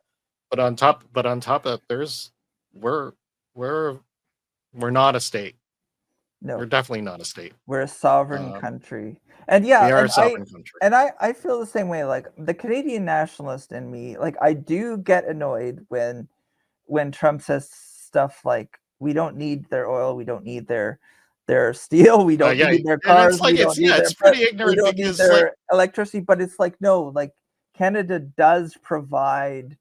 But on top of that, we're not a state. No, we're definitely not a state. We're a sovereign country. And yeah, we are a sovereign country. And I feel the same way. Like the Canadian nationalist in me, like I do get annoyed when Trump says stuff like, we don't need their oil, we don't need their steel, we don't need their cars, we don't need their pretty ignorant, we don't need their electricity. But it's like, no, like Canada does provide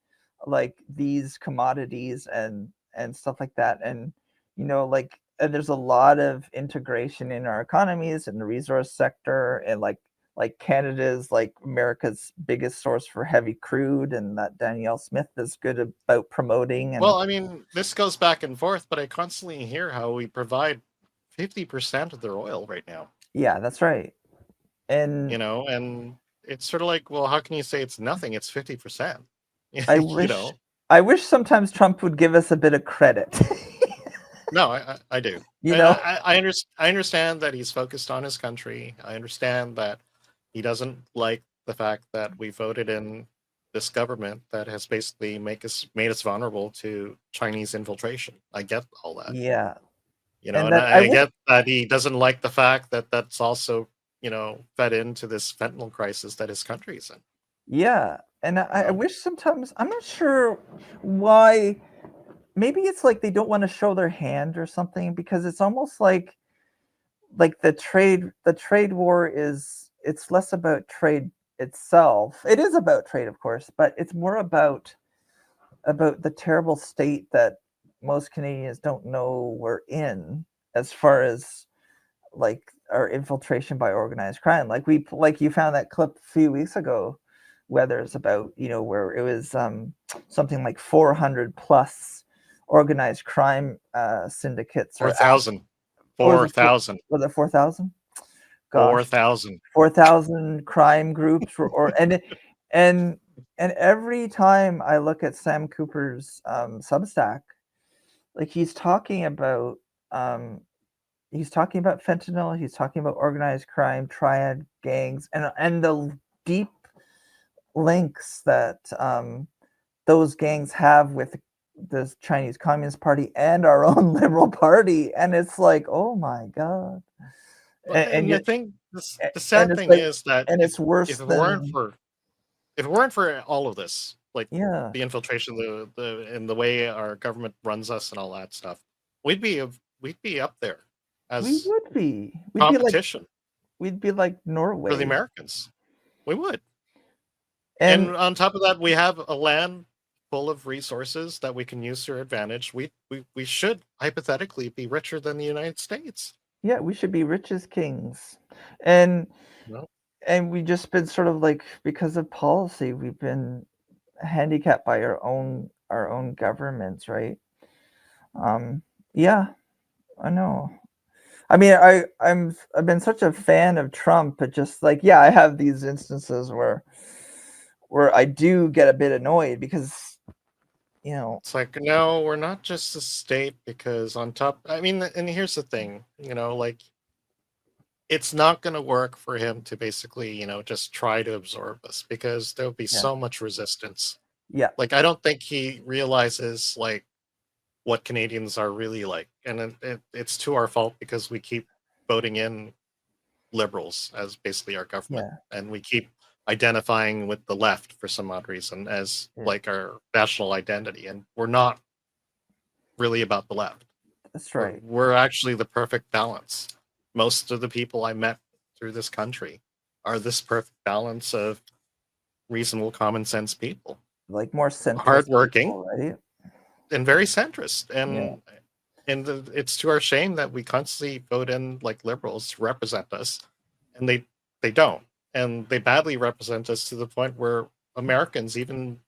like these commodities and stuff like that. And like, and there's a lot of integration in our economies and the resource sector, and like Canada's like America's biggest source for heavy crude, and that Danielle Smith is good about promoting. And well, I mean, this goes back and forth, but I constantly hear how we provide 50% of their oil right now. Yeah, that's right. And and it's sort of like, well, how can you say it's nothing? It's 50%. I wish sometimes Trump would give us a bit of credit. No, I do. I understand that he's focused on his country. I understand that he doesn't like the fact that we voted in this government that has basically made us vulnerable to Chinese infiltration. I get all that. Yeah. And I get that he doesn't like the fact that that's also, fed into this fentanyl crisis that his country is in. Yeah. And I wish sometimes, I'm not sure why. Maybe it's like they don't want to show their hand or something, because it's almost like the trade war it's less about trade itself. It is about trade, of course, but it's more about the terrible state that most Canadians don't know we're in, as far as like our infiltration by organized crime. Like you found that clip a few weeks ago, whether it's about, where it was something like 400 plus organized crime syndicates. 4,000. 4,000. Was it 4,000? 4,000. 4,000 crime groups and every time I look at Sam Cooper's Substack, like he's talking about fentanyl, he's talking about organized crime, triad gangs, and the deep links that those gangs have with the Chinese Communist Party and our own Liberal Party. And it's like, oh my God. And you think the sad thing is that, and it's worse if it weren't for all of this, like the infiltration, and the way our government runs us and all that stuff, we'd be up there as we would be competition. We'd be like Norway for the Americans. We would. And on top of that, we have a land full of resources that we can use to our advantage. We should hypothetically be richer than the United States. Yeah, we should be rich as kings. And No. and we just been sort of like, because of policy, we've been handicapped by our own governments, right? Yeah, I know. I mean, I've been such a fan of Trump, but just like, yeah, I have these instances where I do get a bit annoyed because, you know, it's like, no, we're not just a state, because on top, I mean, and here's the thing, you know, like, it's not going to work for him to basically, you know, just try to absorb us, because there'll be so much resistance. Yeah. Like, I don't think he realizes like what Canadians are really like, and it's to our fault because we keep voting in liberals as basically our government, and we keep identifying with the left for some odd reason as like our national identity, and we're not really about the left. That's right. We're actually the perfect balance. Most of the people I met through this country are this perfect balance of reasonable, common sense people, like more centrist, hardworking, people, right? And very centrist. And it's to our shame that we constantly vote in like liberals to represent us, and they don't, and they badly represent us to the point where Americans, even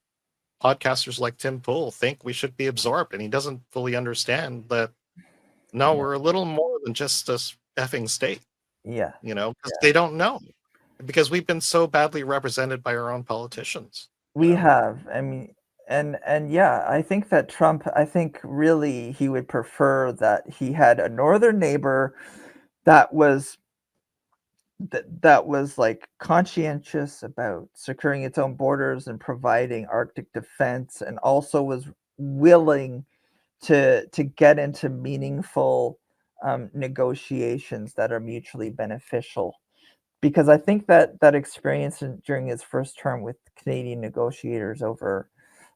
podcasters like Tim Pool, think we should be absorbed, and he doesn't fully understand that. No, we're a little more than just a effing state. Yeah, you know, because they don't know, because we've been so badly represented by our own politicians. We have. I mean, and yeah, I think that Trump, I think really he would prefer that he had a northern neighbor that was like conscientious about securing its own borders and providing Arctic defense, and also was willing to get into meaningful negotiations that are mutually beneficial. Because I think that experience during his first term with Canadian negotiators over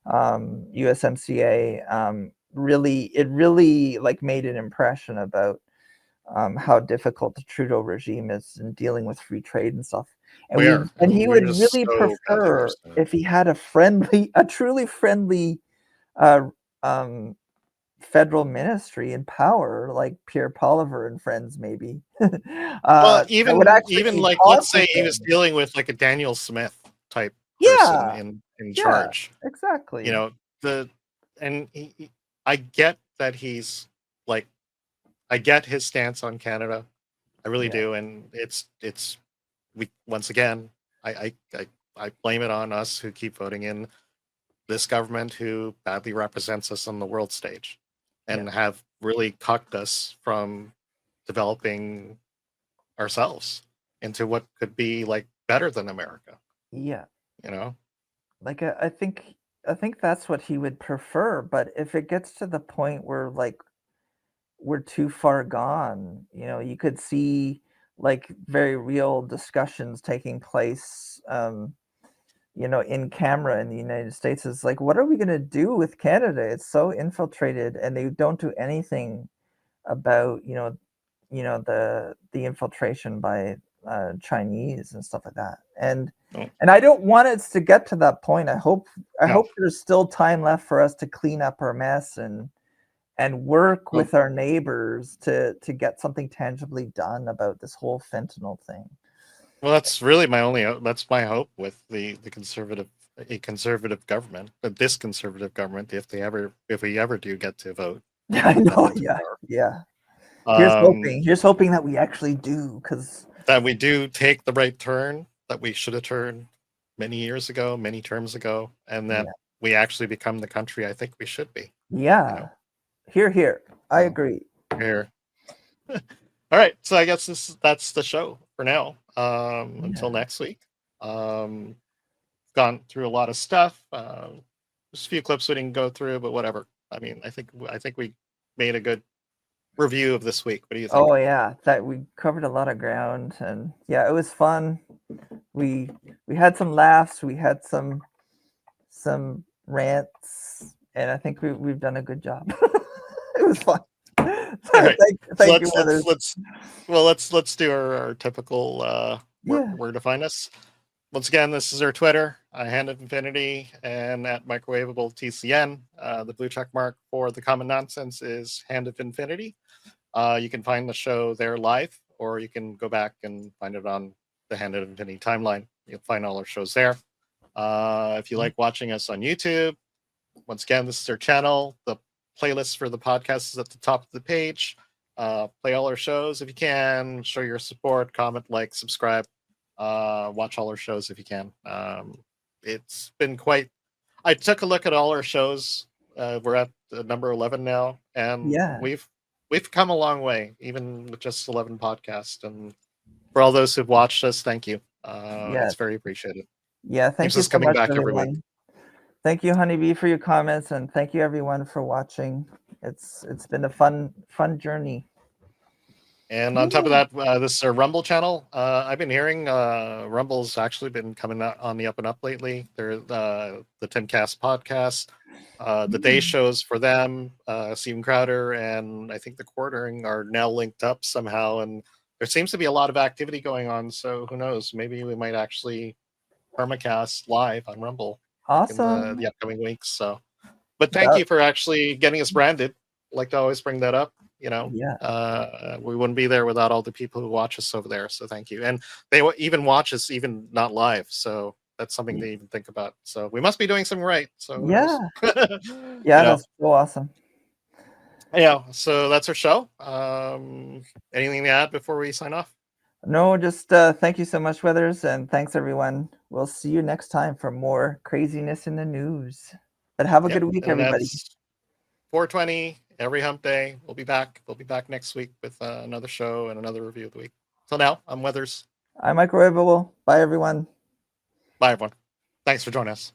USMCA really like made an impression about how difficult the Trudeau regime is in dealing with free trade and stuff. And he would really prefer if he had a truly friendly federal ministry in power, like Pierre Poilievre and friends, maybe. Well, even like, let's say he was dealing with like a Daniel Smith type person in charge. Exactly. You know, I get that he's like, I get his stance on Canada. I really do, and we once again, I blame it on us who keep voting in this government who badly represents us on the world stage, and have really cucked us from developing ourselves into what could be like better than America. Yeah. You know? Like, I think that's what he would prefer, but if it gets to the point where like we're too far gone, you know, you could see like very real discussions taking place you know, in camera in the United States. Is like, what are we going to do with Canada? It's so infiltrated, and they don't do anything about, you know, the infiltration by Chinese and stuff like that. And I don't want it to get to that point. I hope there's still time left for us to clean up our mess and work with our neighbors to get something tangibly done about this whole fentanyl thing. Well, that's really that's my hope with a conservative government, but this conservative government, if we ever do get to vote. I know, yeah. Here's hoping that we actually do, that we do take the right turn that we should have turned many terms ago, and that we actually become the country I think we should be. Yeah. You know? Here. I agree. Here. All right. So I guess that's the show for now. Until next week. Gone through a lot of stuff. There's a few clips we didn't go through, but whatever. I mean, I think we made a good review of this week. What do you think? Oh yeah, that we covered a lot of ground, and yeah, it was fun. We had some laughs, we had some rants, and I think we've done a good job. It was fun. Right. Thank you. Let's do our typical where to find us. once again, this is our Twitter, Hand of Infinity, and at Mikerowaveable TCN. The blue check mark for the Common Nonsense is Hand of Infinity. You can find the show there live, or you can go back and find it on the Hand of Infinity timeline. You'll find all our shows there. If you like watching us on YouTube, once again, this is our channel. The playlist for the podcast is at the top of the page. Play all our shows if you can. Show your support, comment, like, subscribe. Watch all our shows if you can. It's been quite... I took a look at all our shows. We're at number 11 now, and we've come a long way, even with just 11 podcasts. And for all those who've watched us, thank you. It's very appreciated. Yeah, thank you so much, everyone. Thank you, Honeybee, for your comments, and thank you, everyone, for watching. It's been a fun journey. And on top of that, this is our Rumble channel. I've been hearing Rumble's actually been coming out on the up and up lately. They're the Timcast podcast, the day shows for them, Steven Crowder, and I think the Quartering are now linked up somehow. And there seems to be a lot of activity going on. So who knows? Maybe we might actually permacast live on Rumble in the upcoming weeks. So, but thank you for actually getting us branded. Like to always bring that up. We wouldn't be there without all the people who watch us over there. So thank you. And they even watch us even not live. So that's something to even think about. So we must be doing something right. So that's so awesome. Yeah. So that's our show. Anything to add before we sign off? No, just thank you so much, Weathers, and thanks everyone. We'll see you next time for more craziness in the news. But have a good week, everybody. 420 every hump day. We'll be back. We'll be back next week with another show and another review of the week. Till now, I'm Weathers. I'm Mikerowaveable. Bye, everyone. Bye, everyone. Thanks for joining us.